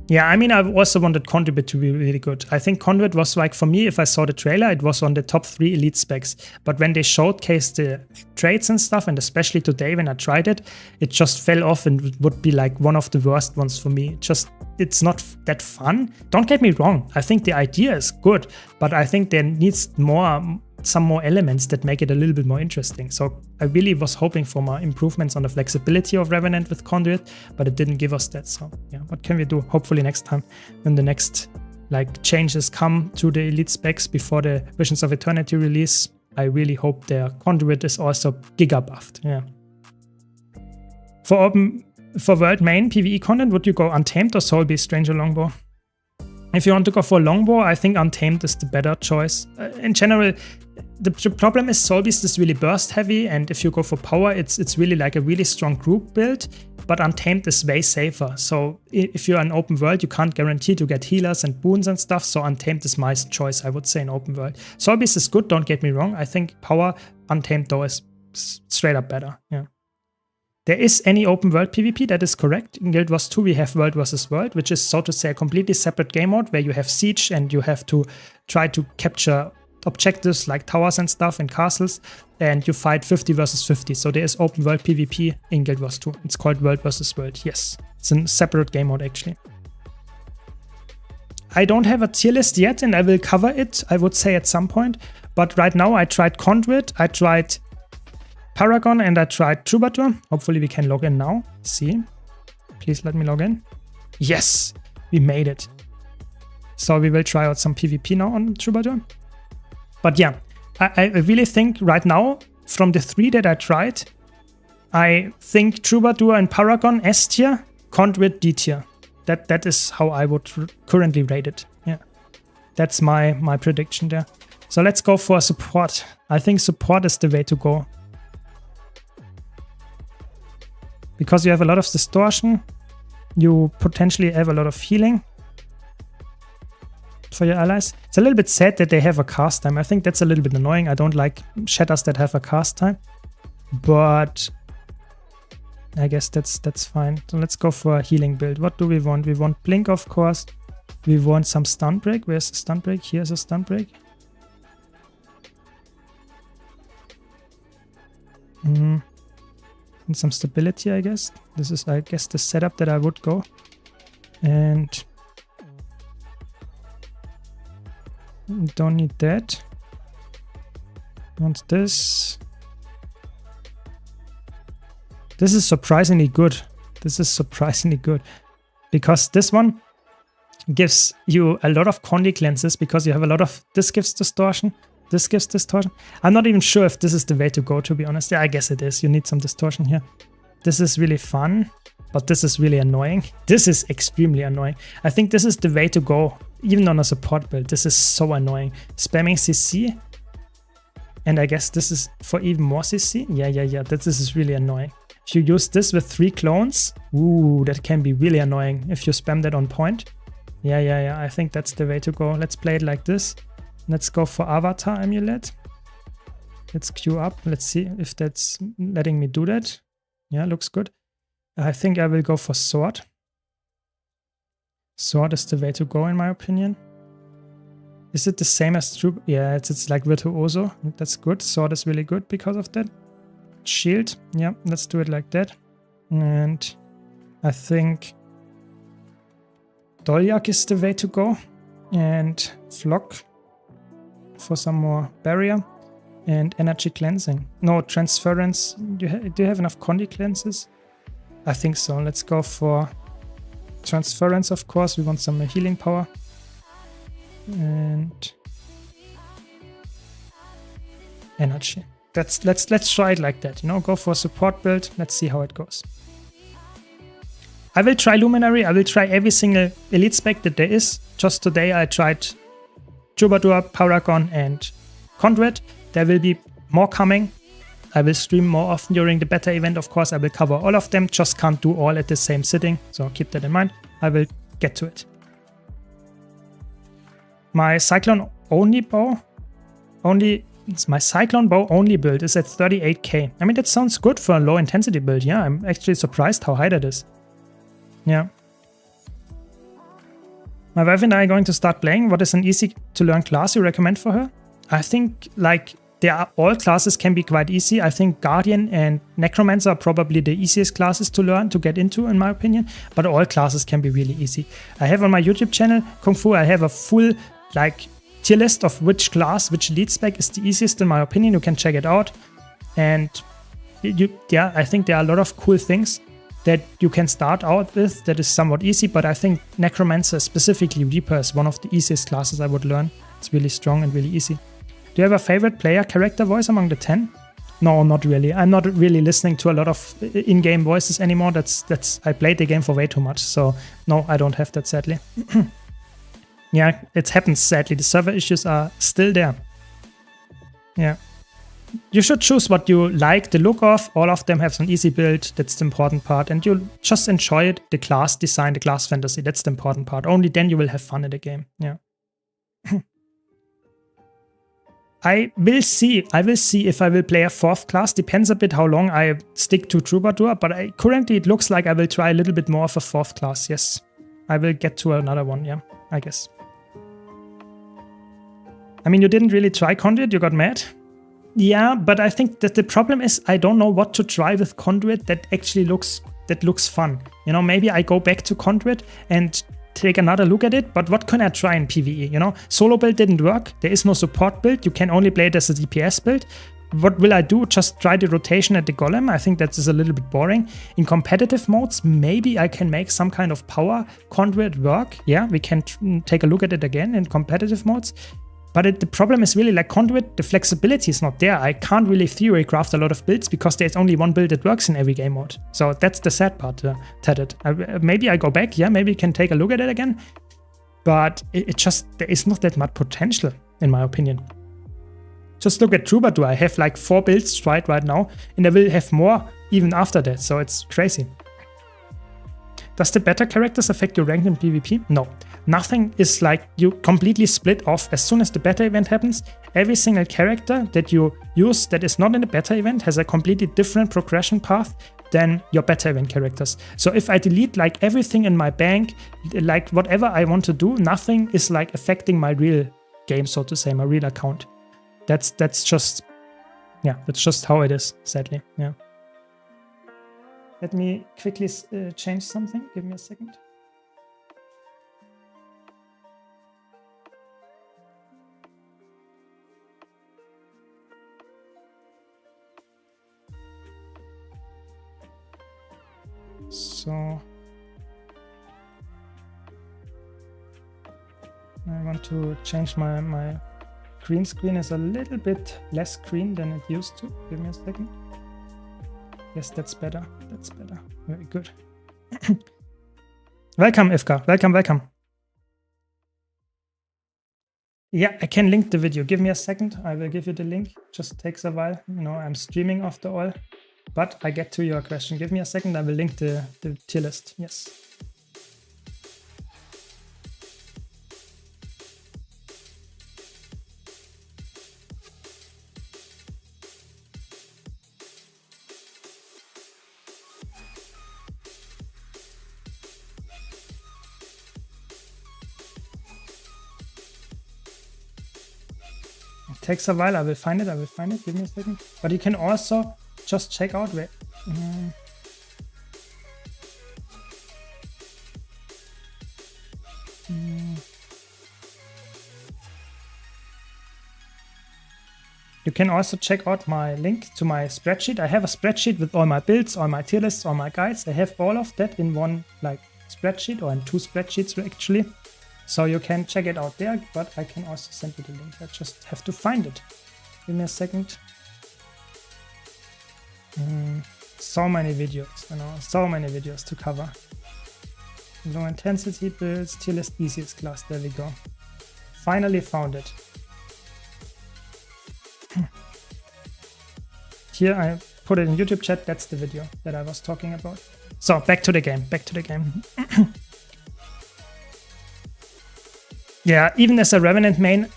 Yeah, I mean, I also wanted Conduit to be really good. I think Conduit was like, for me, if I saw the trailer, it was on the top 3 elite specs. But when they showcased the traits and stuff, and especially today when I tried it, it just fell off and would be like one of the worst ones for me. It's not that fun. Don't get me wrong. I think the idea is good, but I think there needs some more elements that make it a little bit more interesting. So I really was hoping for more improvements on the flexibility of Revenant with Conduit, but it didn't give us that. So yeah, what can we do? Hopefully next time, when the next like changes come to the elite specs before the Visions of Eternity release, I really hope their Conduit is also giga buffed. Yeah. For world main PvE content, would you go Untamed or Soulbeast Stranger Longbow? If you want to go for Longbow, I think Untamed is the better choice. In general, the problem is Soulbeast is really burst heavy, and if you go for power, it's really like a really strong group build, but Untamed is way safer. So if you're in open world, you can't guarantee to get healers and boons and stuff, so Untamed is my choice, I would say, in open world. Soulbeast is good, don't get me wrong. I think power, Untamed though, is straight up better. Yeah. There is any open world PvP, that is correct. In Guild Wars 2 we have World vs. World, which is, so to say, a completely separate game mode where you have siege and you have to try to capture objectives like towers and stuff and castles, and you fight 50 versus 50. So there is open world PvP in Guild Wars 2. It's called World vs. World, yes. It's a separate game mode actually. I don't have a tier list yet and I will cover it, I would say, at some point. But right now I tried Conduit, I tried Paragon, and I tried Troubadour. Hopefully we can log in now. Let's see. Please let me log in. Yes, we made it. So we will try out some PvP now on Troubadour. But yeah, I really think right now, from the 3 that I tried, I think Troubadour and Paragon S tier, Conduit D tier. That is how I would currently rate it. Yeah, that's my prediction there. So let's go for support. I think support is the way to go. Because you have a lot of distortion, you potentially have a lot of healing for your allies. It's a little bit sad that they have a cast time. I think that's a little bit annoying. I don't like shatters that have a cast time. But I guess that's fine. So let's go for a healing build. What do we want? We want Blink, of course. We want some stun break. Where's the stun break? Here's a stun break. And some stability, I guess. This is, I guess, the setup that I would go. And don't need that. Want this. This is surprisingly good. This is surprisingly good. Because this one gives you a lot of Condi cleanses because you have a lot of... This gives distortion. This gives distortion. I'm not even sure if this is the way to go, to be honest. Yeah, I guess it is. You need some distortion here. This is really fun, but this is really annoying. This is extremely annoying. I think this is the way to go, even on a support build. This is so annoying. Spamming CC. And I guess this is for even more CC. Yeah. This is really annoying. If you use this with 3 clones, ooh, that can be really annoying if you spam that on point. Yeah. I think that's the way to go. Let's play it like this. Let's go for Avatar Amulet. Let's queue up. Let's see if that's letting me do that. Yeah, looks good. I think I will go for Sword. Sword is the way to go, in my opinion. Is it the same as True? Yeah, it's like Virtuoso. That's good. Sword is really good because of that. Shield. Yeah, let's do it like that. And I think Dolyak is the way to go. And Flock for some more barrier. And energy cleansing. No, transference. Do you have enough Condi cleanses? I think so. Let's go for transference, of course. We want some healing power. And energy. Let's try it like that, you know, go for a support build. Let's see how it goes. I will try Luminary. I will try every single elite spec that there is. Just today I tried Troubadour, Paragon and Conduit. There will be more coming. I will stream more often during the beta event. Of course, I will cover all of them. Just can't do all at the same sitting. So keep that in mind. I will get to it. My Cyclone only bow, my Cyclone bow only build is at 38k. I mean, that sounds good for a low intensity build. Yeah, I'm actually surprised how high that is. Yeah. My wife and I are going to start playing. What is an easy to learn class you recommend for her? I think like all classes can be quite easy. I think Guardian and Necromancer are probably the easiest classes to learn, to get into, in my opinion. But all classes can be really easy. I have on my YouTube channel, Kung Fu, I have a full like tier list of which class, which lead spec is the easiest in my opinion. You can check it out. And yeah, I think there are a lot of cool things that you can start out with that is somewhat easy. But I think Necromancer, specifically Reaper, is one of the easiest classes I would learn. It's really strong and really easy. Do you have a favorite player character voice among the 10? No, not really. I'm not really listening to a lot of in-game voices anymore. I played the game for way too much. So no, I don't have that, sadly. Yeah, it happens, sadly. The server issues are still there. Yeah. You should choose what you like the look of. All of them have some easy build. That's the important part. And you'll just enjoy it, the class design, the class fantasy. That's the important part. Only then you will have fun in the game. Yeah. I will see if I will play a 4th class. Depends a bit how long I stick to Troubadour. But currently it looks like I will try a little bit more of a 4th class. Yes. I will get to another one. Yeah, I guess. I mean, you didn't really try Conduit, you got mad? Yeah, but I think that the problem is I don't know what to try with Conduit that actually looks fun. You know, maybe I go back to Conduit and take another look at it, but what can I try in PvE, you know? Solo build didn't work, there is no support build, you can only play it as a DPS build. What will I do? Just try the rotation at the golem? I think that is a little bit boring. In competitive modes, maybe I can make some kind of power Conduit work. Yeah, we can take a look at it again in competitive modes. But the problem is really like Conduit, the flexibility is not there. I can't really theory craft a lot of builds because there's only one build that works in every game mode. So that's the sad part, Tatted. Maybe I go back, yeah, maybe we can take a look at it again. But there is not that much potential, in my opinion. Just look at Troubadour. I have like 4 builds tried right now, and I will have more even after that. So it's crazy. Does the better characters affect your rank in PvP? No. Nothing is like you completely split off as soon as the beta event happens. Every single character that you use that is not in the beta event has a completely different progression path than your better event characters. So if I delete like everything in my bank, like whatever I want to do, nothing is like affecting my real game, so to say, my real account. That's just, yeah, that's just how it is, sadly. Yeah. Let me quickly change something. Give me a second. So I want to change my green screen is a little bit less green than it used to. Give me a second. Yes, that's better. That's better. Very good. Welcome, Ifka. Welcome, welcome. Yeah, I can link the video. Give me a second. I will give you the link. Just takes a while. You know, I'm streaming after all. But I get to your question. Give me a second. I will link the tier list. Yes. It takes a while. I will find it. I will find it. Give me a second. But you can also just check out where. You can also check out my link to my spreadsheet. I have a spreadsheet with all my builds, all my tier lists, all my guides. I have all of that in one like spreadsheet, or in two spreadsheets actually. So you can check it out there, but I can also send you the link. I just have to find it. Give me a second. So many videos, you know, so many videos to cover. Low intensity builds, tier list easiest class. There we go. Finally found it. Here I put it in YouTube chat. That's the video that I was talking about. So back to the game. Back to the game. Yeah, even as a Revenant main,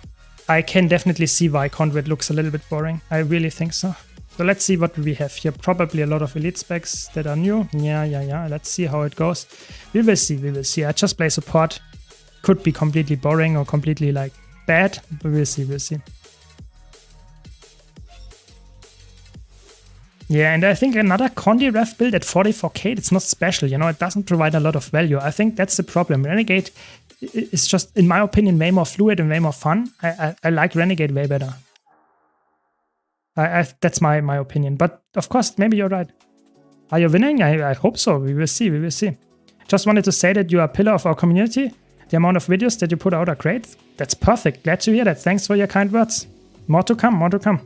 I can definitely see why Conduit looks a little bit boring. I really think so. So let's see what we have here. Probably a lot of elite specs that are new. Yeah. Let's see how it goes. We will see. I just play support. Could be completely boring or completely like bad, but we'll see. Yeah, and I think another Condi ref build at 44k, it's not special, you know, it doesn't provide a lot of value. I think that's the problem. Renegade is just, in my opinion, way more fluid and way more fun. I like Renegade way better. That's my opinion. But of course, maybe you're right. Are you winning? I hope so. We will see. Just wanted to say that you are a pillar of our community. The amount of videos that you put out are great. That's perfect. Glad to hear that. Thanks for your kind words. More to come.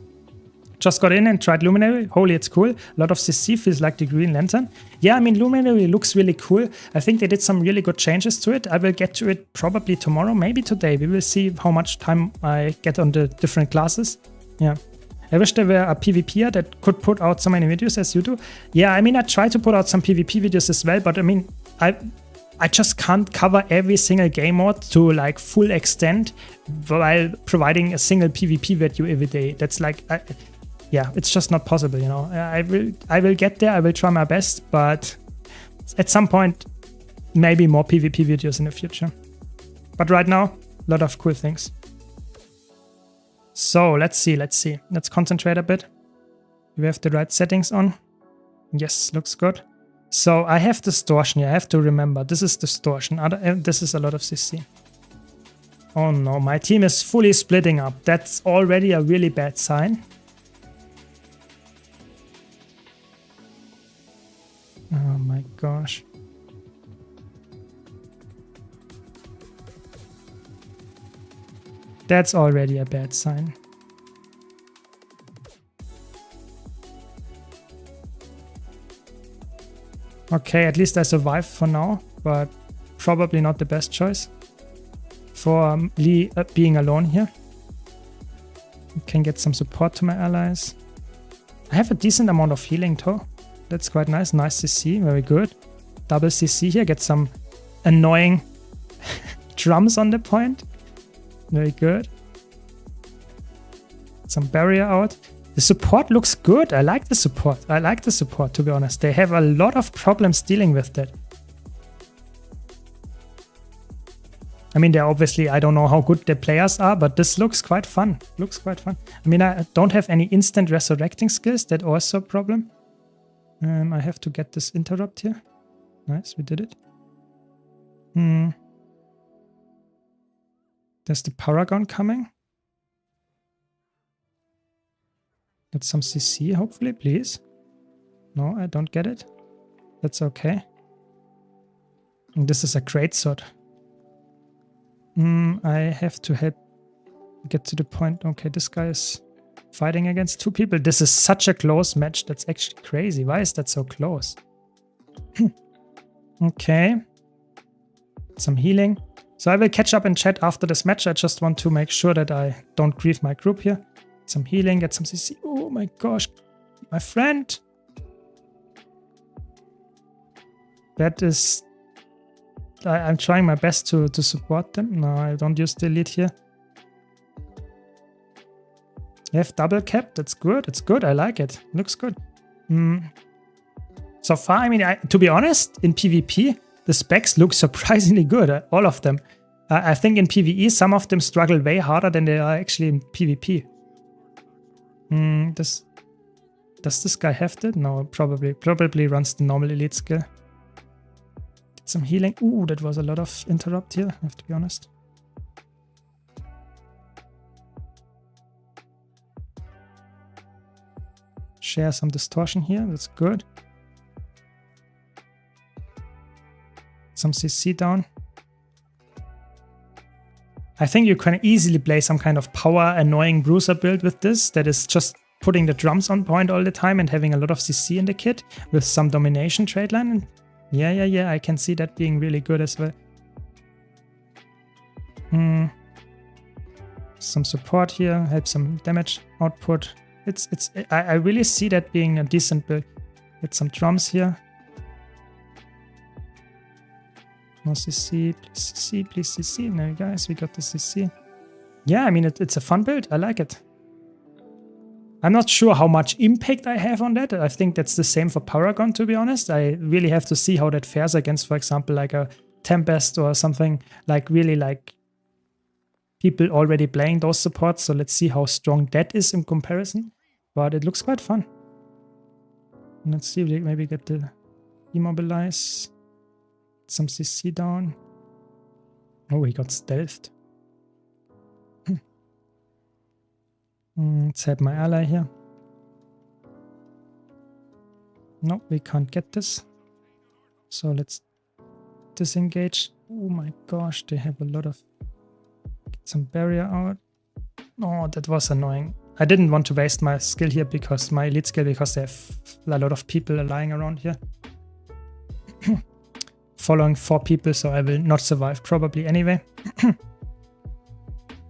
Just got in and tried Luminary. Holy, it's cool. A lot of CC feels like the Green Lantern. Yeah, I mean, Luminary looks really cool. I think they did some really good changes to it. I will get to it probably tomorrow, maybe today. We will see how much time I get on the different classes. Yeah. I wish there were a PvPer that could put out so many videos as you do. Yeah, I mean, I try to put out some PvP videos as well, but I mean, I just can't cover every single game mode to like full extent while providing a single PvP video every day. That's like... yeah, it's just not possible, you know. I will get there. I will try my best, but at some point, maybe more PvP videos in the future. But right now, a lot of cool things. So let's see. Let's concentrate a bit. We have the right settings on. Yes, looks good. So I have distortion here. I have to remember. This is distortion. This is a lot of CC. Oh no, my team is fully splitting up. That's already a really bad sign. Oh my gosh. That's already a bad sign. Okay, at least I survived for now, but probably not the best choice for Lee being alone here. I can get some support to my allies. I have a decent amount of healing too. That's quite nice. Nice CC, very good. Double CC here, get some annoying drums on the point. Very good. Some barrier out. The support looks good. I like the support. I like the support, to be honest. They have a lot of problems dealing with that. I mean, they're obviously, I don't know how good the players are, but this looks quite fun. Looks quite fun. I mean, I don't have any instant resurrecting skills. That's also a problem. I have to get this interrupt here. Nice, we did it. There's the Paragon coming. Get some CC, hopefully, please. No, I don't get it. That's okay. And this is a great sword. I have to help get to the point. Okay, this guy is fighting against two people. This is such a close match. That's actually crazy. Why is that so close? Okay. Some healing. So I will catch up in chat after this match. I just want to make sure that I don't grieve my group here. Some healing, get some CC. Oh my gosh. My friend. That is... I'm trying my best to support them. No, I don't use the elite here. You have double cap. That's good. It's good. I like it. Looks good. So far, I mean, to be honest, in PvP, the specs look surprisingly good. All of them. I think in PvE, some of them struggle way harder than they are actually in PvP. Does this guy have that? No, probably. Probably runs the normal elite skill. Some healing. Ooh, that was a lot of interrupt here, I have to be honest. Share some distortion here, that's good. Some CC down. I think you can easily play some kind of power annoying bruiser build with this that is just putting the drums on point all the time and having a lot of CC in the kit with some domination trade line. Yeah, I can see that being really good as well. Some support here, help some damage output. I really see that being a decent build. Get some drums here. No CC, please CC, please CC. No, guys, we got the CC. Yeah, I mean, it's a fun build. I like it. I'm not sure how much impact I have on that. I think that's the same for Paragon, to be honest. I really have to see how that fares against, for example, like a Tempest or something like really like people already playing those supports. So let's see how strong that is in comparison. But it looks quite fun. Let's see if we maybe get the immobilize. Some CC down. Oh, he got stealthed. Let's help my ally here. No, we can't get this. So let's disengage. Oh my gosh, they have a lot of... Get some barrier out. Oh, that was annoying. I didn't want to waste my skill here because my elite skill, because they have a lot of people lying around here. Following 4 people, so I will not survive probably anyway.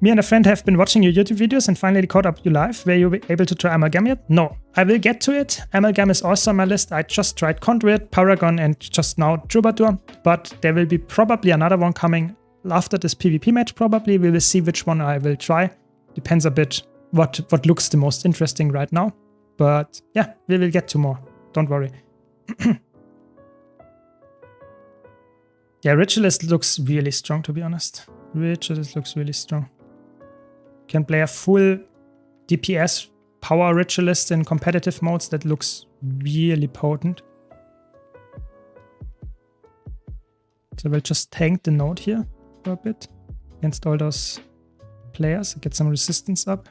Me and a friend have been watching your YouTube videos and finally caught up you live. Were you able to try Amalgam yet? No, I will get to it. Amalgam is also on my list. I just tried Conduit, Paragon and just now Troubadour. But there will be probably another one coming after this PvP match probably. We will see which one I will try. Depends a bit what looks the most interesting right now. But yeah, we will get to more. Don't worry. Yeah, Ritualist looks really strong, to be honest. Ritualist looks really strong. Can play a full DPS power Ritualist in competitive modes that looks really potent. So we'll just tank the node here for a bit against all those players. Get some resistance up.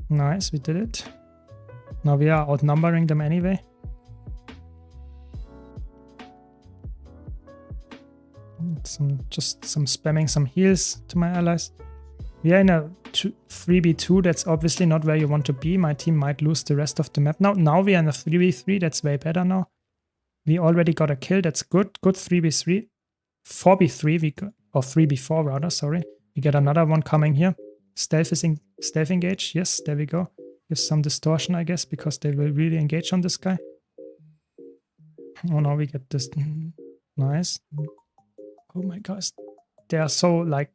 Nice, we did it. Now we are outnumbering them anyway. Just some spamming some heals to my allies. We are in a 3v2. That's obviously not where you want to be. My team might lose the rest of the map. Now we are in a 3v3. That's way better now. We already got a kill. That's good. Good 3v3. 4v3. Or 3v4 rather, sorry. We get another one coming here. Stealth engage. Yes, there we go. Give some distortion, I guess, because they will really engage on this guy. Oh, now we get this. Nice. Oh my gosh. They are so, like,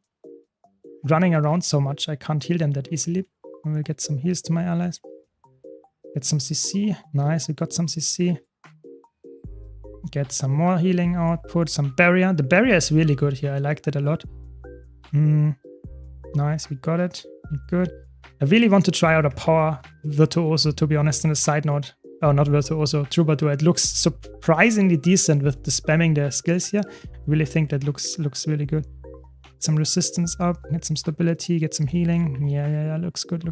running around so much. I can't heal them that easily. I will get some heals to my allies. Get some CC. Nice, we got some CC. Get some more healing output, some barrier. The barrier is really good here. I liked it a lot. Nice, we got it. Good. I really want to try out a power Virtuoso, to be honest, on a side note. Oh, not Virtuoso, Troubadour. It looks surprisingly decent with the spamming the skills here. Really think that looks really good. Get some resistance up, get some stability, get some healing. Yeah, looks good.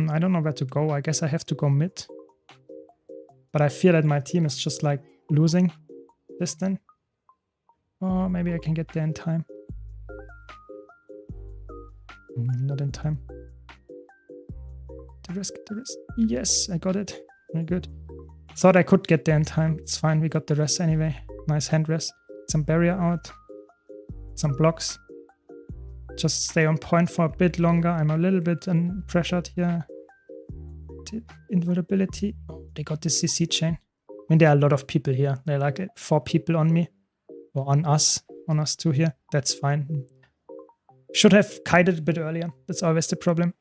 I don't know where to go. I guess I have to go mid. But I fear that my team is just like losing this then. Oh, maybe I can get there in time. Not in time. The risk. Yes, I got it. Very good. Thought I could get there in time. It's fine. We got the rest anyway. Nice hand rest. Some barrier out. Some blocks. Just stay on point for a bit longer. I'm a little bit pressured here. Invulnerability. Oh, they got the CC chain. I mean, there are a lot of people here. There are like 4 people on me. Or on us. On us too here. That's fine. Should have kited a bit earlier. That's always the problem.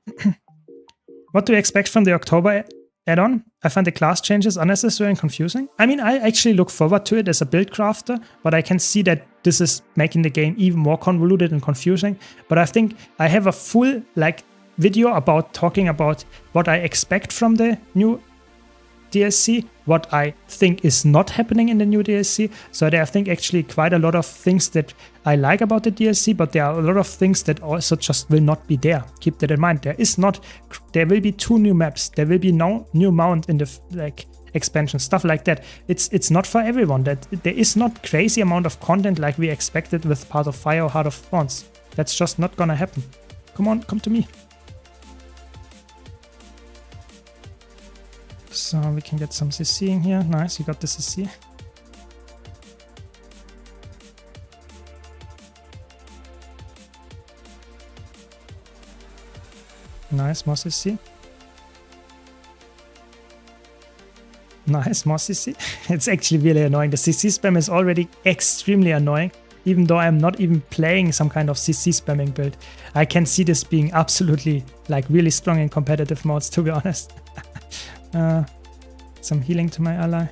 What do you expect from the October add-on? I find the class changes unnecessary and confusing. I mean, I actually look forward to it as a build crafter, but I can see that this is making the game even more convoluted and confusing. But I think I have a full video about talking about what I expect from the new DLC, what I think is not happening in the new DLC. So there are, I think, actually quite a lot of things that I like about the DLC, but there are a lot of things that also just will not be there. Keep that in mind. There will be 2 new maps. There will be no new mount in the expansion, stuff like that. It's not for everyone. That there is not crazy amount of content like we expected with Path of Fire or Heart of Thorns. That's just not gonna happen. Come on, come to me. So we can get some CC in here. Nice, you got the CC. Nice, more CC. Nice, more CC. It's actually really annoying. The CC spam is already extremely annoying, even though I'm not even playing some kind of CC spamming build. I can see this being absolutely really strong in competitive modes, to be honest. Some healing to my ally.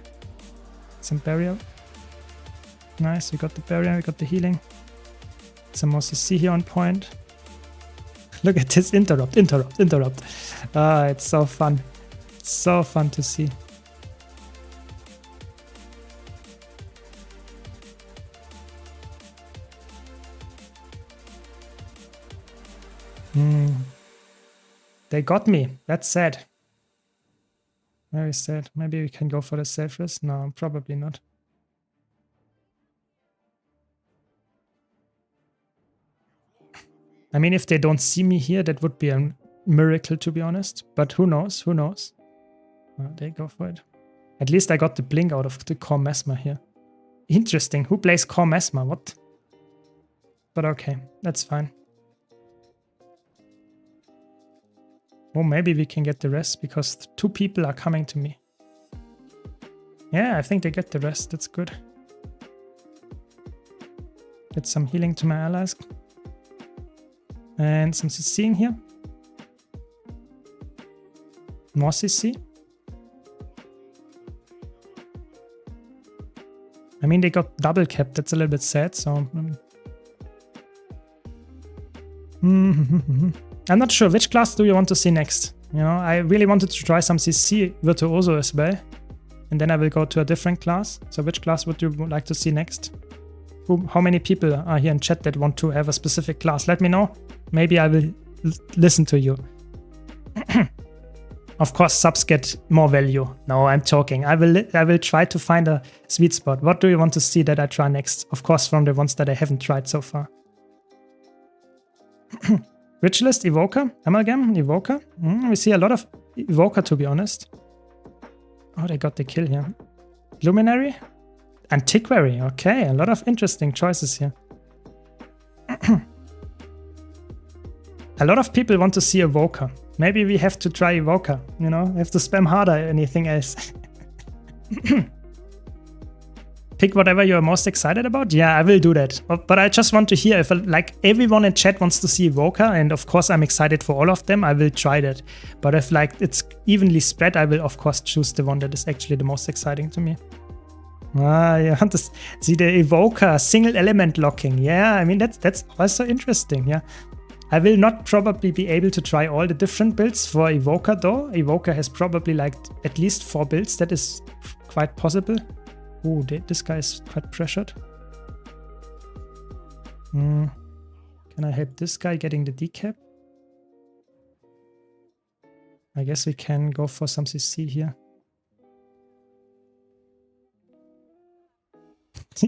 Some barrier. Nice, we got the barrier, we got the healing. Some more CC here on point. Look at this, interrupt. It's so fun. So fun to see. They got me. That's sad. Very sad. Maybe we can go for the safe risk. No, probably not. I mean, if they don't see me here, that would be a miracle, to be honest. But who knows? Who knows? Oh, they go for it. At least I got the blink out of the Core Mesmer here. Interesting. Who plays Core Mesmer? What? But okay, that's fine. Oh, maybe we can get the rest because 2 people are coming to me. Yeah, I think they get the rest. That's good. Get some healing to my allies. And some CC in here. More CC. I mean, they got double capped. That's a little bit sad, so... I'm not sure. Which class do you want to see next? You know, I really wanted to try some CC Virtuoso as well. And then I will go to a different class. So which class would you like to see next? How many people are here in chat that want to have a specific class? Let me know. Maybe I will listen to you. Of course, subs get more value. No, I'm joking. I will try to find a sweet spot. What do you want to see that I try next? Of course, from the ones that I haven't tried so far. Ritualist, Evoker, Amalgam, Evoker. We see a lot of Evoker, to be honest. Oh, they got the kill here. Luminary, Antiquary. Okay, a lot of interesting choices here. A lot of people want to see Evoker. Maybe we have to try Evoker, you know? We have to spam harder than anything else. Pick whatever you're most excited about. Yeah, I will do that. But I just want to hear if like everyone in chat wants to see Evoker, and of course I'm excited for all of them, I will try that. But if like it's evenly spread, I will of course choose the one that is actually the most exciting to me. Ah, you want to see the Evoker single element locking. Yeah, I mean that's also interesting. Yeah. I will not probably be able to try all the different builds for Evoker though. Evoker has probably like at least 4 builds. That is quite possible. Oh, this guy is quite pressured. Can I help this guy getting the decap? I guess we can go for some CC here.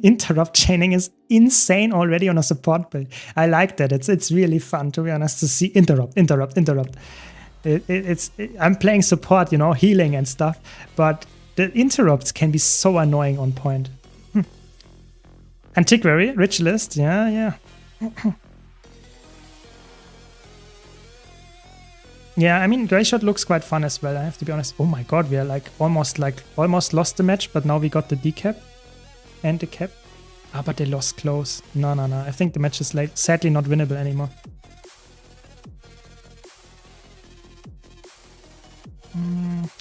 Interrupt chaining is insane already on a support build. I like that. It's really fun, to be honest, to see interrupt. I'm playing support, you know, healing and stuff, but the interrupts can be so annoying on point. Antiquary, ritualist, yeah. Yeah, I mean, Grey Shot looks quite fun as well, I have to be honest. Oh my god, we are almost lost the match, but now we got the decap and the cap. Ah, but they lost close. No. I think the match is like sadly not winnable anymore.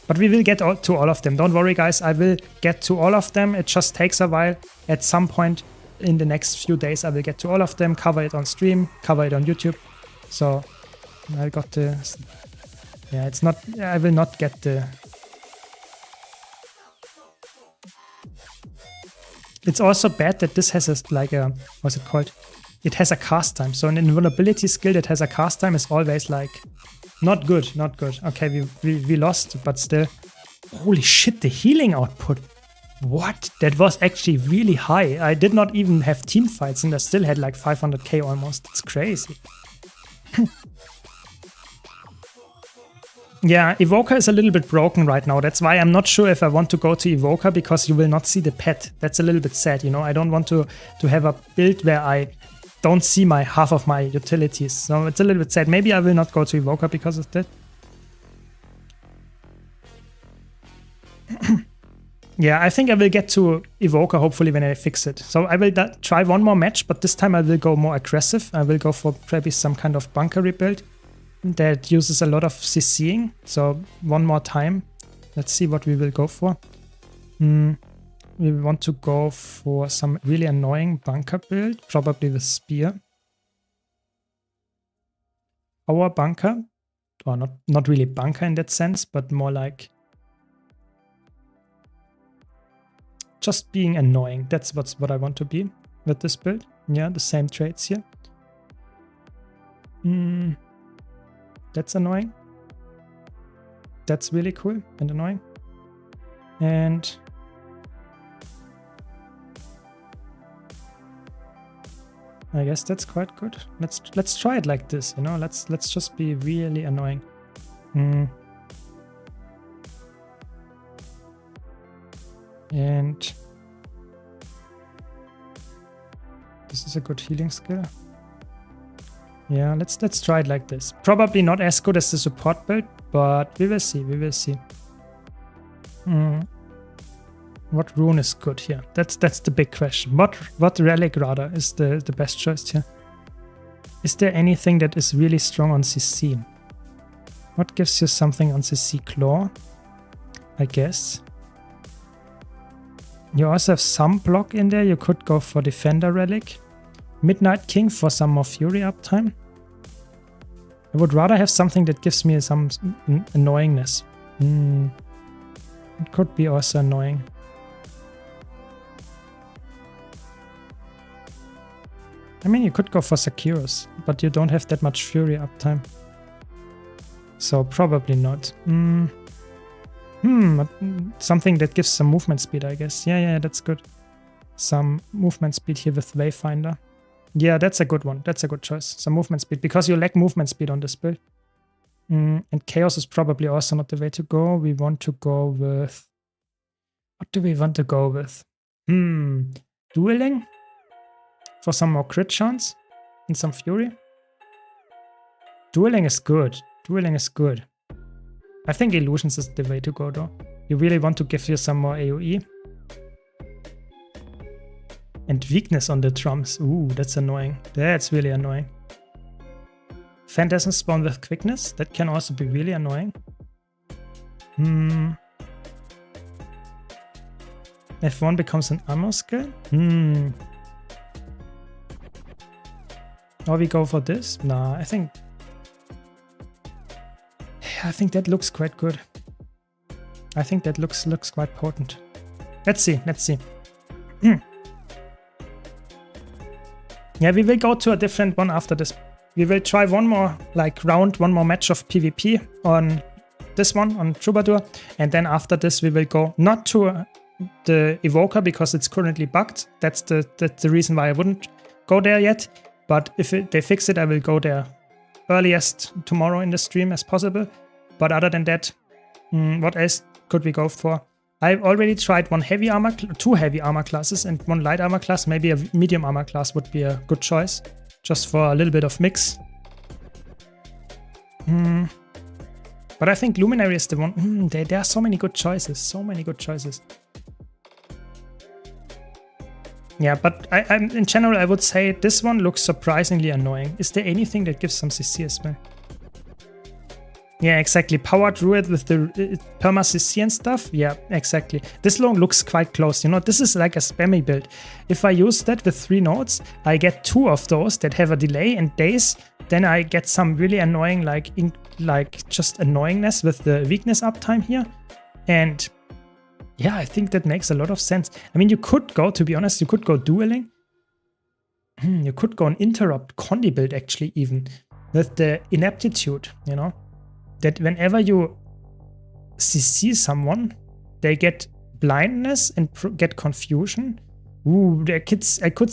But we will get to all of them. Don't worry, guys. I will get to all of them. It just takes a while. At some point in the next few days, I will get to all of them, cover it on stream, cover it on YouTube. So I got the... Yeah, it's not... I will not get the... It's also bad that this has a, what's it called? It has a cast time. So an invulnerability skill that has a cast time is always like... Not good. Okay, we lost, but still. Holy shit, the healing output. What? That was actually really high. I did not even have team fights and I still had like 500k almost. It's crazy. Yeah, Evoker is a little bit broken right now. That's why I'm not sure if I want to go to Evoker, because you will not see the pet. That's a little bit sad, you know. I don't want to have a build where I don't see half of my utilities. So it's a little bit sad. Maybe I will not go to Evoker because of that. Yeah, I think I will get to Evoker hopefully when I fix it. So I will try one more match, but this time I will go more aggressive. I will go for probably some kind of bunker rebuild that uses a lot of CCing. So one more time. Let's see what we will go for. We want to go for some really annoying bunker build, probably with spear. Our bunker, or not really bunker in that sense, but more like just being annoying. That's what I want to be with this build. Yeah, the same traits here. That's annoying. That's really cool and annoying. And I guess that's quite good. Let's try it like this, you know. Let's just be really annoying. And this is a good healing skill. Yeah, let's try it like this. Probably not as good as the support build, but we will see. What rune is good here? That's the big question. What relic rather is the best choice here? Is there anything that is really strong on CC? What gives you something on CC? Claw, I guess. You also have some block in there. You could go for Defender Relic. Midnight King for some more Fury uptime. I would rather have something that gives me some annoyingness. It could be also annoying. I mean, you could go for Sakirus, but you don't have that much Fury uptime. So probably not. Something that gives some movement speed, I guess. Yeah, that's good. Some movement speed here with Wayfinder. Yeah, that's a good one. That's a good choice. Some movement speed, because you lack movement speed on this build. And Chaos is probably also not the way to go. We want to go with... What do we want to go with? Dueling? For some more crit chance? And some Fury? Dueling is good. I think Illusions is the way to go though. You really want to give you some more AoE. And weakness on the drums. Ooh, that's annoying. That's really annoying. Phantasm spawn with quickness. That can also be really annoying. F1 becomes an armor skill. Or we go for this? Nah, I think that looks quite good. I think that looks quite potent. Let's see. Yeah, we will go to a different one after this. We will try one more round, one more match of PvP on this one, on Troubadour. And then after this, we will go not to the Evoker because it's currently bugged. That's the reason why I wouldn't go there yet. But if they fix it, I will go there earliest tomorrow in the stream as possible. But other than that, what else could we go for? I've already tried two heavy armor classes and one light armor class. Maybe a medium armor class would be a good choice, just for a little bit of mix. But I think Luminary is the one. There are so many good choices. Yeah, but in general, I would say this one looks surprisingly annoying. Is there anything that gives some CC as well? Yeah, exactly. Power Druid with the perma CC and stuff. Yeah, exactly. This long looks quite close. You know, this is like a spammy build. If I use that with 3 nodes, I get 2 of those that have a delay and days. Then I get some really annoying, just annoyingness with the weakness uptime here. And yeah, I think that makes a lot of sense. I mean, you could go, to be honest, you could go dueling. You could go an interrupt Condi build actually even with the ineptitude, you know. That whenever you CC someone, they get blindness and get confusion. Ooh, I could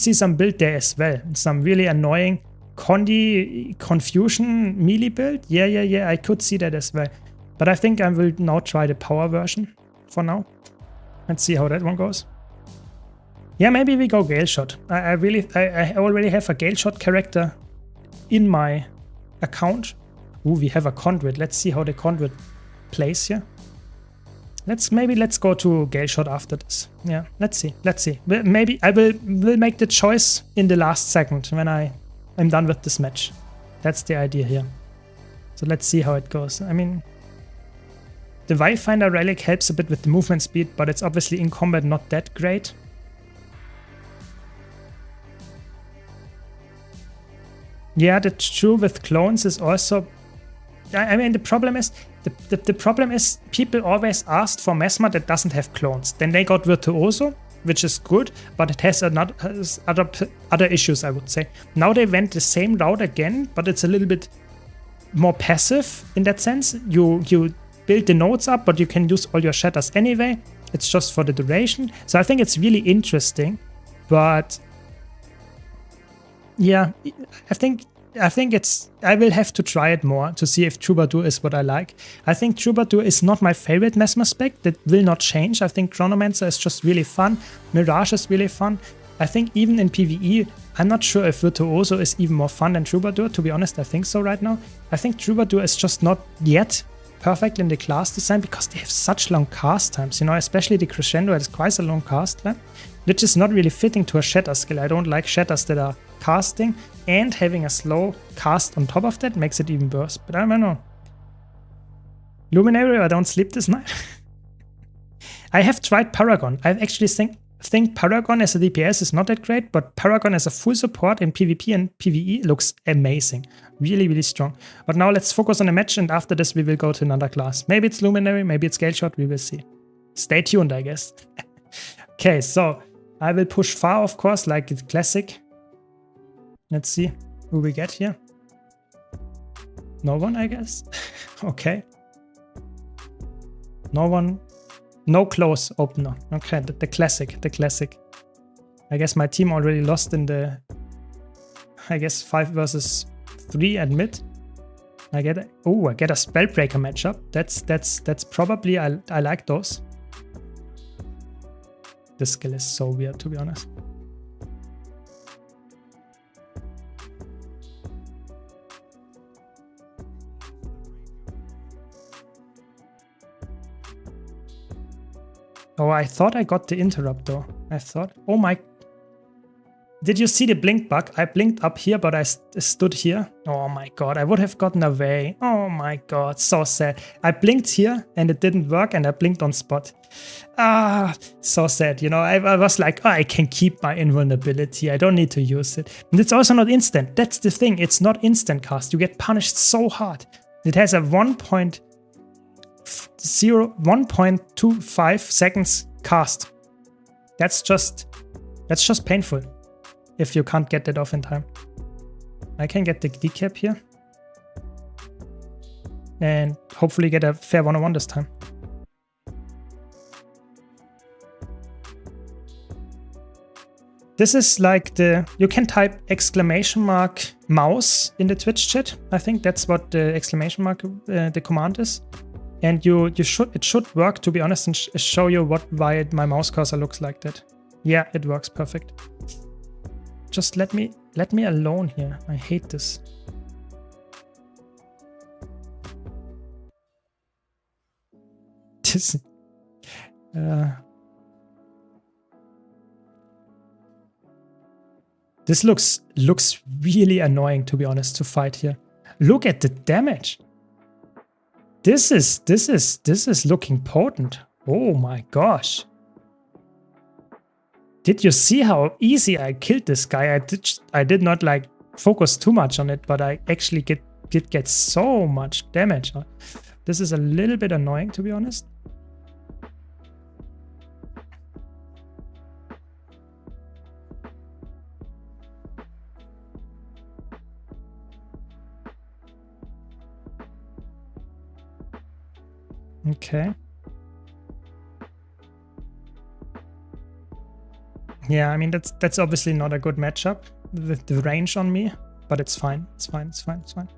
see some build there as well. Some really annoying Condi confusion melee build. Yeah, I could see that as well. But I think I will now try the power version for now. Let's see how that one goes. Yeah, maybe we go Gale Shot. I already have a Gale Shot character in my account. Ooh, we have a Conduit. Let's see how the Conduit plays here. Let's go to Gale Shot after this. Yeah, let's see. Maybe I will make the choice in the last second when I'm done with this match. That's the idea here. So let's see how it goes. I mean, the Wayfinder Relic helps a bit with the movement speed, but it's obviously in combat not that great. Yeah, the true with clones is also... I mean, the problem is people always asked for Mesmer that doesn't have clones. Then they got Virtuoso, which is good, but it has other issues, I would say. Now they went the same route again, but it's a little bit more passive in that sense. You build the nodes up, but you can use all your shatters anyway. It's just for the duration. So I think it's really interesting, but yeah, I will have to try it more to see if Troubadour is what I like. I think Troubadour is not my favorite Mesmer spec. That will not change. I think Chronomancer is just really fun. Mirage is really fun. I think even in PvE, I'm not sure if Virtuoso is even more fun than Troubadour. To be honest, I think so right now. I think Troubadour is just not yet perfect in the class design because they have such long cast times. You know, especially the Crescendo has quite a long cast time, which is not really fitting to a shatter skill. I don't like shatters that are casting, and having a slow cast on top of that makes it even worse. But I don't know. Luminary, I don't sleep this night. I have tried Paragon. I actually think Paragon as a DPS is not that great, but Paragon as a full support in PvP and PvE looks amazing. Really, really strong. But now let's focus on the match, and after this we will go to another class. Maybe it's Luminary, maybe it's Gale Shot, we will see. Stay tuned, I guess. Okay, so I will push far, of course, like it's classic. Let's see who we get here. No one, I guess. Okay. No one. No close opener. Okay, the classic. I guess my team already lost in the, 5 versus 3 at mid. I get a Spellbreaker matchup. That's probably, I like those. This skill is so weird, to be honest. Oh, I thought I got the interrupt though. I thought, oh my, Did you see the blink bug? I blinked up here, but I stood here. Oh my god, I would have gotten away. Oh my god, so sad. I blinked here and it didn't work, and I blinked on spot. Ah, so sad. You know, I was like, oh, I can keep my invulnerability. I don't need to use it. And it's also not instant. That's the thing. It's not instant cast. You get punished so hard. It has a 1.25 seconds cast. That's just painful if you can't get that off in time. I can get the decap here and hopefully get a fair 1-on-1 this time. This is like you can type !mouse in the Twitch chat. I think that's what the the command is. And it should work, to be honest, and show you why my mouse cursor looks like that. Yeah, it works perfect. Just let me alone here. I hate this. This looks really annoying, to be honest, to fight here. Look at the damage. This is looking potent. Oh my gosh. Did you see how easy I killed this guy? I did not like focus too much on it, but I actually did get so much damage. This is a little bit annoying, to be honest. Okay. Yeah, I mean, that's obviously not a good matchup with the range on me, but it's fine. It's fine. It's fine. It's fine.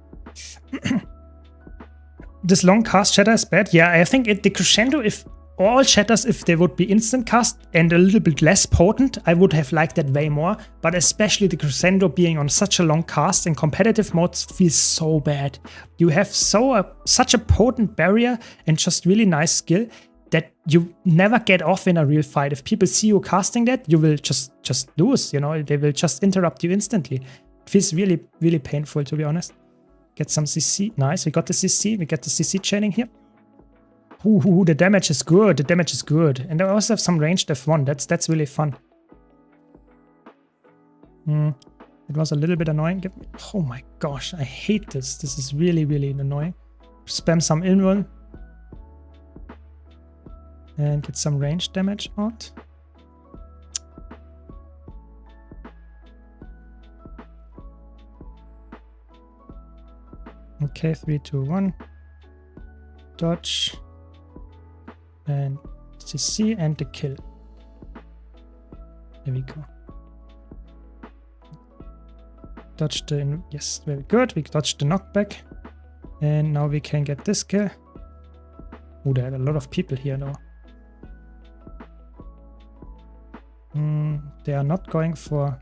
This long cast shatter is bad. Yeah, I think the crescendo, if all shatters, if they would be instant cast and a little bit less potent, I would have liked that way more. But especially the crescendo being on such a long cast in competitive modes feels so bad. You have such a potent barrier and just really nice skill that you never get off in a real fight. If people see you casting that, you will just lose, you know, they will just interrupt you instantly. It feels really, really painful, to be honest. Get some CC. Nice, we got the CC. We get the CC chaining here. Ooh, the damage is good. The damage is good. And I also have some ranged F1. That's really fun. It was a little bit annoying. Oh my gosh, I hate this. This is really, really annoying. Spam some invul. And get some range damage out. Okay, 3, 2, 1. Dodge. And CC and the kill. There we go. Dodge the... Yes, very good. We dodged the knockback. And now we can get this kill. Oh, there are a lot of people here now. They are not going for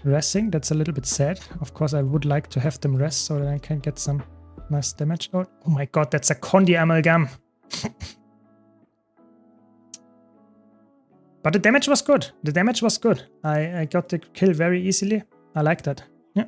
resting. That's a little bit sad. Of course, I would like to have them rest so that I can get some nice damage out. Oh my god, that's a Condi amalgam. But the damage was good. The damage was good. I got the kill very easily. I like that. Yeah.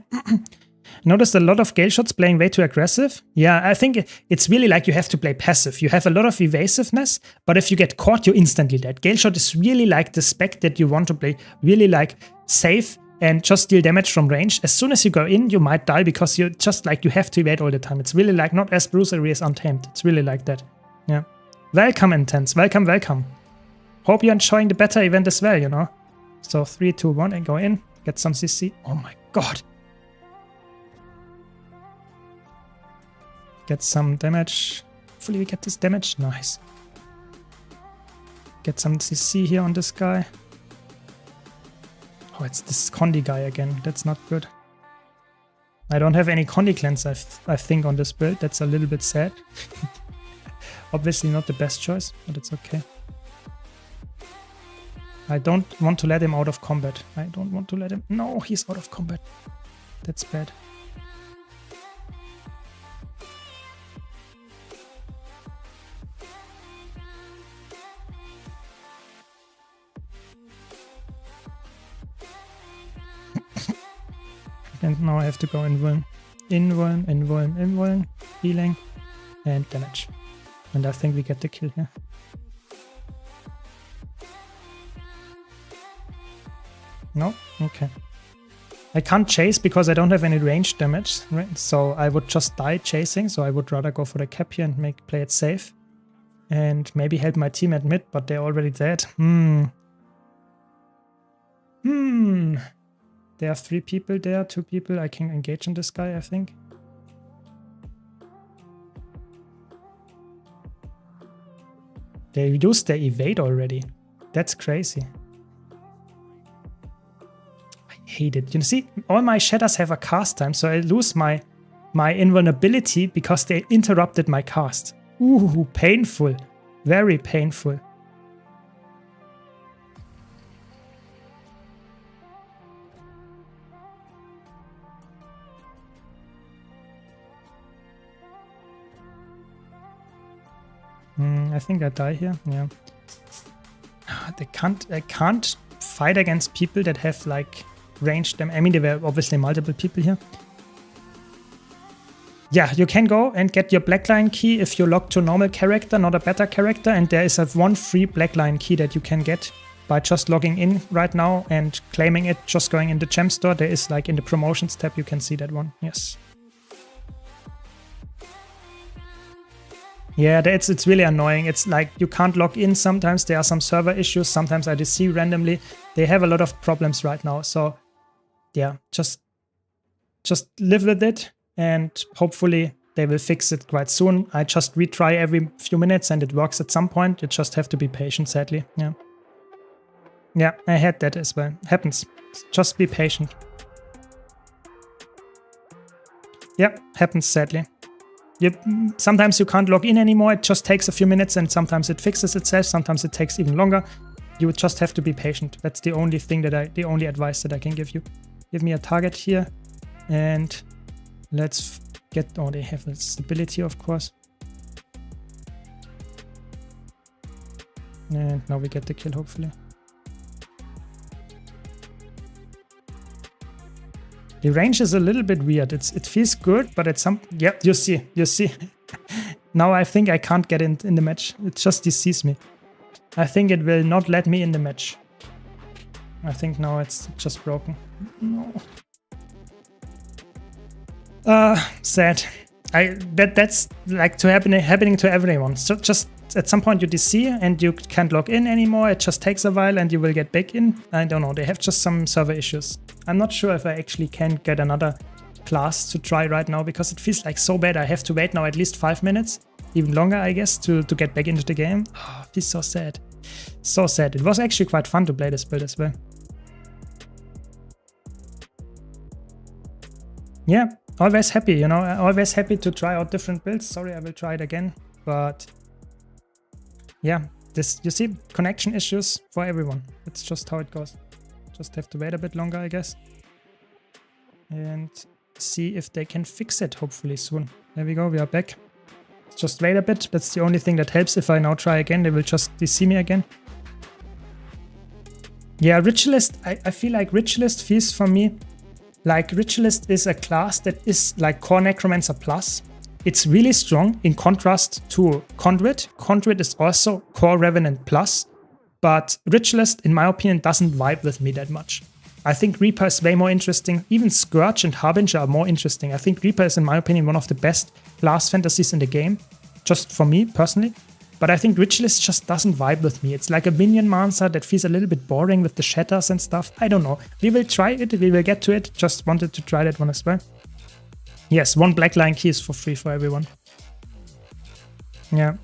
Noticed a lot of Gale shots playing way too aggressive. Yeah, I think it's really like you have to play passive. You have a lot of evasiveness, but if you get caught, you're instantly dead. Gale shot is really like the spec that you want to play, really like safe and just deal damage from range. As soon as you go in, you might die because you're just like you have to evade all the time. It's really like not as bruisery as Untamed. It's really like that. Yeah. Welcome, Intense. Welcome, welcome. Hope you're enjoying the beta event as well, you know. So 3, 2, 1 and go in. Get some CC. Oh my god. Get some damage. Hopefully we get this damage. Nice. Get some CC here on this guy. Oh, it's this Condi guy again. That's not good. I don't have any Condi cleanse, I think, on this build. That's a little bit sad. Obviously not the best choice, but it's okay. I don't want to let him out of combat. I don't want to let him... No, he's out of combat. That's bad. And now I have to go invuln. Invuln, invuln, invuln. Healing. And damage. And I think we get the kill here. No? Okay. I can't chase because I don't have any range damage, right? So I would just die chasing, so I would rather go for the cap here and play it safe. And maybe help my team at mid, but they're already dead. There are 3 people there, 2 people. I can engage on this guy, I think. They used their evade already. That's crazy. I hate it. You see, all my shatters have a cast time, so I lose my invulnerability because they interrupted my cast. Ooh, painful. Very painful. I think I die here. Yeah. I can't fight against people that have like ranged them. I mean, there were obviously multiple people here. Yeah, you can go and get your blackline key if you log to normal character, not a beta character. And there is one free blackline key that you can get by just logging in right now and claiming it, just going in the gem store. There is like in the promotions tab, you can see that one. Yes. Yeah, it's really annoying. It's like you can't log in sometimes. There are some server issues. Sometimes I DC randomly. They have a lot of problems right now. So yeah, just live with it. And hopefully they will fix it quite soon. I just retry every few minutes and it works at some point. You just have to be patient, sadly. Yeah. Yeah, I had that as well. Happens. Just be patient. Yeah, happens, sadly. Sometimes you can't log in anymore. It just takes a few minutes and sometimes it fixes itself. Sometimes it takes even longer. You would just have to be patient. That's the only thing the only advice that I can give you. Give me a target here and let's get, oh, they have a stability, of course. And now we get the kill, hopefully. The range is a little bit weird. It feels good, but at some, yeah, you see. Now I think I can't get in the match. It just DCs me. I think it will not let me in the match. I think now it's just broken. No. Sad. That's like happening to everyone. So just at some point you DC and you can't log in anymore. It just takes a while and you will get back in. I don't know. They have just some server issues. I'm not sure if I actually can get another class to try right now because it feels like so bad. I have to wait now at least 5 minutes, even longer, I guess, to get back into the game. Oh, it feels so sad. So sad. It was actually quite fun to play this build as well. Yeah. Always happy, you know, always happy to try out different builds. Sorry, I will try it again. But yeah, this, you see, connection issues for everyone. It's just how it goes. Just have to wait a bit longer, I guess. And see if they can fix it, hopefully soon. There we go, we are back. Just wait a bit. That's the only thing that helps. If I now try again, they will just DC me again. Yeah, Ritualist, I feel like Ritualist feels for me like Ritualist is a class that is like Core Necromancer Plus. It's really strong in contrast to Conduit. Conduit is also Core Revenant Plus, but Ritualist, in my opinion, doesn't vibe with me that much. I think Reaper is way more interesting. Even Scourge and Harbinger are more interesting. I think Reaper is, in my opinion, one of the best class fantasies in the game, just for me personally. But I think Ritualist just doesn't vibe with me. It's like a minion monster that feels a little bit boring with the shatters and stuff. I don't know. We will try it. We will get to it. Just wanted to try that one as well. Yes, 1 blackline key is for free for everyone. Yeah.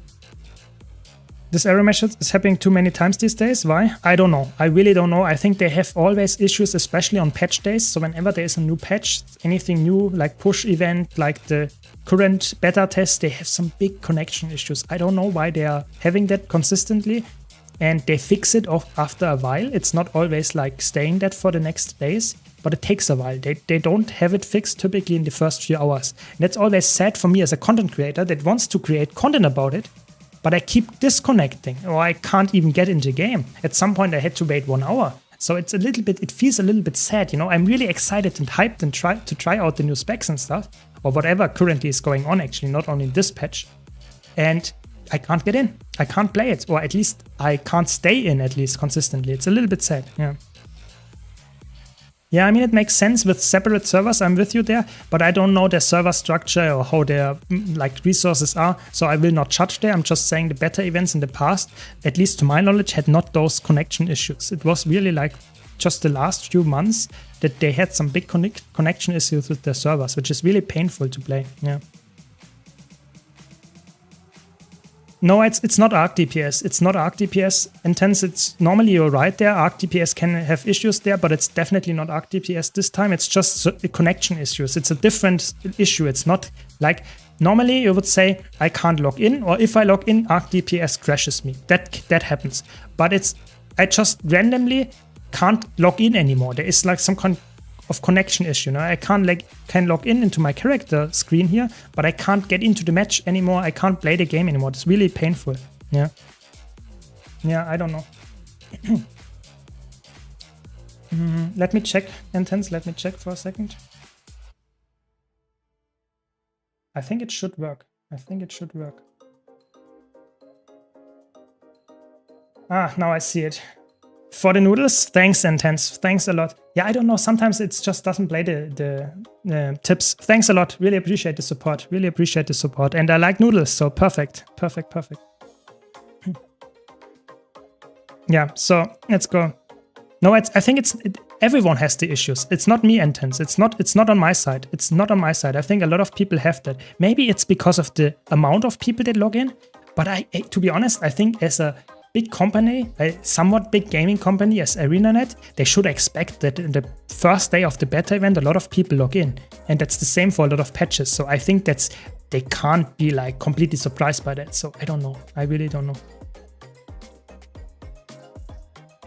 This error message is happening too many times these days. Why? I don't know. I really don't know. I think they have always issues, especially on patch days. So whenever there is a new patch, anything new, like push event, like the current beta test, they have some big connection issues. I don't know why they are having that consistently. And they fix it off after a while. It's not always like staying that for the next days, but it takes a while. They don't have it fixed typically in the first few hours. And that's always sad for me as a content creator that wants to create content about it, but I keep disconnecting or I can't even get into the game. At some point I had to wait 1 hour. So it's a little bit, it feels a little bit sad, you know. I'm really excited and hyped and to try out the new specs and stuff, or whatever currently is going on actually, not only in this patch. And I can't get in. I can't play it, or at least I can't stay in at least consistently. It's a little bit sad, yeah. Yeah, I mean, it makes sense with separate servers. I'm with you there, but I don't know their server structure or how their like resources are, so I will not judge there. I'm just saying the beta events in the past, at least to my knowledge, had not those connection issues. It was really like just the last few months that they had some big connection issues with their servers, which is really painful to play. Yeah. No, it's not Arc DPS. It's not Arc DPS. Intense, it's normally you're right there. Arc DPS can have issues there, but it's definitely not Arc DPS this time. It's just connection issues. It's a different issue. It's not like normally you would say I can't log in, or if I log in, Arc DPS crashes me. That happens. But I just randomly can't log in anymore. There is like some kind of connection issue. You know? I can log in into my character screen here, but I can't get into the match anymore. I can't play the game anymore. It's really painful. Yeah. Yeah, I don't know. Let me check, Intense. Let me check for a second. I think it should work. I think it should work. Ah, now I see it. For the noodles, thanks, Intense. Thanks a lot. Yeah, I don't know. Sometimes it just doesn't play the tips. Thanks a lot. Really appreciate the support. Really appreciate the support. And I like noodles, so perfect. Perfect, perfect. Yeah, so let's go. No, I think everyone has the issues. It's not me, Intense. It's not on my side. It's not on my side. I think a lot of people have that. Maybe it's because of the amount of people that log in. But to be honest, I think as a big company, a somewhat big gaming company as ArenaNet, they should expect that in the first day of the beta event, a lot of people log in. And that's the same for a lot of patches. So I think they can't be like completely surprised by that. So I don't know. I really don't know.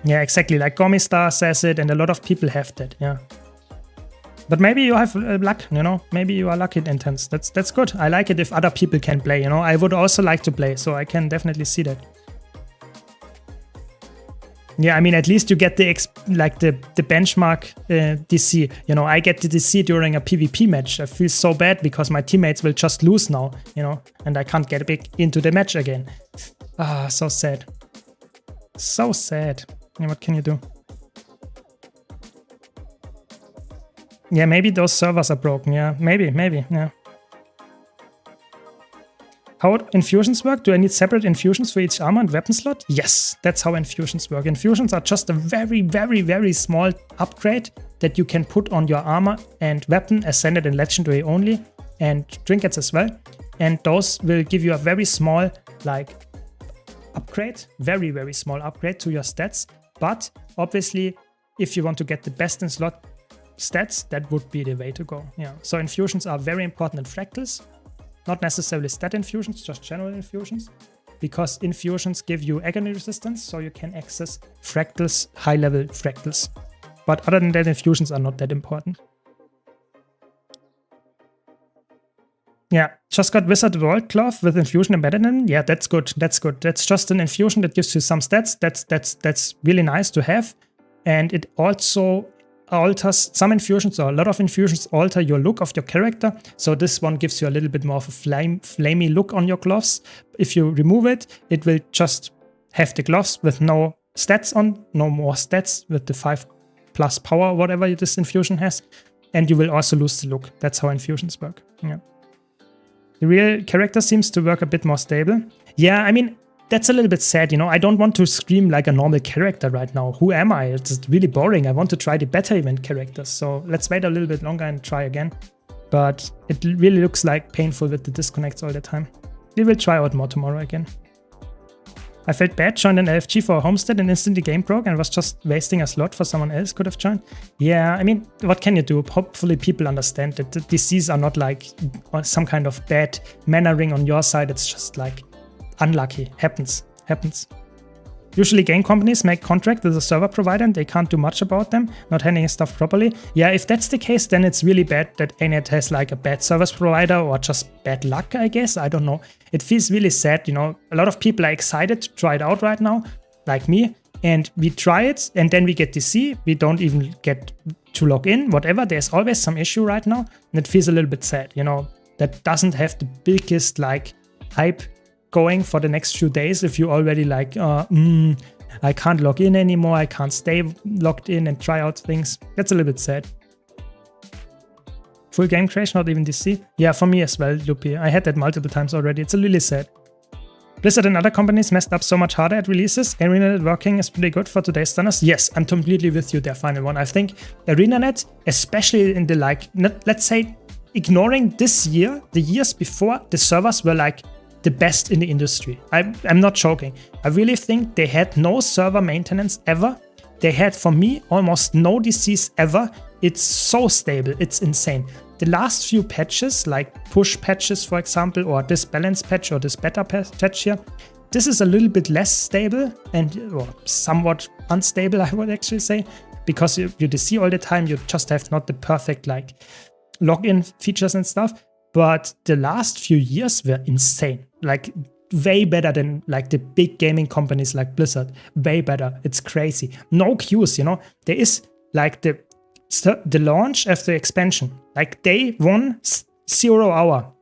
Yeah, exactly. Like Gomistar says it, and a lot of people have that. Yeah. But maybe you have luck, you know. Maybe you are lucky, Intense. That's good. I like it if other people can play, you know. I would also like to play, so I can definitely see that. Yeah, I mean, at least you get the benchmark DC. You know, I get the DC during a PvP match. I feel so bad because my teammates will just lose now, you know, and I can't get back into the match again. Ah, so sad. So sad. Yeah, what can you do? Yeah, maybe those servers are broken. Yeah, maybe, yeah. How infusions work? Do I need separate infusions for each armor and weapon slot? Yes, that's how infusions work. Infusions are just a very, very, very small upgrade that you can put on your armor and weapon, ascended and legendary only, and trinkets as well. And those will give you a very small, like, upgrade, very, very small upgrade to your stats. But obviously, if you want to get the best in slot stats, that would be the way to go. Yeah. So infusions are very important in fractals. Not necessarily stat infusions, just general infusions, because infusions give you agony resistance, so you can access fractals, high-level fractals. But other than that, infusions are not that important. Yeah, just got Wizard World Cloth with infusion embedded in. Yeah, that's good. That's good. That's just an infusion that gives you some stats. That's really nice to have, and it also alters some infusions, or a lot of infusions alter your look of your character. So this one gives you a little bit more of a flamey look on your gloves. If you remove it, it will just have the gloves with no stats on, no more stats with the 5+ power, whatever this infusion has. And you will also lose the look. That's how infusions work. Yeah. The real character seems to work a bit more stable. Yeah, I mean, that's a little bit sad, you know. I don't want to scream like a normal character right now. Who am I? It's really boring. I want to try the beta event characters. So let's wait a little bit longer and try again. But it really looks like painful with the disconnects all the time. We will try out more tomorrow again. I felt bad, joined an LFG for a homestead and instantly game broke and was just wasting a slot for someone else could have joined. Yeah, I mean, what can you do? Hopefully people understand that the DCs are not like some kind of bad mana ring on your side. It's just like unlucky. Happens. Usually game companies make contract with a server provider and they can't do much about them not handling stuff properly. Yeah, if that's the case, then it's really bad that ANET has like a bad service provider or just bad luck, I guess. I don't know. It feels really sad, you know. A lot of people are excited to try it out right now, like me, and we try it, and then we get DC. We don't even get to log in, whatever. There's always some issue right now, and it feels a little bit sad, you know. That doesn't have the biggest like hype going for the next few days if you already like, I can't log in anymore, I can't stay logged in and try out things. That's a little bit sad. Full game crash, not even DC? Yeah, for me as well, Lupi. I had that multiple times already. It's really sad. Blizzard and other companies messed up so much harder at releases. ArenaNet working is pretty good for today's standards. Yes, I'm completely with you there, final one. I think ArenaNet, especially in the like, let's say, ignoring this year, the years before, the servers were like the best in the industry. I'm not joking. I really think they had no server maintenance ever. They had, for me, almost no DCs ever. It's so stable. It's insane. The last few patches, like push patches, for example, or this balance patch or this beta patch here, this is a little bit less stable and or somewhat unstable, I would actually say, because you DC all the time. You just have not the perfect like login features and stuff. But the last few years were insane, like way better than like the big gaming companies like Blizzard. Way better. It's crazy. No queues, you know. There is like the launch after expansion, like day 1, 0 hour,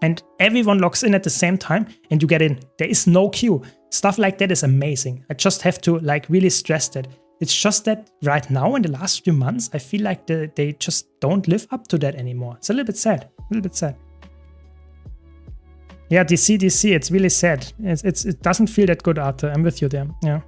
and everyone logs in at the same time and you get in. There is no queue. Stuff like that is amazing. I just have to like really stress that. It's just that right now in the last few months, I feel like they just don't live up to that anymore. It's a little bit sad. A little bit sad. Yeah, DC, it's really sad. It doesn't feel that good, Arthur. I'm with you there. Yeah.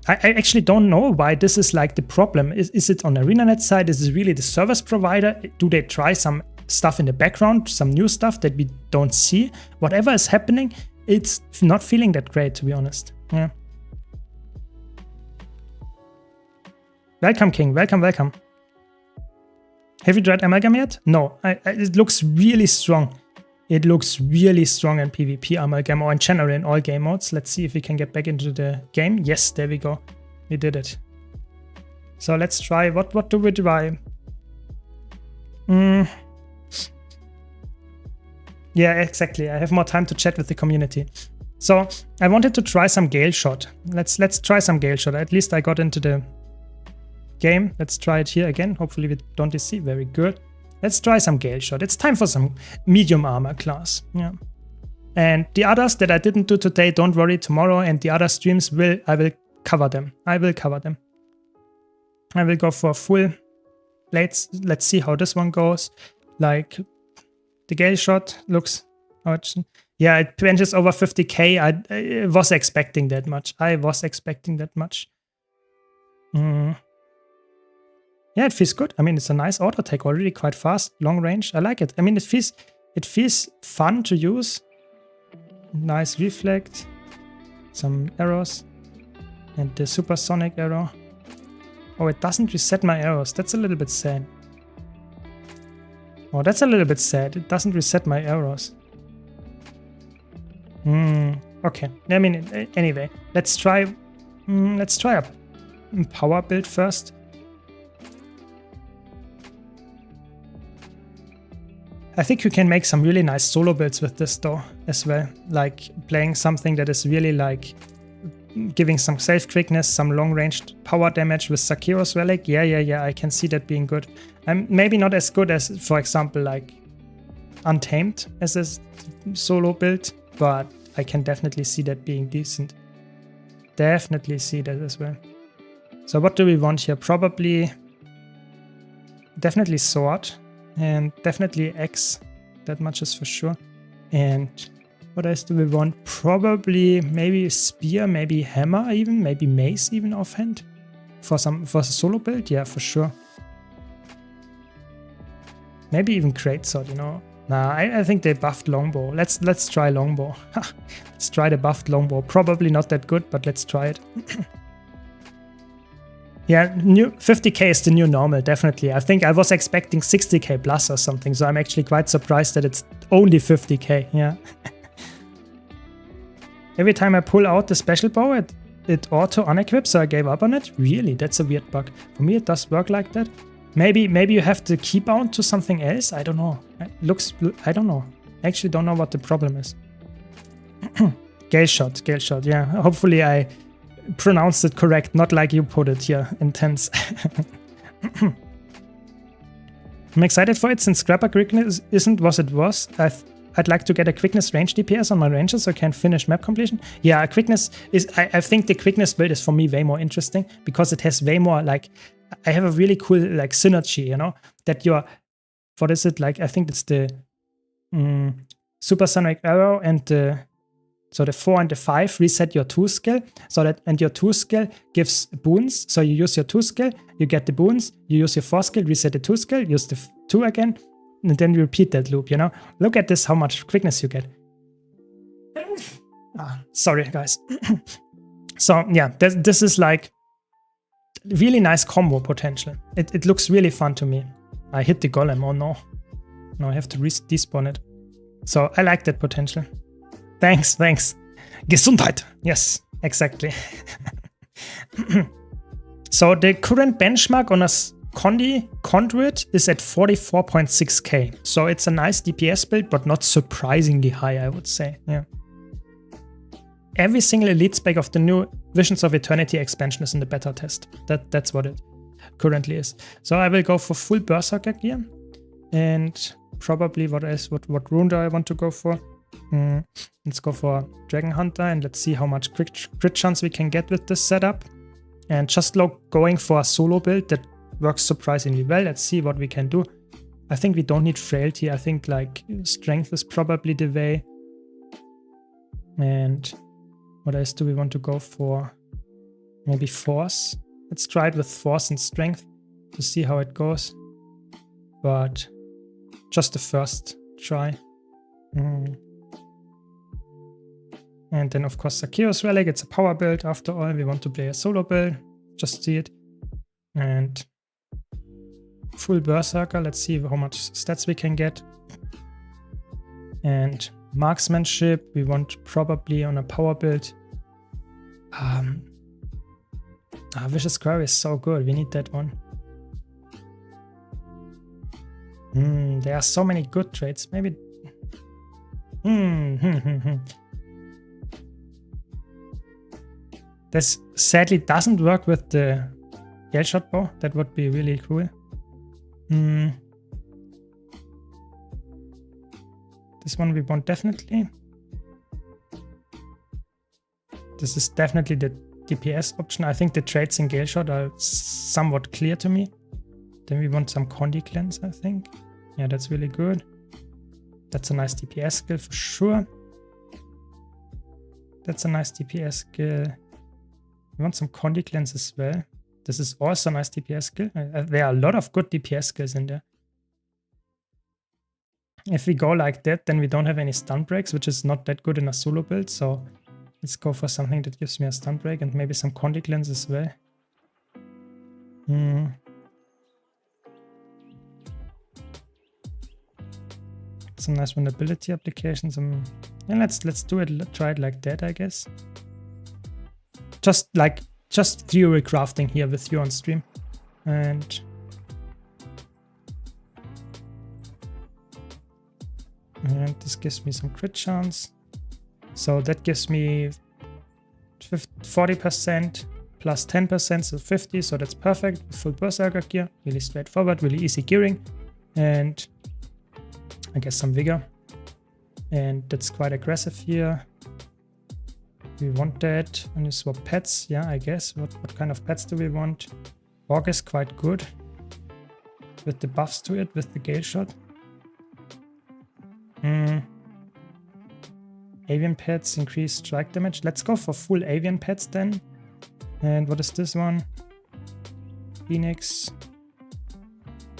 I actually don't know why this is like the problem. Is it on ArenaNet side? Is it really the service provider? Do they try some stuff in the background, some new stuff that we don't see? Whatever is happening, it's not feeling that great, to be honest. Yeah. Welcome, King. Welcome, welcome. Have you tried Amalgam yet? No. It looks really strong. It looks really strong in PvP Amalgam, or in general in all game modes. Let's see if we can get back into the game. Yes, there we go. We did it. So let's try. What do we try? Yeah, exactly. I have more time to chat with the community. So I wanted to try some Gale Shot. Let's try some Gale Shot. At least I got into the game. Let's try it here again. Hopefully we don't DC. Very good. Let's try some Gale Shot. It's time for some medium armor class. Yeah. And the others that I didn't do today, don't worry, tomorrow and the other streams I will cover them. I will cover them. I will go for full blades. Let's see how this one goes. Like the Gale Shot looks, yeah, it benches over 50k. I was expecting that much. Yeah, it feels good. I mean, it's a nice auto attack already, quite fast, long range. I like it. I mean, it feels fun to use. Nice reflect, some arrows, and the supersonic arrow. Oh, it doesn't reset my arrows. That's a little bit sad. Oh, that's a little bit sad. It doesn't reset my arrows. Okay. I mean, anyway, let's try a power build first. I think you can make some really nice solo builds with this though as well, like playing something that is really like giving some self-quickness, some long-range power damage with Sakiro's Relic. Yeah, I can see that being good. I'm maybe not as good as, for example, like Untamed as a solo build, but I can definitely see that being decent. Definitely see that as well. So what do we want here? Probably, definitely Sword. And definitely X, that much is for sure. And what else do we want? Probably maybe Spear, maybe Hammer even, maybe Mace even offhand. For a solo build, yeah, for sure. Maybe even Greatsword, you know. Nah, I think they buffed Longbow. Let's try Longbow. Let's try the buffed Longbow. Probably not that good, but let's try it. Yeah, 50k is the new normal, definitely. I think I was expecting 60k plus or something, so I'm actually quite surprised that it's only 50k, yeah. Every time I pull out the special bow, it auto unequips, so I gave up on it? Really? That's a weird bug. For me, it does work like that. Maybe you have to key bound to something else? I don't know. I don't know. I actually don't know what the problem is. Gale shot, yeah. Hopefully I pronounced it correct, not like you put it here, intense. I'm excited for it since Scrapper quickness isn't what it was. I'd like to get a quickness range DPS on my ranges so I can finish map completion. Yeah, quickness is, I think the quickness build is for me way more interesting because it has way more like, I have a really cool like synergy, you know, that you're, what is it like? I think it's the supersonic arrow and the, so the 4 and the 5 reset your 2 skill, so that, and your 2 skill gives boons. So you use your 2 skill, you get the boons, you use your 4 skill, reset the 2 skill, use the 2 again, and then you repeat that loop, you know? Look at this, how much quickness you get. Sorry, guys. So yeah, this is like really nice combo potential. It looks really fun to me. I hit the golem, oh no. No, I have to despawn it. So I like that potential. Thanks. Gesundheit. Yes, exactly. So the current benchmark on a conduit is at 44.6k. So it's a nice DPS build, but not surprisingly high, I would say. Yeah. Every single elite spec of the new Visions of Eternity expansion is in the beta test. That's what it currently is. So I will go for full Berserker gear. And probably what rune do I want to go for? Let's go for Dragon Hunter and let's see how much crit chance we can get with this setup. And just going for a solo build that works surprisingly well. Let's see what we can do. I think we don't need frailty. I think like strength is probably the way. And what else do we want to go for? Maybe force. Let's try it with force and strength to see how it goes. But just the first try. And then of course Sakiro's Relic, it's a power build after all. We want to play a solo build, just see it. And full Berserker, let's see how much stats we can get. And marksmanship, we want probably on a power build. Vicious Quarry is so good, we need that one. There are so many good traits, maybe. This sadly doesn't work with the Gale Shot bow. That would be really cool. This one we want definitely. This is definitely the DPS option. I think the traits in Gale Shot are somewhat clear to me. Then we want some Condi Cleanse, I think. Yeah, that's really good. That's a nice DPS skill for sure. That's a nice DPS skill. We want some Condi Cleanse as well. This is also a nice DPS skill. There are a lot of good DPS skills in there. If we go like that, then we don't have any stun breaks, which is not that good in a solo build. So let's go for something that gives me a stun break and maybe some Condi Cleanse as well. Some nice vulnerability applications. Yeah, let's do it. Try it like that, I guess. Just theory crafting here with you on stream, and this gives me some crit chance. So that gives me 40% plus 10%, so 50. So that's perfect. Full Berserker gear, really straightforward, really easy gearing, and I guess some vigor. And that's quite aggressive here. We want that. And you swap pets, yeah, I guess. What kind of pets do we want? Orc is quite good with the buffs to it, with the Gale Shot. Avian pets increase strike damage. Let's go for full avian pets then. And what is this one? Phoenix.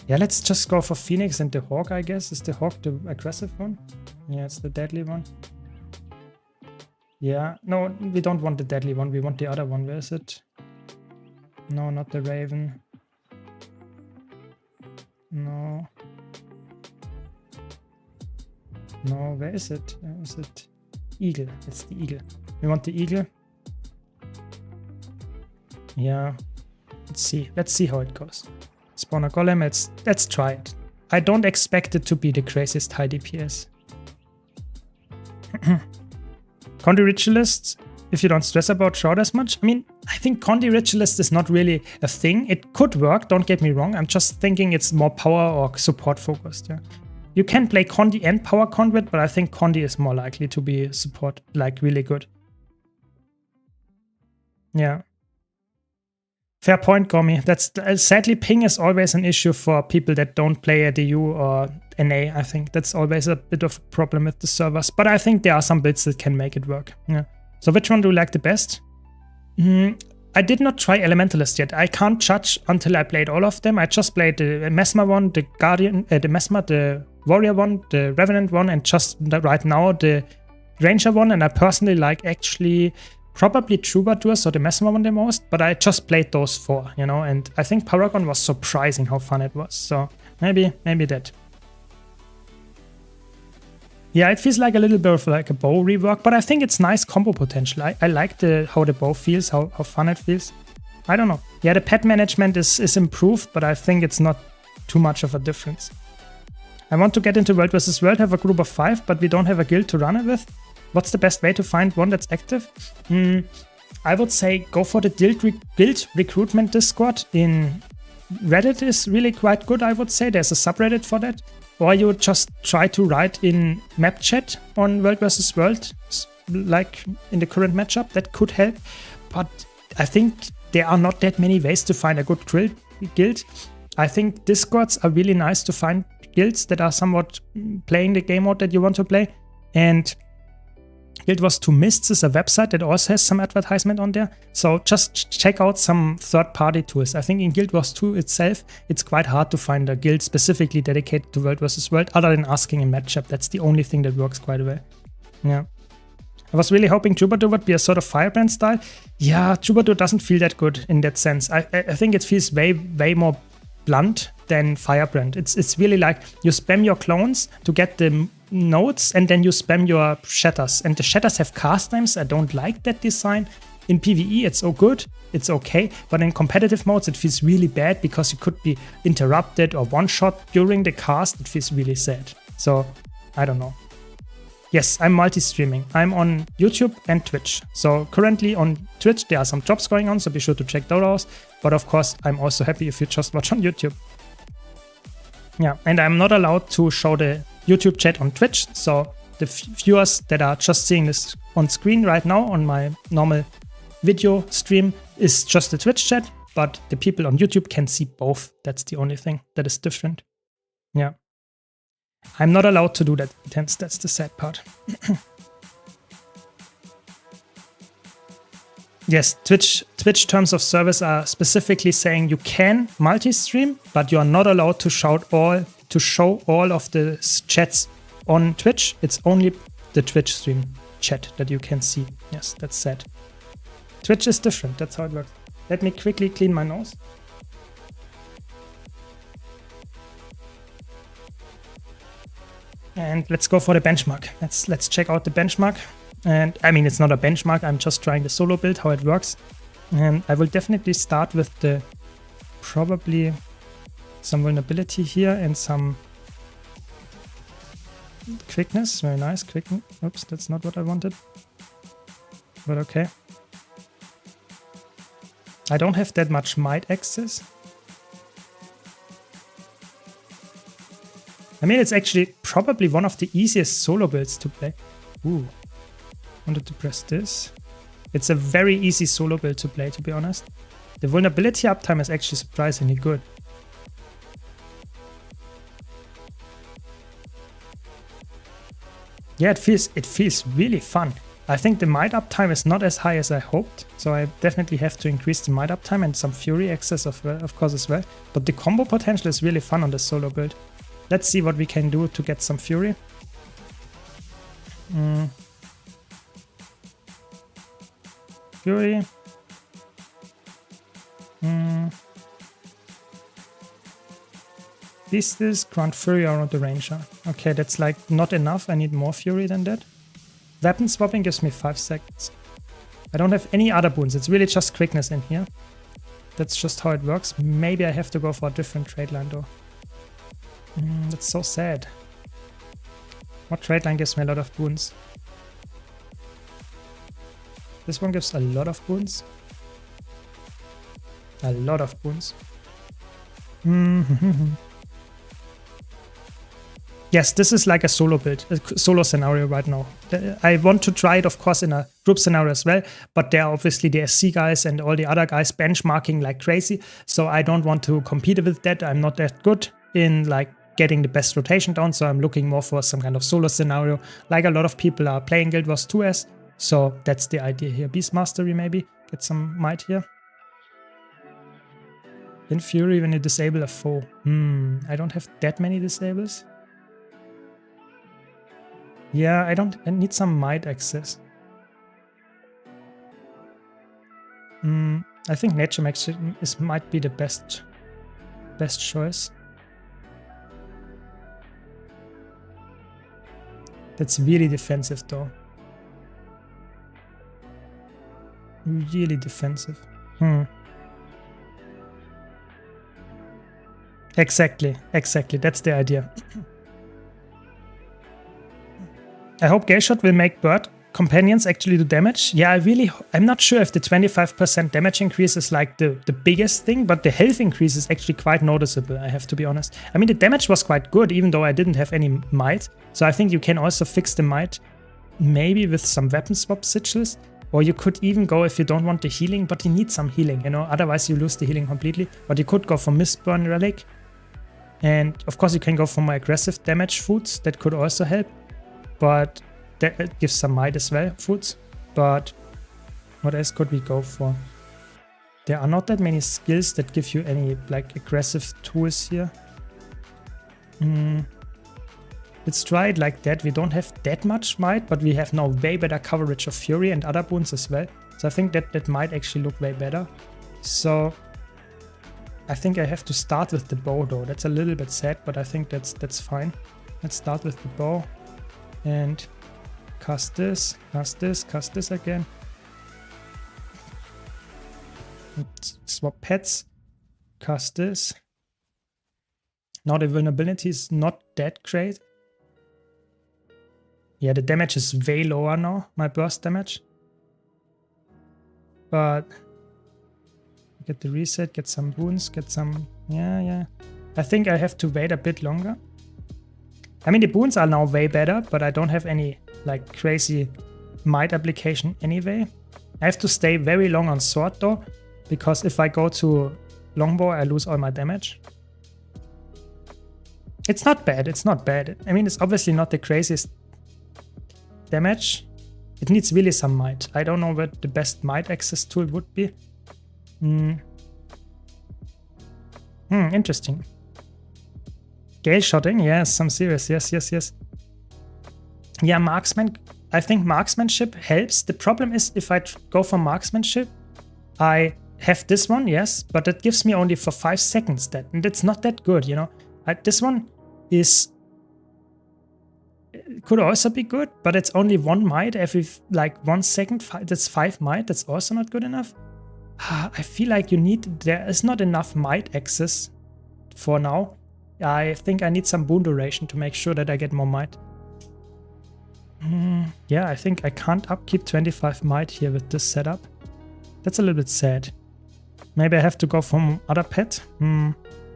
Yeah, let's just go for Phoenix and the Hawk, I guess. Is the Hawk the aggressive one? Yeah, it's the deadly one. Yeah, no, we don't want the deadly one. We want the other one. Where is it? No, not the Raven. No. No, where is it? Where is it? Eagle. It's the Eagle. We want the Eagle. Yeah. Let's see. Let's see how it goes. Spawner Golem, let's try it. I don't expect it to be the craziest high DPS. Condi Ritualist, if you don't stress about shroud as much. I mean, I think Condi Ritualist is not really a thing. It could work, don't get me wrong. I'm just thinking it's more power or support focused. Yeah. You can play Condi and power conduit, but I think Condi is more likely to be support, like really good. Yeah. Fair point, Gomi. That's sadly, ping is always an issue for people that don't play at EU or NA. I think that's always a bit of a problem with the servers. But I think there are some builds that can make it work. Yeah. So which one do you like the best? I did not try Elementalist yet. I can't judge until I played all of them. I just played the Mesmer one, the Guardian, the Mesmer, the Warrior one, the Revenant one, and just right now the Ranger one. And I personally like actually probably Troubadour, so the Mesmer one the most, but I just played those 4, you know, and I think Paragon was surprising how fun it was. So maybe that. Yeah, it feels like a little bit of like a bow rework, but I think it's nice combo potential. I like how the bow feels, how fun it feels. I don't know. Yeah, the pet management is improved, but I think it's not too much of a difference. I want to get into World vs. World, have a group of 5, but we don't have a guild to run it with. What's the best way to find one that's active? I would say go for the guild recruitment Discord in Reddit is really quite good, I would say. There's a subreddit for that. Or you would just try to write in map chat on World vs. World, like in the current matchup. That could help. But I think there are not that many ways to find a good guild. I think Discords are really nice to find guilds that are somewhat playing the game mode that you want to play. And Guild Wars 2 Mists is a website that also has some advertisement on there. So just check out some third-party tools. I think in Guild Wars 2 itself, it's quite hard to find a guild specifically dedicated to World vs. World, other than asking in matchup. That's the only thing that works quite well. Yeah. I was really hoping Troubadour would be a sort of Firebrand style. Yeah, Troubadour doesn't feel that good in that sense. I think it feels way more blunt than Firebrand. It's really like you spam your clones to get the nodes and then you spam your shatters. And the shatters have cast times. I don't like that design. In PvE, it's all good. It's okay. But in competitive modes, it feels really bad because you could be interrupted or one-shot during the cast. It feels really sad. So, I don't know. Yes, I'm multi-streaming. I'm on YouTube and Twitch. So currently on Twitch, there are some jobs going on, so be sure to check those out. But of course, I'm also happy if you just watch on YouTube. Yeah, and I'm not allowed to show the YouTube chat on Twitch. So the viewers that are just seeing this on screen right now on my normal video stream is just the Twitch chat. But the people on YouTube can see both. That's the only thing that is different. Yeah. I'm not allowed to do that, hence that's the sad part. Yes, Twitch terms of service are specifically saying you can multi-stream, but you are not allowed to show all of the chats on Twitch. It's only the Twitch stream chat that you can see. Yes, that's sad. Twitch is different, that's how it works. Let me quickly clean my nose. And let's go for the benchmark. Let's check out the benchmark. And I mean, it's not a benchmark. I'm just trying the solo build, how it works. And I will definitely start with the probably some vulnerability here and some quickness. Very nice. Quickness. Oops, that's not what I wanted. But okay. I don't have that much might access. I mean, it's actually probably one of the easiest solo builds to play. Ooh, wanted to press this. It's a very easy solo build to play, to be honest. The vulnerability uptime is actually surprisingly good. Yeah, it feels really fun. I think the might uptime is not as high as I hoped, so I definitely have to increase the might uptime and some fury access of course as well. But the combo potential is really fun on the solo build. Let's see what we can do to get some fury. Fury. This is grant fury around the ranger. Okay, that's like not enough. I need more fury than that. Weapon swapping gives me 5 seconds. I don't have any other boons. It's really just quickness in here. That's just how it works. Maybe I have to go for a different trade line though. That's so sad. What trade line gives me a lot of boons? This one gives a lot of boons. A lot of boons. Yes, this is like a solo build, a solo scenario right now. I want to try it, of course, in a group scenario as well, but there are obviously the SC guys and all the other guys benchmarking like crazy, so I don't want to compete with that. I'm not that good in like getting the best rotation down, so I'm looking more for some kind of solo scenario, like a lot of people are playing Guild Wars 2 as, so that's the idea here. Beast Mastery maybe, get some might here. In Fury when you disable a foe. I don't have that many disables. Yeah, I need some might access. I think Nature Max might be the best choice. That's really defensive though. Really defensive. Exactly. That's the idea. I hope Gale Shot will make bird companions actually do damage. Yeah, I'm not sure if the 25% damage increase is like the biggest thing, but the health increase is actually quite noticeable, I have to be honest. I mean, the damage was quite good, even though I didn't have any might. So I think you can also fix the might maybe with some weapon swap sigils. Or you could even go if you don't want the healing, but you need some healing, you know, otherwise you lose the healing completely. But you could go for Mistburn Relic. And of course you can go for more aggressive damage foods, that could also help. But that gives some might as well, foods. But what else could we go for? There are not that many skills that give you any like aggressive tools here. Let's try it like that. We don't have that much might, but we have now way better coverage of Fury and other boons as well. So I think that might actually look way better. So I think I have to start with the bow though. That's a little bit sad, but I think that's fine. Let's start with the bow. And cast this again. Let's swap pets. Cast this. Now the vulnerability is not that great. Yeah, the damage is way lower now, my burst damage. But get the reset, get some boons, get some... Yeah. I think I have to wait a bit longer. I mean, the boons are now way better, but I don't have any like crazy might application anyway. I have to stay very long on sword though, because if I go to longbow, I lose all my damage. It's not bad, I mean, it's obviously not the craziest damage. It needs really some might. I don't know what the best might access tool would be. Interesting. Gale shotting, yes, I'm serious, yes. Yeah, marksman, I think marksmanship helps. The problem is if I go for marksmanship, I have this one, yes, but it gives me only for 5 seconds that, and it's not that good, you know. This one could also be good, but it's only 1 might every like 1 second. That's 5 might, that's also not good enough. I feel like there is not enough might access for now. I think I need some boon duration to make sure that I get more might. Yeah, I think I can't upkeep 25 might here with this setup. That's a little bit sad. Maybe I have to go for other pet.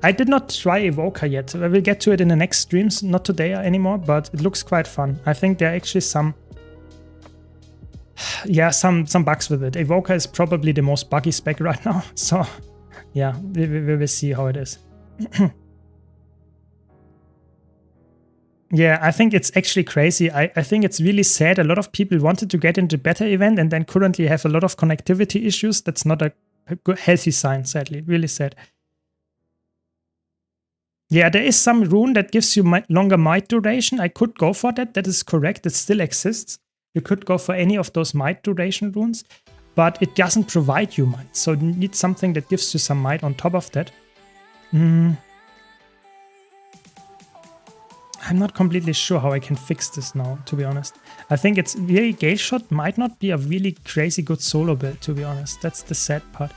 I did not try Evoker yet. I will get to it in the next streams, not today anymore, but it looks quite fun. I think there are actually some bugs with it. Evoker is probably the most buggy spec right now. So yeah, we will see how it is. Yeah, I think it's actually crazy. I think it's really sad. A lot of people wanted to get into beta event and then currently have a lot of connectivity issues. That's not a good, healthy sign, sadly. Really sad. Yeah, there is some rune that gives you longer might duration. I could go for that. That is correct. It still exists. You could go for any of those might duration runes, but it doesn't provide you might. So you need something that gives you some might on top of that. I'm not completely sure how I can fix this now, to be honest. I think it's really Gale Shot might not be a really crazy good solo build, to be honest. That's the sad part.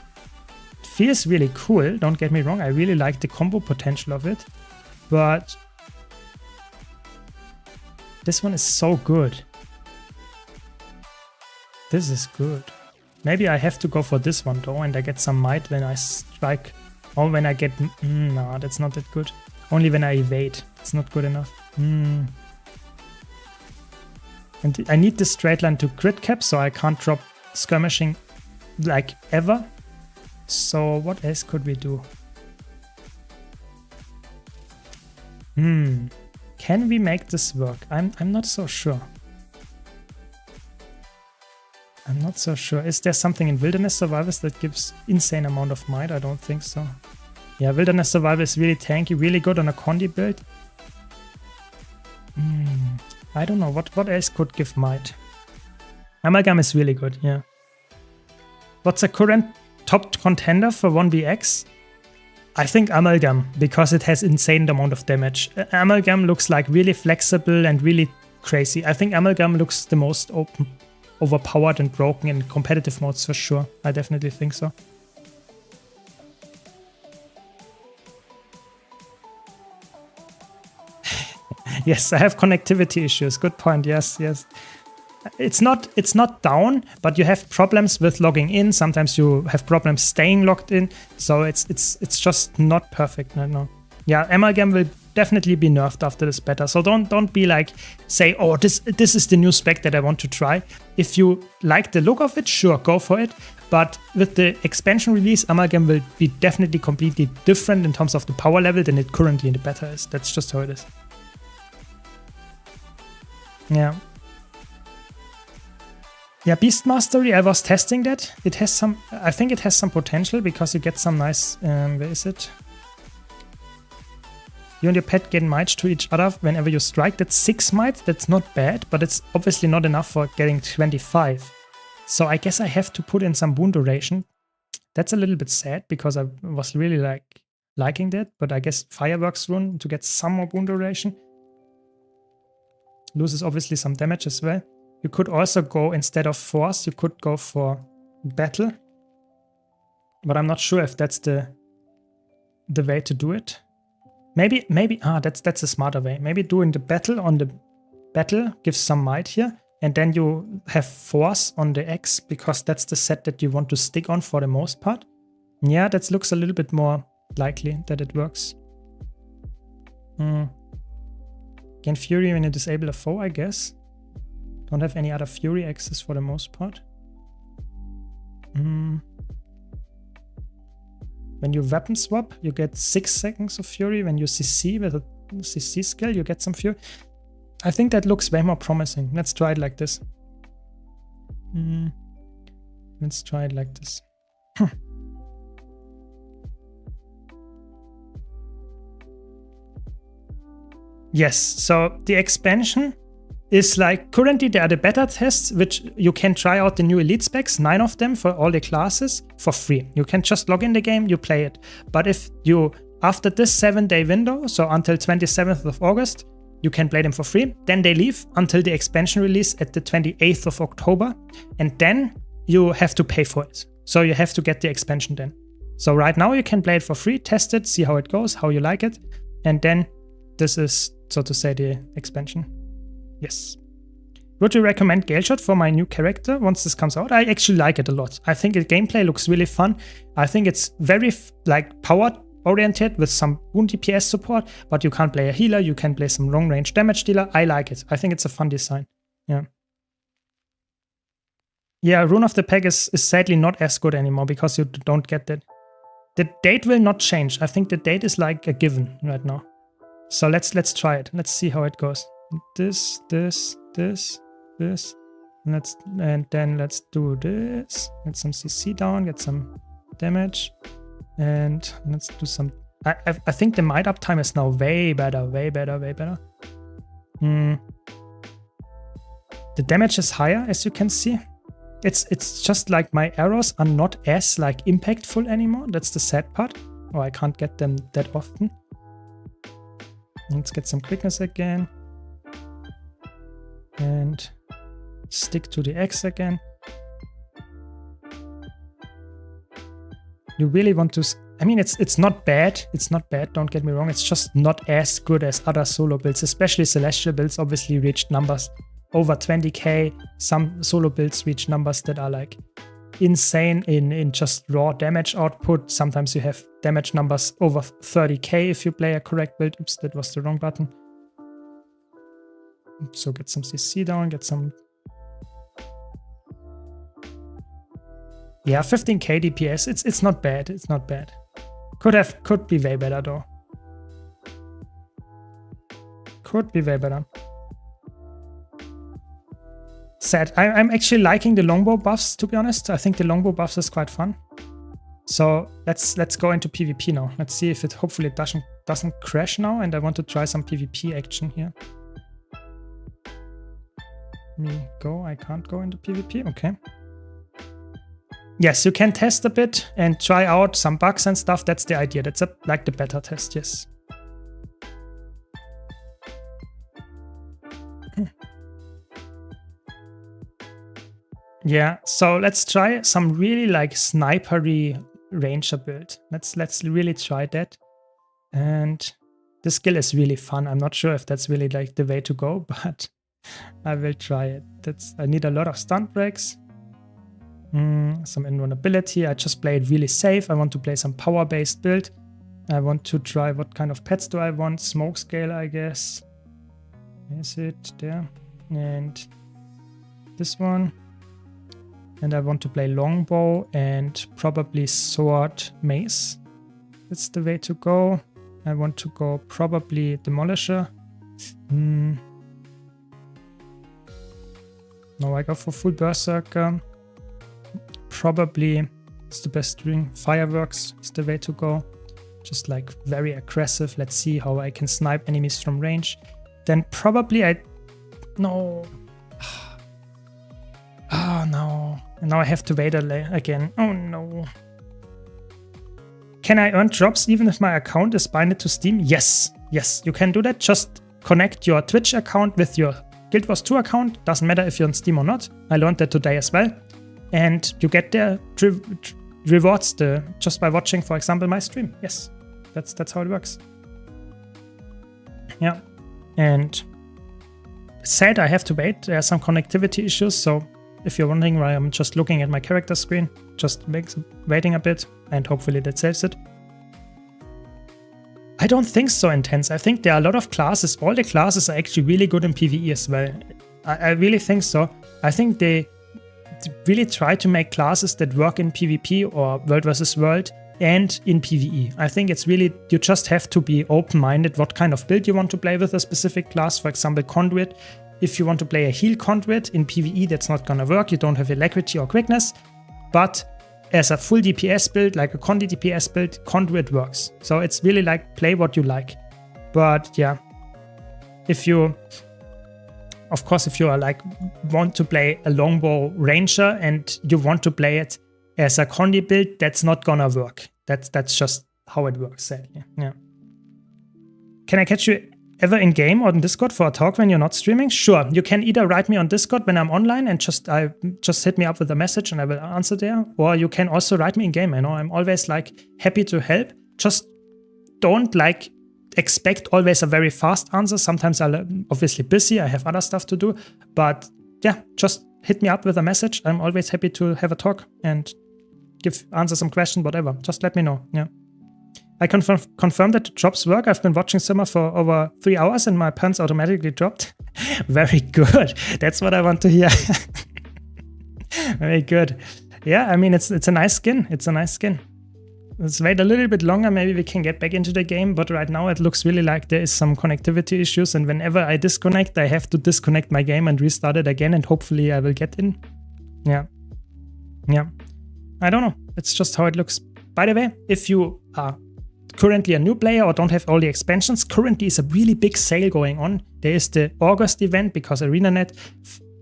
It feels really cool, don't get me wrong. I really like the combo potential of it. But this one is so good. This is good. Maybe I have to go for this one though, and I get some might when I strike. Or when I get... no, that's not that good. Only when I evade. It's not good enough. And I need this straight line to crit cap, so I can't drop skirmishing like ever. So what else could we do? Can we make this work? I'm not so sure. I'm not so sure. Is there something in Wilderness Survivors that gives insane amount of might? I don't think so. Yeah, Wilderness Survivor is really tanky, really good on a Condi build. I don't know. What else could give might? Amalgam is really good, yeah. What's the current top contender for 1vx? I think Amalgam, because it has insane amount of damage. Amalgam looks like really flexible and really crazy. I think Amalgam looks the most overpowered and broken in competitive modes for sure. I definitely think so. Yes, I have connectivity issues. Good point. Yes, yes. It's not down, but you have problems with logging in. Sometimes you have problems staying logged in. So it's just not perfect right now. Yeah, Amalgam will definitely be nerfed after this beta. So don't be like, say, oh, this is the new spec that I want to try. If you like the look of it, sure, go for it. But with the expansion release, Amalgam will be definitely completely different in terms of the power level than it currently in the beta is. That's just how it is. Yeah. Yeah, Beast Mastery, I was testing that. It has some, I think it has some potential because you get some nice, where is it? You and your pet gain might to each other whenever you strike. That's 6 might. That's not bad, but it's obviously not enough for getting 25. So I guess I have to put in some boon duration. That's a little bit sad because I was really liking that, but I guess Fireworks rune to get some more boon duration. Loses obviously some damage as well. You could also go, instead of Force, you could go for Battle. But I'm not sure if that's the way to do it. Maybe, that's a smarter way. Maybe doing the Battle on the Battle gives some might here. And then you have Force on the X, because that's the set that you want to stick on for the most part. Yeah, that looks a little bit more likely that it works. Gain Fury when you disable a foe, I guess. Don't have any other Fury access for the most part. When you weapon swap, you get 6 seconds of Fury. When you CC with a CC skill, you get some Fury. I think that looks way more promising. Let's try it like this. Let's try it like this. Yes, so the expansion is like, currently there are the beta tests, which you can try out the new elite specs, 9 of them for all the classes for free. You can just log in the game, you play it. But if you, after this 7-day window, so until 27th of August, you can play them for free. Then they leave until the expansion release at the 28th of October. And then you have to pay for it. So you have to get the expansion then. So right now you can play it for free, test it, see how it goes, how you like it. And then this is, so to say, the expansion. Yes. Would you recommend Galeshot for my new character once this comes out? I actually like it a lot. I think the gameplay looks really fun. I think it's very power oriented with some boon DPS support, but you can't play a healer, you can play some long range damage dealer. I like it. I think it's a fun design. Yeah. Yeah, Rune of the Pack is sadly not as good anymore because you don't get that. The date will not change. I think the date is like a given right now. So let's try it. Let's see how it goes. This. And then let's do this. Get some CC down, get some damage. And let's do some... I think the might uptime is now way better. The damage is higher, as you can see. It's just like my arrows are not as like impactful anymore. That's the sad part. Oh, I can't get them that often. Let's get some quickness again. And stick to the X again. You really want to... I mean, it's not bad. It's not bad, don't get me wrong. It's just not as good as other solo builds. Especially Celestial builds obviously reached numbers over 20k. Some solo builds reach numbers that are like insane in just raw damage output. Sometimes you have damage numbers over 30k if you play a correct build. Oops, that was the wrong button. So get some CC down, get some... Yeah, 15k DPS, it's not bad, it's not bad. Could be way better though. Could be way better. Sad. I'm actually liking the longbow buffs, to be honest. I think the longbow buffs is quite fun. So let's go into PvP now. Let's see if it hopefully doesn't crash now, and I want to try some PvP action here. I can't go into PvP, okay. Yes, you can test a bit and try out some bugs and stuff. That's the idea. That's like the beta test, yes. Yeah, so let's try some really like snipery ranger build. Let's really try that. And the skill is really fun. I'm not sure if that's really like the way to go, but I will try it. I need a lot of stunt breaks. Some invulnerability. I just play it really safe. I want to play some power-based build. I want to try what kind of pets do I want. Smoke scale, I guess. Is it there? And this one. And I want to play longbow and probably sword mace. That's the way to go. I want to go probably demolisher. No, I go for full berserker. Probably it's the best string. Fireworks is the way to go. Just like very aggressive. Let's see how I can snipe enemies from range. Then probably no. Oh no. Now I have to wait again. Oh no. Can I earn drops even if my account is binded to Steam? Yes. Yes, you can do that. Just connect your Twitch account with your Guild Wars 2 account. Doesn't matter if you're on Steam or not. I learned that today as well. And you get the rewards just by watching, for example, my stream. Yes, that's how it works. Yeah. And sad I have to wait. There are some connectivity issues, so if you're wondering why I'm just looking at my character screen, just waiting a bit, and hopefully that saves it. I don't think so intense. I think there are a lot of classes. All the classes are actually really good in PvE as well. I really think so. I think they really try to make classes that work in PvP or World vs. World and in PvE. I think it's really, you just have to be open-minded what kind of build you want to play with a specific class. For example, Conduit. If you want to play a heal Conduit in PvE, that's not gonna work. You don't have alacrity or quickness. But as a full DPS build, like a Condi DPS build, Conduit works. So it's really like play what you like. But yeah, of course, if you are like want to play a longbow ranger and you want to play it as a Condi build, that's not gonna work. That's just how it works, sadly. Yeah. Can I catch you ever in game or in Discord for a talk when you're not streaming? Sure. You can either write me on Discord when I'm online and just hit me up with a message and I will answer there, or you can also write me in game. I know I'm always like happy to help. Just don't like expect always a very fast answer. Sometimes I'm obviously busy. I have other stuff to do, but yeah, just hit me up with a message. I'm always happy to have a talk and answer some question, whatever. Just let me know. Yeah. I confirm that the drops work. I've been watching Simmer for over 3 hours and my pants automatically dropped. Very good. That's what I want to hear. Very good. Yeah, I mean, it's a nice skin. It's a nice skin. Let's wait a little bit longer. Maybe we can get back into the game. But right now it looks really like there is some connectivity issues. And whenever I disconnect, I have to disconnect my game and restart it again. And hopefully I will get in. Yeah. Yeah. I don't know. It's just how it looks. By the way, if you are currently a new player or don't have all the expansions, currently is a really big sale going on. There is the August event because ArenaNet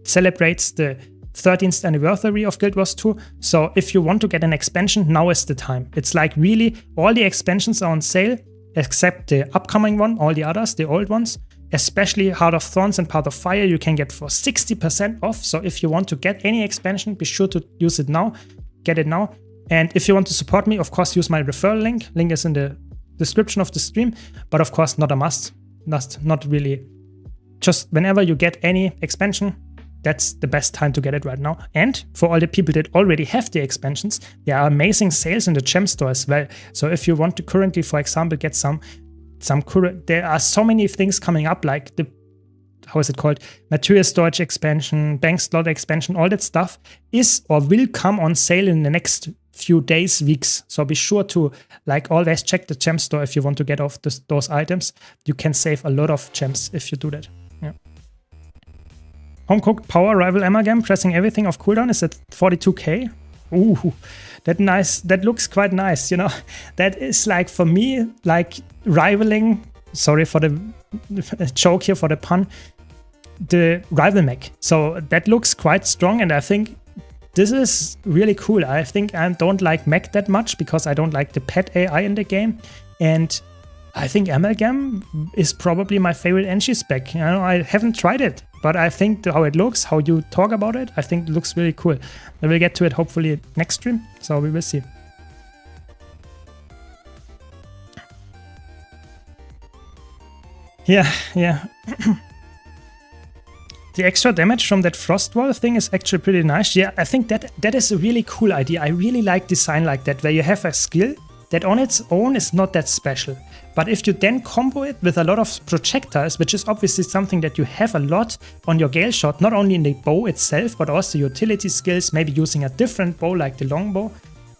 celebrates the 13th anniversary of Guild Wars 2. So if you want to get an expansion, now is the time. It's like really all the expansions are on sale except the upcoming one, all the others, the old ones. Especially Heart of Thorns and Path of Fire you can get for 60% off. So if you want to get any expansion, be sure to use it now. Get it now. And if you want to support me, of course, use my referral link. Link is in the description of the stream. But of course, not a must. Not really. Just whenever you get any expansion, that's the best time to get it right now. And for all the people that already have the expansions, there are amazing sales in the gem store as well. So if you want to currently, for example, get there are so many things coming up, like the, how is it called? Material storage expansion, bank slot expansion, all that stuff is or will come on sale in the next few days, weeks. So be sure to like always check the gem store if you want to get off those items. You can save a lot of gems if you do that. Yeah. Home cooked power rival amalgam, pressing everything off cooldown is at 42k. Ooh, that looks quite nice, you know. That is like, for me, like rivaling, sorry for the joke here, for the pun, the rival mech. So that looks quite strong, and I think this is really cool. I think I don't like mech that much because I don't like the pet AI in the game, and I think Amalgam is probably my favorite NG spec. You know, I haven't tried it, but I think how it looks, how you talk about it, I think it looks really cool. I will get to it hopefully next stream, so we will see. Yeah. The extra damage from that frost wall thing is actually pretty nice. Yeah, I think that is a really cool idea. I really like design like that, where you have a skill that on its own is not that special. But if you then combo it with a lot of projectiles, which is obviously something that you have a lot on your Gale Shot, not only in the bow itself, but also utility skills, maybe using a different bow like the longbow,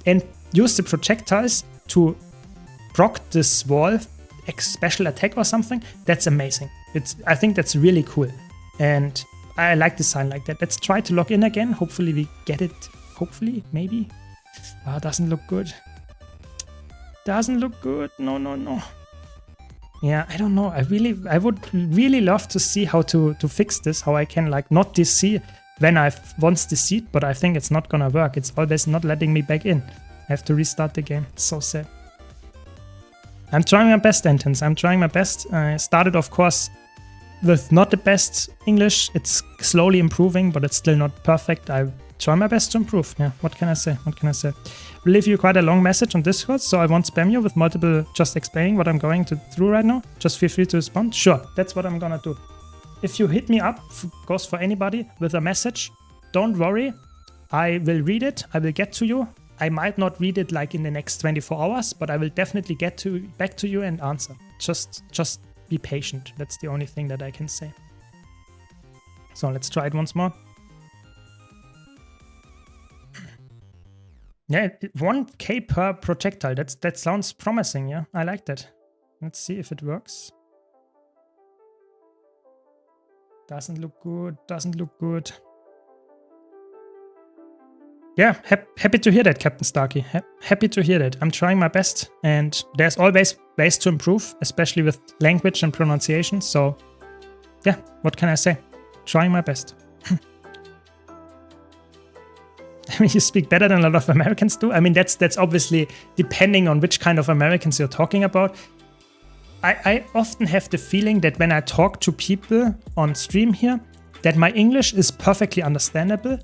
and use the projectiles to proc this wall, special attack or something, that's amazing. I think that's really cool. And I like design like that. Let's try to log in again. Hopefully we get it. Hopefully, maybe. Ah, doesn't look good. Doesn't look good. No. Yeah, I don't know. I would really love to see how to fix this. How I can like not DC when I've once DC'd, but I think it's not gonna work. It's always not letting me back in. I have to restart the game. So sad. I'm trying my best, Entens. I'm trying my best. I started, of course, with not the best English. It's slowly improving, but it's still not perfect. I try my best to improve. Yeah, what can I say? Will leave you quite a long message on Discord, so I won't spam you with multiple just explaining what I'm going through right now. Just feel free to respond. Sure, that's what I'm gonna do. If you hit me up, goes for anybody, with a message, don't worry. I will read it. I will get to you. I might not read it like in the next 24 hours, but I will definitely get back to you and answer. Just be patient. That's the only thing that I can say. So let's try it once more. Yeah, 1k per projectile. That sounds promising, yeah? I like that. Let's see if it works. Doesn't look good. Yeah, happy to hear that, Captain Starkey. Happy to hear that. I'm trying my best, and there's always ways to improve, especially with language and pronunciation. So, yeah, what can I say? Trying my best. I mean, you speak better than a lot of Americans do. I mean, that's obviously depending on which kind of Americans you're talking about. I often have the feeling that when I talk to people on stream here, that my English is perfectly understandable.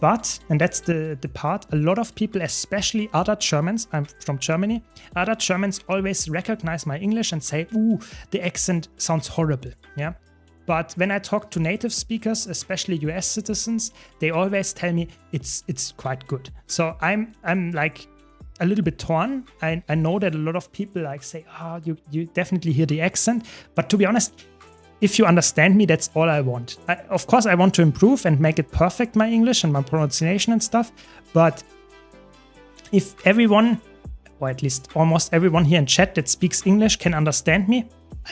But, and that's the part, a lot of people, especially other Germans, I'm from Germany, other Germans always recognize my English and say, ooh, the accent sounds horrible, yeah? But when I talk to native speakers, especially US citizens, they always tell me it's quite good. So I'm like a little bit torn. I know that a lot of people like say, oh, you definitely hear the accent. But to be honest, if you understand me, that's all I want. Of course, I want to improve and make it perfect, my English and my pronunciation and stuff. But if everyone, or at least almost everyone here in chat that speaks English can understand me,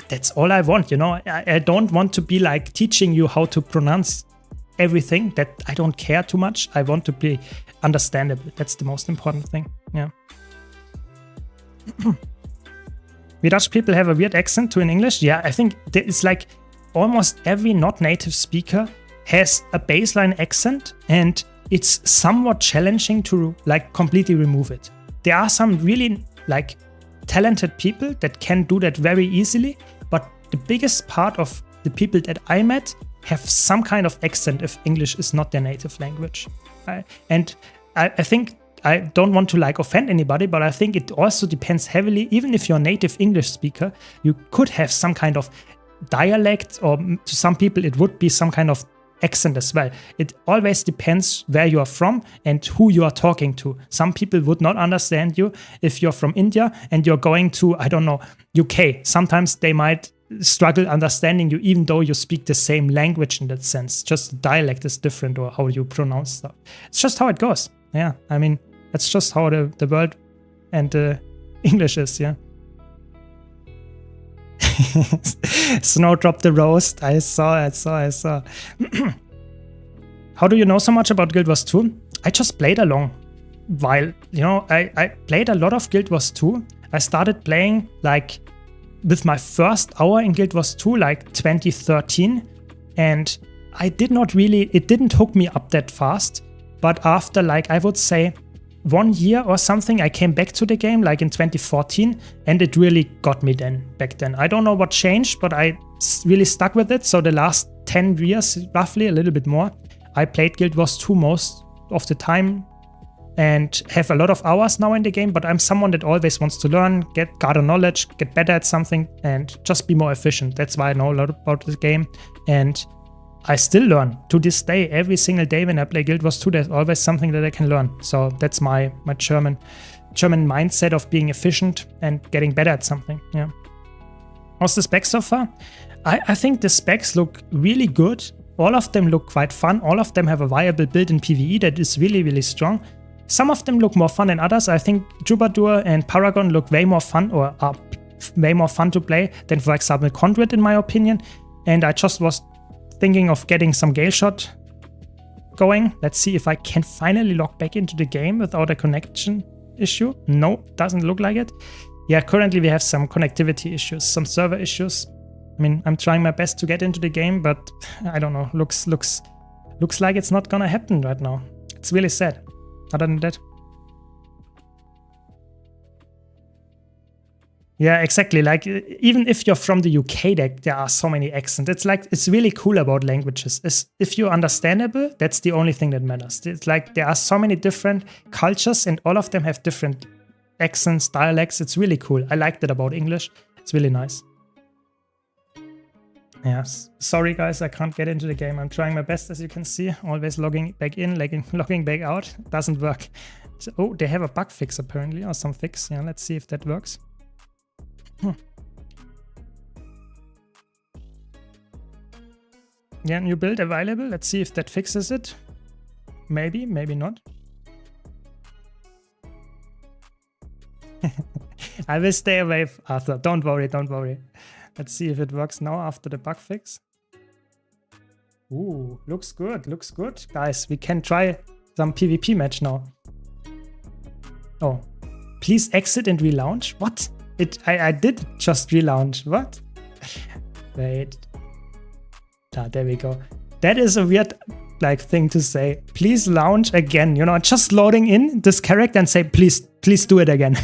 that's all I want, you know. I don't want to be like teaching you how to pronounce everything. That I don't care too much. I want to be understandable. That's the most important thing. Yeah. We Dutch people have a weird accent too in English. Yeah, I think it's like almost every not native speaker has a baseline accent, and it's somewhat challenging to like completely remove it. There are some really like talented people that can do that very easily, but the biggest part of the people that I met have some kind of accent if English is not their native language. And I think I don't want to like offend anybody, but I think it also depends heavily, even if you're a native English speaker, you could have some kind of dialect, or to some people it would be some kind of accent as well. It always depends where you are from and who you are talking to. Some people would not understand you if you're from India and you're going to, I don't know, UK. Sometimes they might struggle understanding you even though you speak the same language in that sense. Just the dialect is different or how you pronounce stuff. It's just how it goes. Yeah, I mean, that's just how the world and the English is, yeah. Snowdrop the roast. I saw. How do you know so much about Guild Wars 2? I just played a long while. You know, I played a lot of Guild Wars 2. I started playing like with my first hour in Guild Wars 2 like 2013. And it didn't hook me up that fast. But after like, I would say 1 year or something, I came back to the game like in 2014 and it really got me back then. I don't know what changed, but I really stuck with it. So the last 10 years, roughly, a little bit more, I played Guild Wars 2 most of the time and have a lot of hours now in the game, but I'm someone that always wants to learn, gather knowledge, get better at something and just be more efficient. That's why I know a lot about the game. And I still learn to this day. Every single day when I play Guild Wars 2, there's always something that I can learn. So that's my German mindset of being efficient and getting better at something. Yeah. How's the specs so far? I think the specs look really good. All of them look quite fun. All of them have a viable build in PvE that is really, really strong. Some of them look more fun than others. I think Troubadour and Paragon look way more fun or are way more fun to play than, for example, Conduit in my opinion. And I just was thinking of getting some Gale Shot going. Let's see if I can finally log back into the game without a connection issue. No, doesn't look like it. Yeah, currently we have some connectivity issues, some server issues. I mean, I'm trying my best to get into the game, but I don't know. Looks like it's not gonna happen right now. It's really sad. Other than that. Yeah, exactly. Like, even if you're from the UK, there are so many accents. It's like, it's really cool about languages. If you're understandable, that's the only thing that matters. It's like, there are so many different cultures and all of them have different accents, dialects. It's really cool. I like that about English. It's really nice. Yes. Sorry, guys, I can't get into the game. I'm trying my best, as you can see. Always logging back in, logging back out. Doesn't work. So, oh, they have a bug fix apparently, or some fix. Yeah, let's see if that works. Yeah, new build available. Let's see if that fixes it. Maybe, maybe not. I will stay away, Arthur. Don't worry, don't worry. Let's see if it works now after the bug fix. Ooh, looks good, looks good. Guys, we can try some PvP match now. Oh, please exit and relaunch? What? I did just relaunch. What? Wait. Ah, there we go. That is a weird thing to say. Please launch again. You know, just loading in this character and say, please do it again.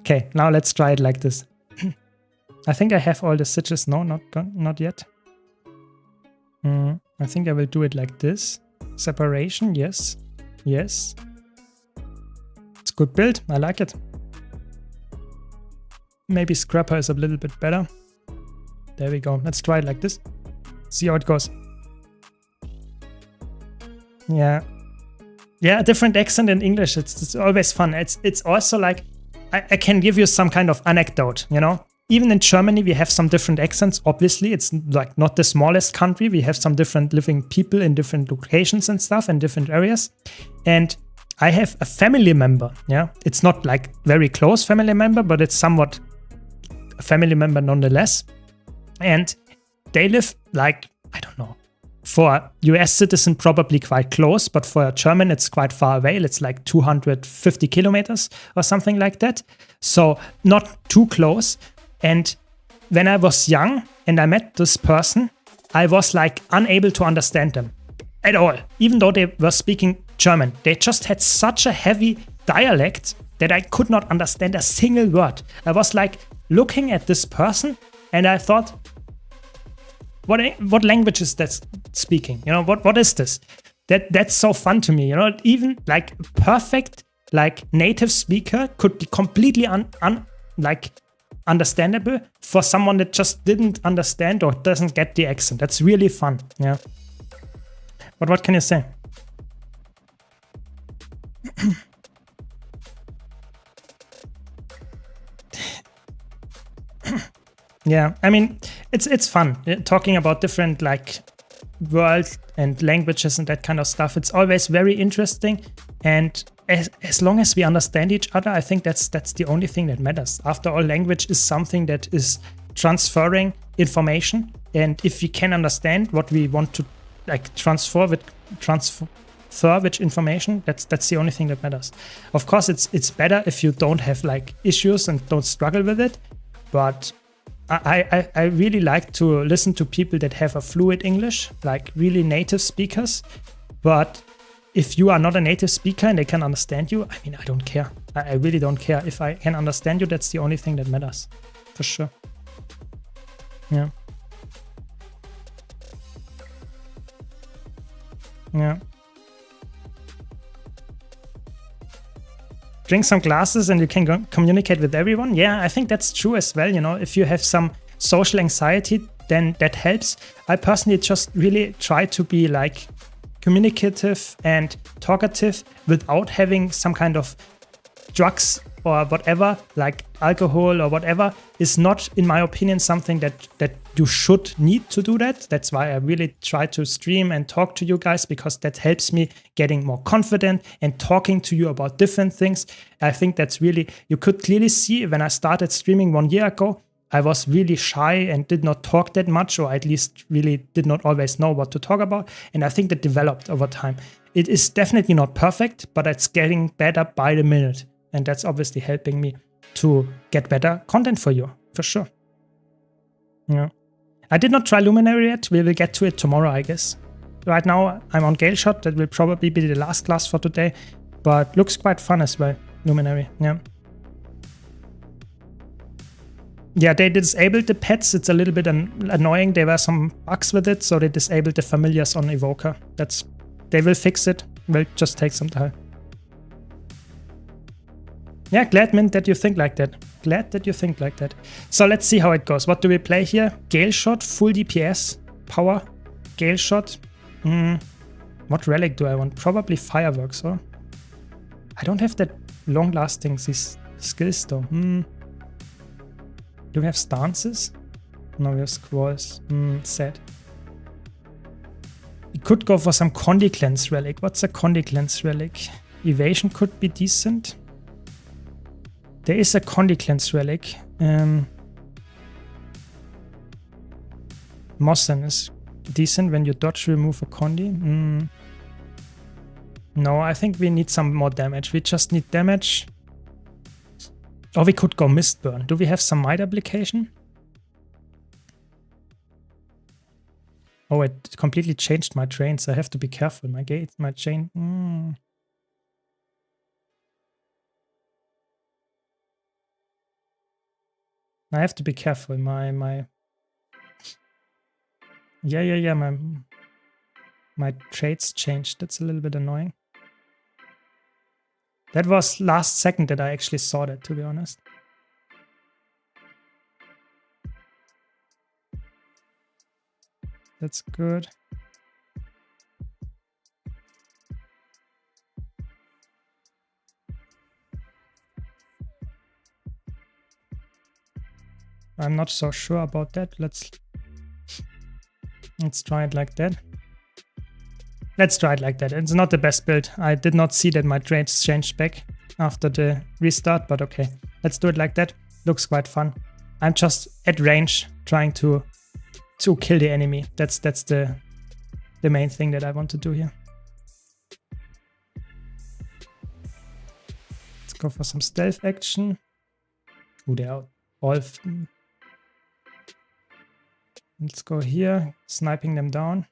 Okay, now let's try it like this. I think I have all the stitches. No, not yet. I think I will do it like this. Separation, yes. Yes. It's a good build. I like it. Maybe Scrapper is a little bit better. There we go. Let's try it like this. See how it goes. Yeah. Yeah, a different accent in English. It's always fun. It's also like, I can give you some kind of anecdote, you know? Even in Germany, we have some different accents. Obviously, it's like not the smallest country. We have some different living people in different locations and stuff in different areas. And I have a family member, yeah? It's not like very close family member, but it's somewhat a family member nonetheless. And they live like, I don't know, for a US citizen probably quite close, but for a German it's quite far away. It's like 250 kilometers or something like that. So not too close. And when I was young and I met this person, I was like unable to understand them at all, even though they were speaking German. They just had such a heavy dialect that I could not understand a single word. I was like looking at this person and I thought, what language is that speaking? You know, what is this? That's so fun to me. You know, even like perfect like native speaker could be completely understandable for someone that just didn't understand or doesn't get the accent. That's really fun. Yeah. But what can you say? Yeah, I mean, it's fun talking about different like worlds and languages and that kind of stuff. It's always very interesting, and as long as we understand each other, I think that's the only thing that matters. After all, language is something that is transferring information, and if we can understand what we want to like transfer which information, that's the only thing that matters. Of course, it's better if you don't have like issues and don't struggle with it, but I really like to listen to people that have a fluid English, like really native speakers. But if you are not a native speaker and they can understand you, I mean, I don't care. I really don't care. If I can understand you, that's the only thing that matters, for sure. Yeah. Yeah. Drink some glasses and you can communicate with everyone. Yeah, I think that's true as well. You know, if you have some social anxiety, then that helps. I personally just really try to be like communicative and talkative without having some kind of drugs or whatever, like alcohol or whatever, is not, in my opinion, something that you should need to do that. That's why I really try to stream and talk to you guys, because that helps me getting more confident and talking to you about different things. I think that's really, you could clearly see when I started streaming 1 year ago, I was really shy and did not talk that much, or at least really did not always know what to talk about. And I think that developed over time. It is definitely not perfect, but it's getting better by the minute. And that's obviously helping me to get better content for you, for sure. Yeah. I did not try Luminary yet. We will get to it tomorrow, I guess. Right now, I'm on Gale Shot. That will probably be the last class for today. But looks quite fun as well, Luminary. Yeah. Yeah, they disabled the pets. It's a little bit annoying. There were some bugs with it, so they disabled the familiars on Evoker. They will fix it. Will just take some time. Yeah, glad, Mint, that you think like that. Glad that you think like that. So let's see how it goes. What do we play here? Gale Shot, full DPS, power, Gale Shot. What relic do I want? Probably Fireworks, huh? I don't have that long-lasting skills though. Do we have stances? No, we have squalls. Sad. We could go for some Condi Cleanse relic. What's a Condi Cleanse relic? Evasion could be decent. There is a Condi Cleanse relic. Mossen is decent when you dodge, remove a Condi. No, I think we need some more damage. We just need damage. Or we could go Mistburn. Do we have some Might application? Oh, it completely changed my trains. I have to be careful. My chain. I have to be careful. My traits changed. That's a little bit annoying. That was last second that I actually saw that, to be honest. That's good. I'm not so sure about that. Let's try it like that. Let's try it like that. It's not the best build. I did not see that my traits changed back after the restart, but okay. Let's do it like that. Looks quite fun. I'm just at range trying to kill the enemy. That's the main thing that I want to do here. Let's go for some stealth action. Oh, they are all... Let's go here, sniping them down.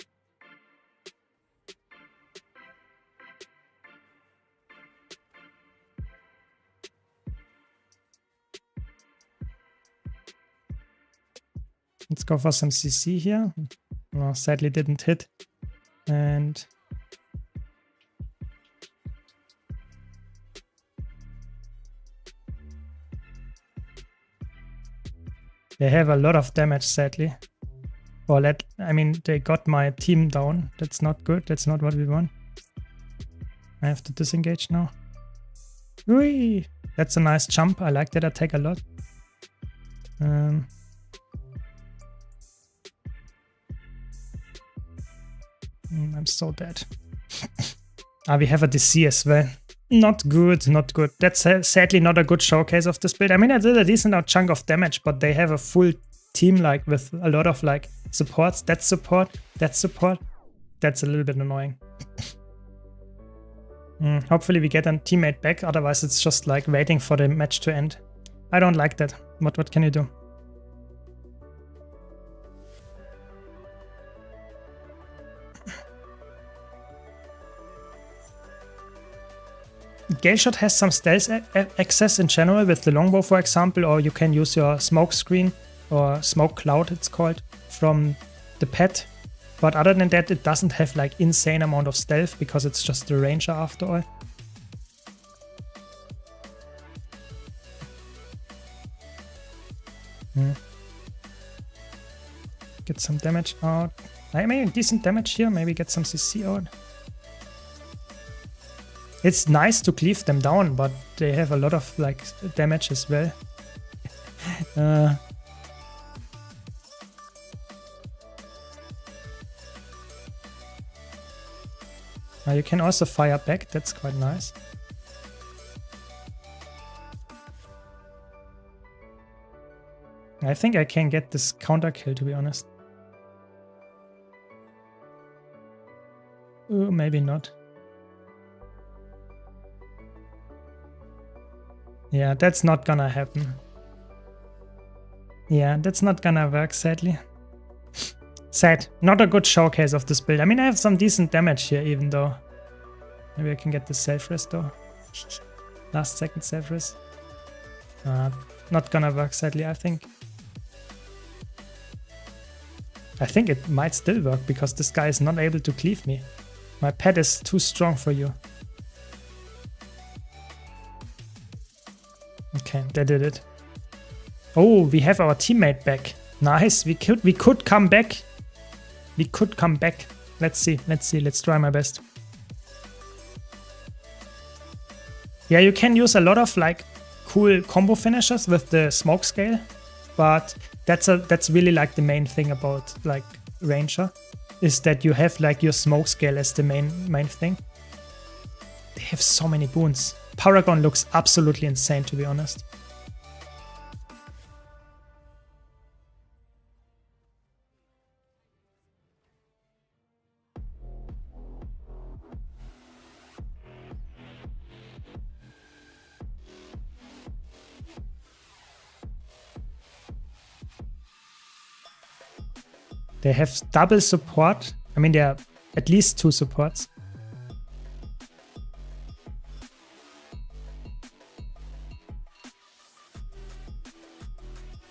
Let's go for some CC here. Well, sadly didn't hit. And they have a lot of damage, sadly. Or I mean, they got my team down. That's not good. That's not what we want. I have to disengage now. Whee! That's a nice jump. I like that attack a lot. I'm so dead. We have a DC as well. Not good, not good. That's sadly not a good showcase of this build. I mean, I did a decent chunk of damage, but they have a full team like with a lot of like supports. That's support, that's support. That's a little bit annoying. Hopefully we get a teammate back, otherwise it's just like waiting for the match to end. I don't like that. What can you do? Gale Shot has some stealth access in general with the longbow, for example, or you can use your smoke screen or smoke cloud, it's called, from the pet. But other than that, it doesn't have like insane amount of stealth because it's just the ranger after all. Get some damage out. I mean, decent damage here. Maybe get some CC out. It's nice to cleave them down, but they have a lot of like damage as well. You can also fire back. That's quite nice. I think I can get this counter kill, to be honest. Maybe not. Yeah, that's not gonna happen. Yeah, that's not gonna work, sadly. Sad. Not a good showcase of this build. I mean, I have some decent damage here, even though. Maybe I can get the self-rest, though. Last second self-rest. Not gonna work, sadly, I think. I think it might still work, because this guy is not able to cleave me. My pet is too strong for you. Okay, they did it. Oh, we have our teammate back. Nice. We could come back. We could come back. Let's see. Let's try my best. Yeah, you can use a lot of like cool combo finishers with the smoke scale, but that's really like the main thing about like Ranger, is that you have like your smoke scale as the main thing. They have so many boons. Paragon looks absolutely insane, to be honest. They have double support. I mean, there are at least 2 supports.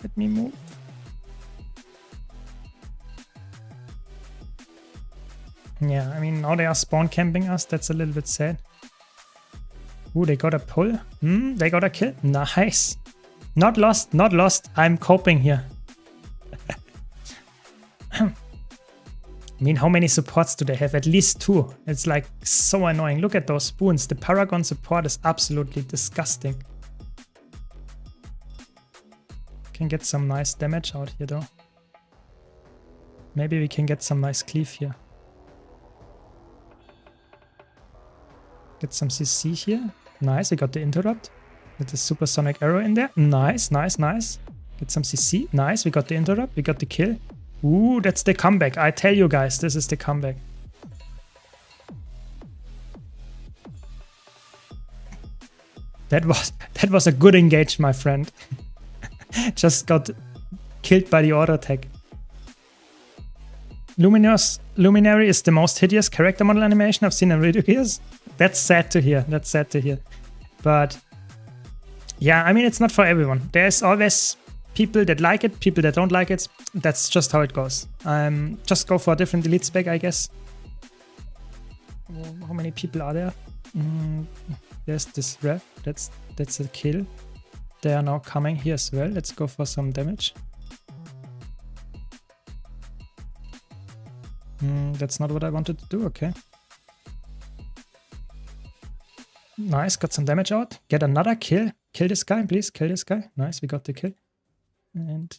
Let me move. Yeah, I mean, now they are spawn camping us. That's a little bit sad. Ooh, they got a pull. They got a kill. Nice. Not lost, not lost. I'm coping here. I mean, how many supports do they have? At least 2. It's like so annoying. Look at those spoons. The Paragon support is absolutely disgusting. Can get some nice damage out here though. Maybe we can get some nice cleave here. Get some CC here. Nice, we got the interrupt. With the supersonic arrow in there. Nice, nice, nice. Get some CC. Nice, we got the interrupt. We got the kill. Ooh, that's the comeback. I tell you guys, this is the comeback. That was a good engage, my friend. Just got killed by the auto attack. Luminary is the most hideous character model animation I've seen in video games. That's sad to hear. That's sad to hear. But yeah, I mean, it's not for everyone. There's always people that like it, people that don't like it. That's just how it goes. Just go for a different delete spec, I guess. How many people are there? There's this ref. That's a kill. They are now coming here as well. Let's go for some damage. That's not what I wanted to do, okay. Nice, got some damage out. Get another kill. Kill this guy, please, kill this guy. Nice, we got the kill. And...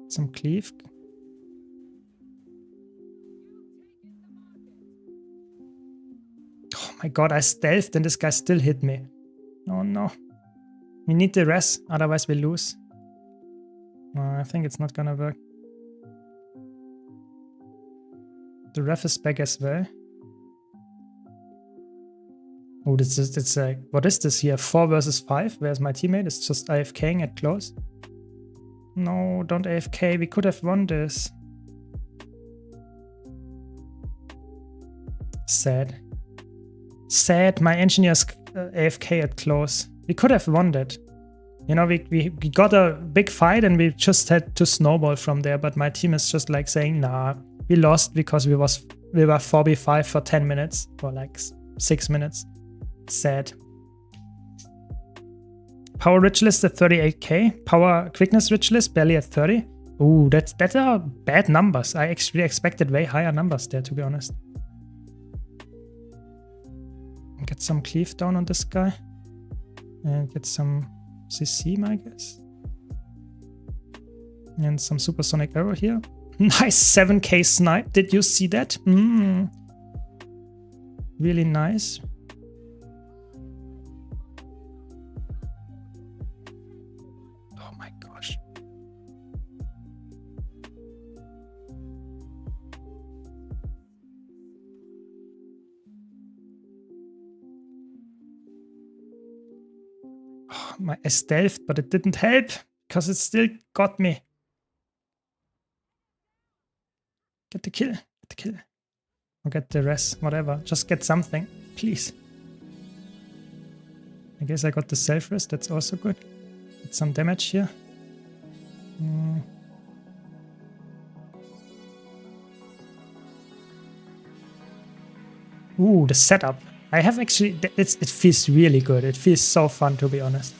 some cleave. Oh my god, I stealthed and this guy still hit me. Oh no. We need the res, otherwise we lose. I think it's not gonna work. The ref is back as well. Oh, it's a... what is this here? 4 versus 5? Where's my teammate? It's just AFKing at close. No, don't AFK. We could have won this. Sad. Sad. My engineer's AFK at close. We could have won that. You know, we got a big fight and we just had to snowball from there. But my team is just like saying, nah, we lost because we were 4v5 for 10 minutes or like 6 minutes. Sad. Power rich list at 38k. Power quickness rich list barely at 30. Ooh, that are bad numbers. I actually expected way higher numbers there, to be honest. Get some cleave down on this guy. And get some CC, I guess. And some supersonic arrow here. Nice 7k snipe. Did you see that? Really nice. Oh my gosh. Oh, I stealthed, but it didn't help because it still got me. Get the kill. Get the kill. Or get the res. Whatever. Just get something. Please. I guess I got the self-res. That's also good. Get some damage here. Ooh, the setup. I have actually... it feels really good. It feels so fun, to be honest.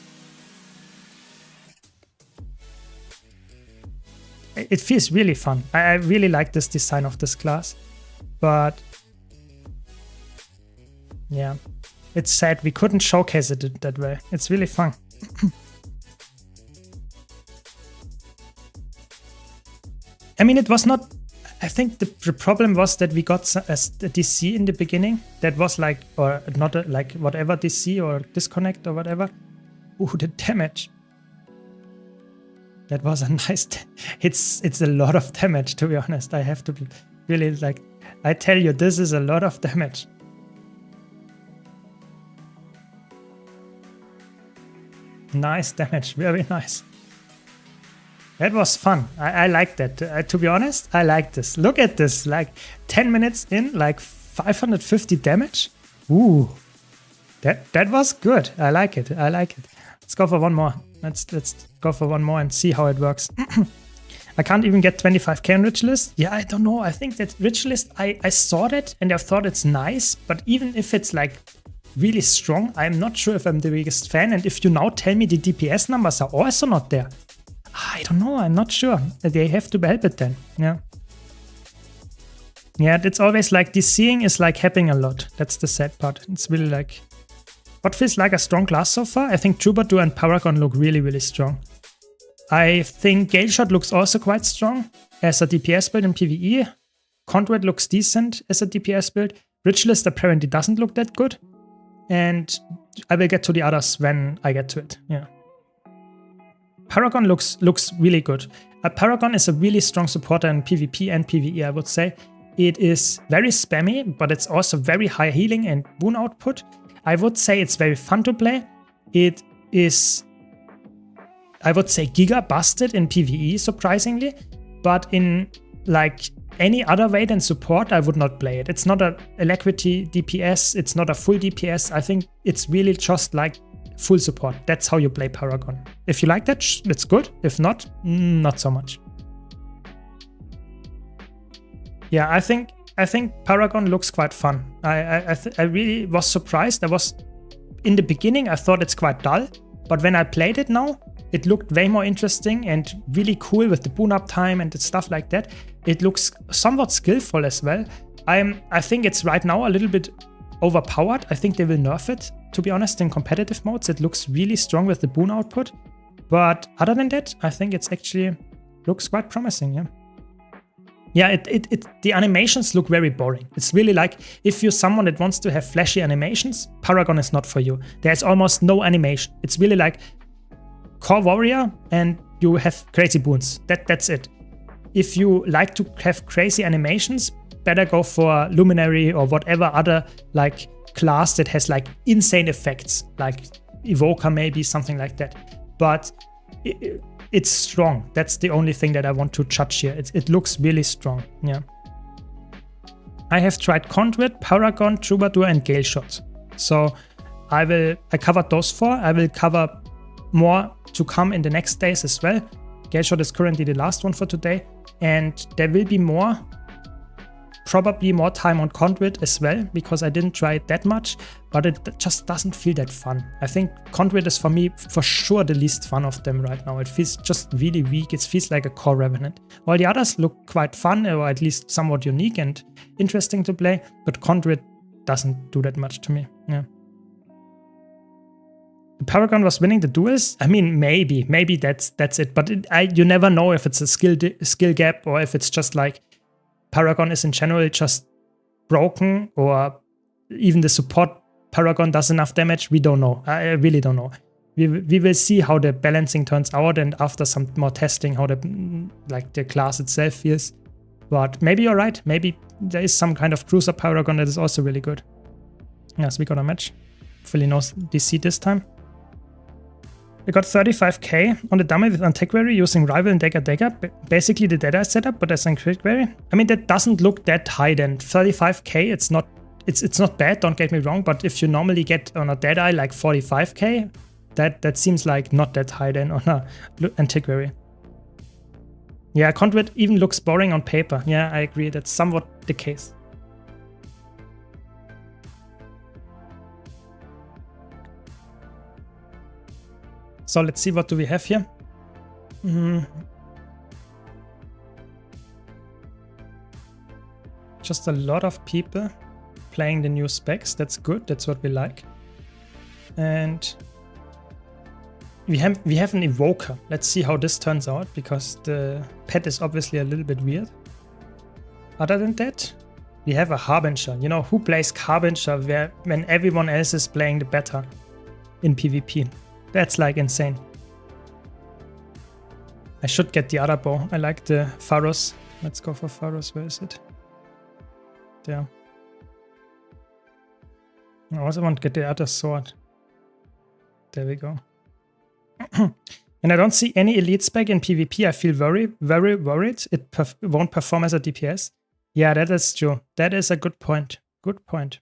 It feels really fun. I really like this design of this class. But... yeah. It's sad we couldn't showcase it that way. It's really fun. I mean, it was not... I think the problem was that we got a DC in the beginning that was like, or not a, like whatever DC or disconnect or whatever. Ooh, the damage. That was a nice... it's a lot of damage, to be honest. I have to be really like... I tell you, this is a lot of damage. Nice damage, very nice. That was fun. I like that. To be honest, I like this. Look at this, like 10 minutes in, like 550 damage. Ooh, that was good. I like it. I like it. Let's go for one more. Let's go for one more and see how it works. I can't even get 25k on rich list. Yeah, I don't know. I think that rich list, I saw that and I thought it's nice, but even if it's like really strong, I'm not sure if I'm the biggest fan. And if you now tell me the DPS numbers are also not there, I don't know, I'm not sure. They have to help it then, yeah. Yeah, it's always like DCing is like happening a lot. That's the sad part. It's really like... what feels like a strong class so far? I think Troubadour and Paragon look really, really strong. I think Gale Shot looks also quite strong as a DPS build in PvE. Conduit looks decent as a DPS build. Rich List apparently doesn't look that good. And I will get to the others when I get to it, yeah. Paragon looks really good. Paragon is a really strong supporter in PvP and PvE, I would say. It is very spammy, but it's also very high healing and boon output. I would say it's very fun to play. It is, I would say, giga busted in PvE, surprisingly. But in like any other way than support, I would not play it. It's not a alacrity DPS. It's not a full DPS. I think it's really just like full support. That's how you play Paragon. If you like that, it's good. If not, not so much. Yeah, I think Paragon looks quite fun. I really was surprised. In the beginning, I thought it's quite dull, But when I played it now, it looked way more interesting and really cool with the boon up time and stuff like that. It looks somewhat skillful as well. I think it's right now a little bit overpowered. I think they will nerf it, to be honest, in competitive modes. It looks really strong with the boon output. But other than that, I think it's actually looks quite promising, yeah. Yeah, the animations look very boring. It's really like, if you're someone that wants to have flashy animations, Paragon is not for you. There's almost no animation. It's really like core warrior and you have crazy boons. That's it. If you like to have crazy animations, better go for Luminary or whatever other like class that has like insane effects, like Evoker maybe, something like that. But it's strong. That's the only thing that I want to judge here. It looks really strong, yeah. I have tried Conduit, Paragon, Troubadour and Gale Shot. So I covered those 4. I will cover more to come in the next days as well. Gale Shot is currently the last one for today. And there will be probably more time on Conduit as well, because I didn't try it that much, but it just doesn't feel that fun. I think Conduit is for me for sure the least fun of them right now. It feels just really weak. It feels like a core Revenant. While the others look quite fun, or at least somewhat unique and interesting to play, but Conduit doesn't do that much to me. Yeah. The Paragon was winning the duels. I mean, maybe that's it. But you never know if it's a skill gap or if it's just like Paragon is in general just broken, or even the support Paragon does enough damage. We don't know. I really don't know. We will see how the balancing turns out, and after some more testing, how the class itself feels. But maybe you're right. Maybe there is some kind of cruiser Paragon that is also really good. Yes, we got a match. Hopefully no DC this time. We got 35k on the dummy with Antiquary using Rival and Dagger. Basically the Deadeye setup, but as Antiquary. I mean, that doesn't look that high then. 35k, it's not bad, don't get me wrong, but if you normally get on a Deadeye like 45k, that seems like not that high then on a Antiquary. Yeah, Conduit even looks boring on paper. Yeah, I agree, that's somewhat the case. So let's see, what do we have here? Just a lot of people playing the new specs. That's good. That's what we like. And we have an Evoker. Let's see how this turns out, because the pet is obviously a little bit weird. Other than that, we have a Harbinger. You know, who plays Harbinger when everyone else is playing the beta in PvP? That's like insane. I should get the other bow. I like the Pharos. Let's go for Pharos. Where is it? There. I also want to get the other sword. There we go. And I don't see any elite spec in PvP. I feel very, very worried it won't perform as a DPS. Yeah, that is true. That is a good point. Good point.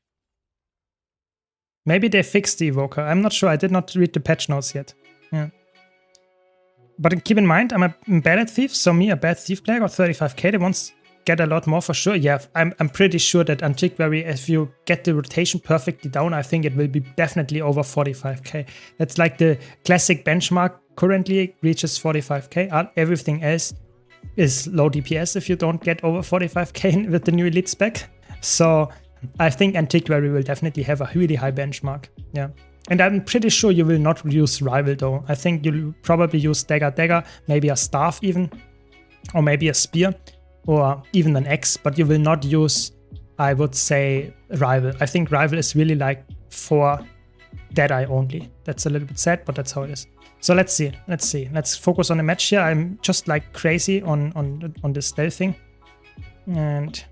Maybe they fixed the Evoker. I'm not sure. I did not read the patch notes yet. Yeah. But keep in mind, I'm a bad thief. So me, a bad thief player, got 35k. They won't get a lot more for sure. Yeah, I'm pretty sure that Antiquary, if you get the rotation perfectly down, I think it will be definitely over 45k. That's like the classic benchmark. Currently reaches 45k. Everything else is low DPS if you don't get over 45k with the new elite spec. So I think Antiquary will definitely have a really high benchmark. Yeah. And I'm pretty sure you will not use Rival though. I think you'll probably use Dagger, maybe a Staff even, or maybe a Spear, or even an Axe, but you will not use, I would say, Rival. I think Rival is really like for Deadeye only. That's a little bit sad, but that's how it is. So let's see. Let's focus on the match here. I'm just like crazy on this stealth thing. And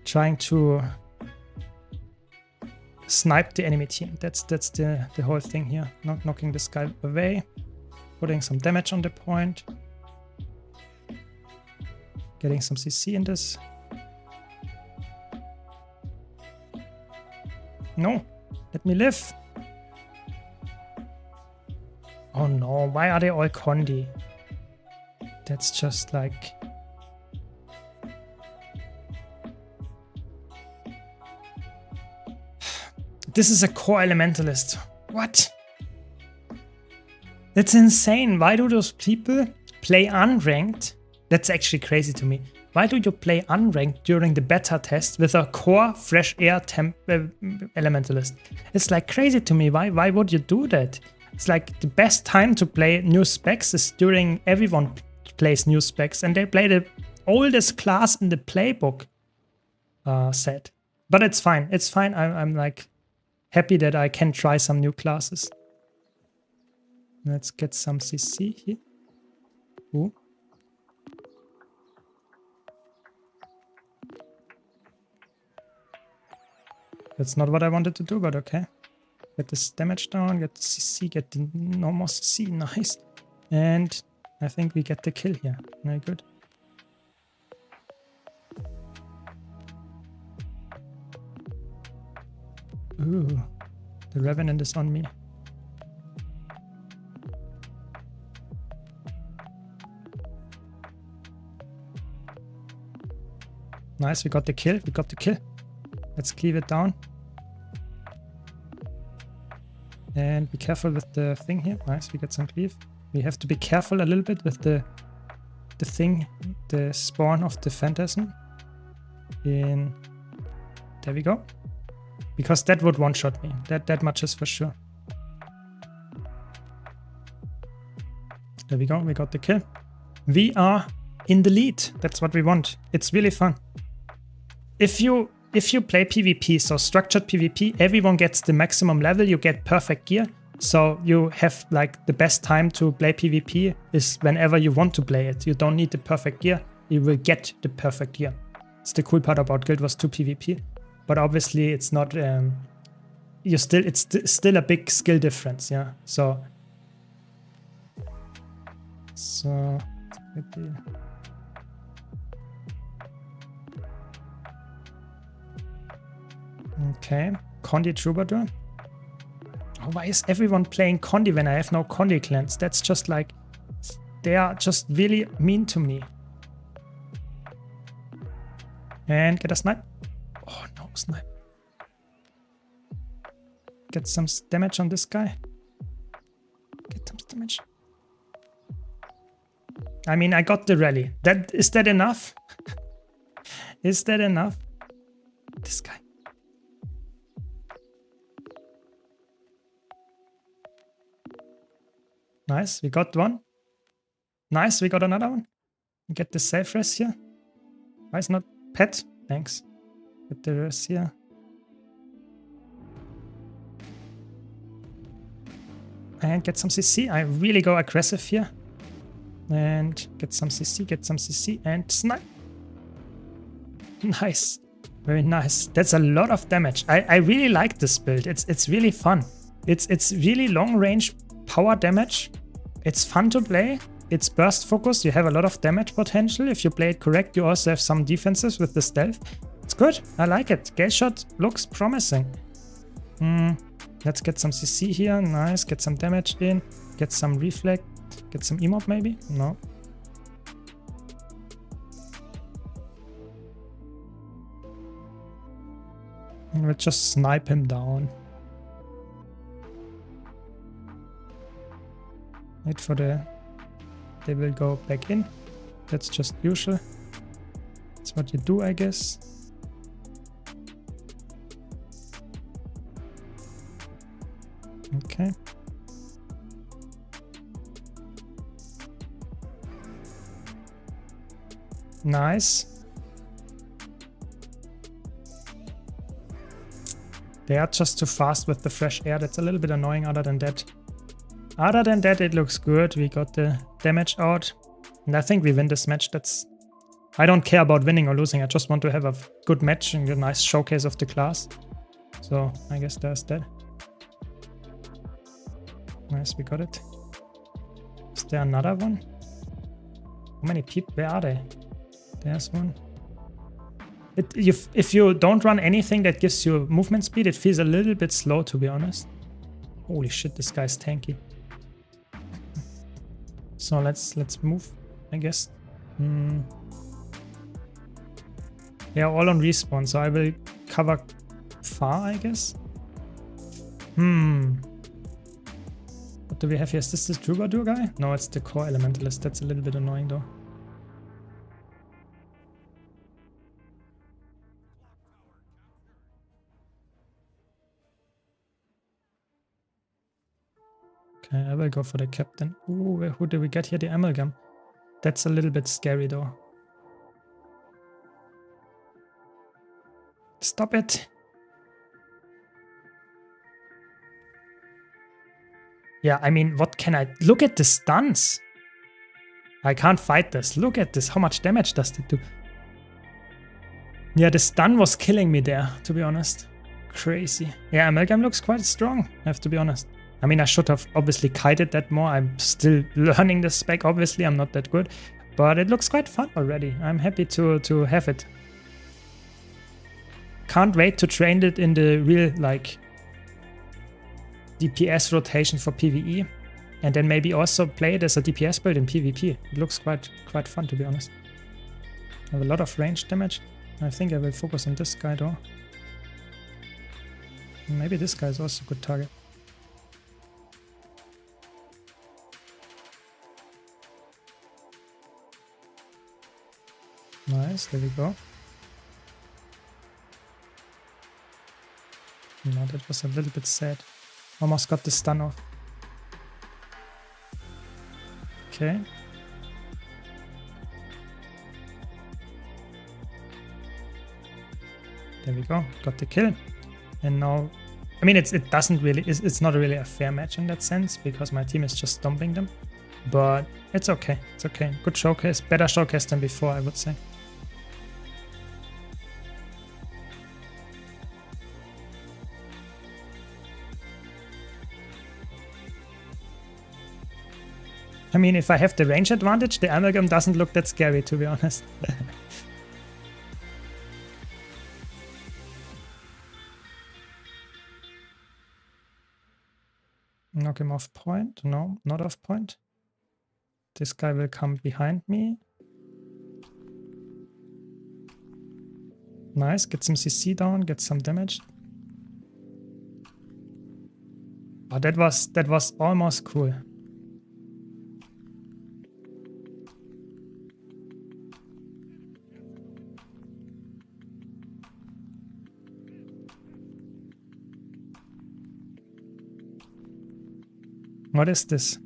trying to snipe the enemy team. That's the whole thing here. Not knocking this guy away. Putting some damage on the point. Getting some CC in this. No, let me live. Oh no, why are they all Condi? That's just like... This is a core elementalist. What? It's insane. Why do those people play unranked? That's actually crazy to me. Why do you play unranked during the beta test with a core fresh air temp elementalist? It's like crazy to me. Why would you do that? It's like the best time to play new specs is during everyone plays new specs, and they play the oldest class in the playbook set. But it's fine. It's fine. I'm like happy that I can try some new classes. Let's get some CC here. Ooh. That's not what I wanted to do, but okay. Get this damage down, get the CC, get the normal CC, nice. And I think we get the kill here. Very good. Ooh, the Revenant is on me. Nice, we got the kill, we got the kill. Let's cleave it down. And be careful with the thing here. Nice, we get some cleave. We have to be careful a little bit with the thing, the spawn of the Phantasm. There we go. Because that would one-shot me. That much is for sure. There we go, we got the kill. We are in the lead. That's what we want. It's really fun. If you play PvP, so structured PvP, everyone gets the maximum level, you get perfect gear. So you have like the best time to play PvP is whenever you want to play it. You don't need the perfect gear, you will get the perfect gear. It's the cool part about Guild Wars 2 PvP. But obviously it's not, it's still a big skill difference, yeah. So okay, Condi Troubadour. Oh, why is everyone playing Condi when I have no Condi clans? That's just like, they are just really mean to me. And get a snipe. Oh no, snipe. Get some damage on this guy. Get some damage. I mean, I got the rally. Is that enough? Is that enough? This guy. Nice, we got one. Nice, we got another one. Get the safe res here. Why is not pet? Thanks. Get the res here. And get some CC. I really go aggressive here. And get some CC, and snipe. Nice. Very nice. That's a lot of damage. I really like this build. It's really fun. It's really long range power damage. It's fun to play. It's burst focus. You have a lot of damage potential. If you play it correct, you also have some defenses with the stealth. It's good. I like it. Gale shot looks promising. Let's get some CC here. Nice. Get some damage in. Get some reflect. Get some emote maybe? No. And we'll just snipe him down. Wait for they will go back in. That's just usual. That's what you do, I guess. Okay. Nice. They are just too fast with the fresh air. That's a little bit annoying. Other than that, it looks good. We got the damage out. And I think we win this match. I don't care about winning or losing. I just want to have a good match and a nice showcase of the class. So I guess there's that. Nice, we got it. Is there another one? How many people? Where are they? There's one. If you don't run anything that gives you movement speed, it feels a little bit slow, to be honest. Holy shit, this guy's tanky. So let's move, I guess. They are all on respawn, so I will cover far, I guess. What do we have here? Is this the Troubadour guy? No, it's the core elementalist. That's a little bit annoying though. Okay, I will go for the captain. Ooh, who do we get here? The amalgam. That's a little bit scary though. Stop it. Yeah, I mean, what can I... Look at the stuns. I can't fight this. Look at this. How much damage does it do? Yeah, the stun was killing me there, to be honest. Crazy. Yeah, amalgam looks quite strong, I have to be honest. I mean, I should have obviously kited that more. I'm still learning the spec, obviously. I'm not that good. But it looks quite fun already. I'm happy to have it. Can't wait to train it in the real, like, DPS rotation for PvE. And then maybe also play it as a DPS build in PvP. It looks quite fun, to be honest. I have a lot of range damage. I think I will focus on this guy, though. Maybe this guy is also a good target. Nice, there we go. No, that was a little bit sad. Almost got the stun off. Okay. There we go, got the kill. And now, I mean, it doesn't really, it's not really a fair match in that sense, because my team is just stomping them. But it's okay, it's okay. Good showcase, better showcase than before, I would say. I mean, if I have the range advantage, the amalgam doesn't look that scary, to be honest. Knock him off point. No, not off point. This guy will come behind me. Nice, get some CC down, get some damage. Oh, that was almost cool. What is this?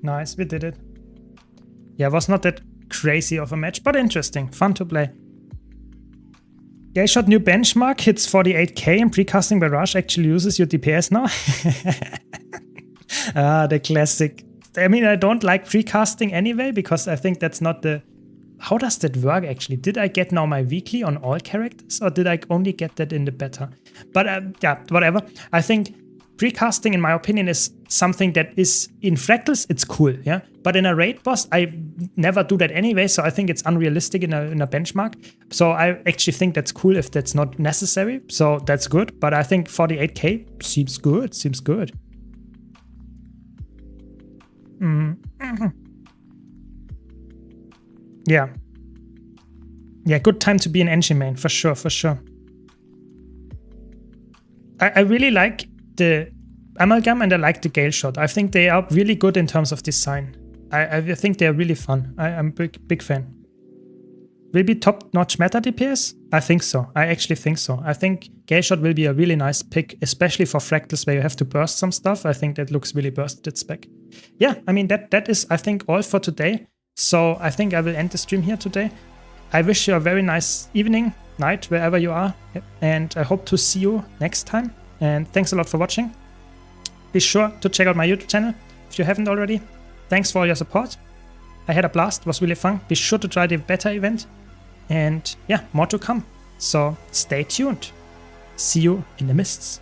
Nice, we did it. Yeah, it was not that crazy of a match, but interesting. Fun to play. Yeah, shot new benchmark, hits 48k and precasting by Rush actually uses your DPS now. Ah, the classic. I mean, I don't like precasting anyway, because I think that's not the... How does that work actually? Did I get now my weekly on all characters, or did I only get that in the beta? But yeah, whatever. I think precasting, in my opinion, is something that is in Fractals, it's cool, yeah? But in a raid boss, I never do that anyway, so I think it's unrealistic in a benchmark. So I actually think that's cool if that's not necessary, so that's good. But I think 48k seems good, Yeah. Yeah, good time to be an engine main, for sure, for sure. I really like the amalgam and I like the Gale shot. I think they are really good in terms of design. I think they're really fun. I'm a big fan. Will be top-notch meta DPS? I think so. I actually think so. I think Gale shot will be a really nice pick, especially for Fractals where you have to burst some stuff. I think that looks really bursted spec. Yeah, I mean, that is, I think, all for today. So I think I will end the stream here today. I wish you a very nice evening, night, wherever you are. And I hope to see you next time. And thanks a lot for watching. Be sure to check out my YouTube channel if you haven't already. Thanks for all your support. I had a blast, it was really fun. Be sure to try the beta event. And yeah, more to come. So stay tuned. See you in the mists.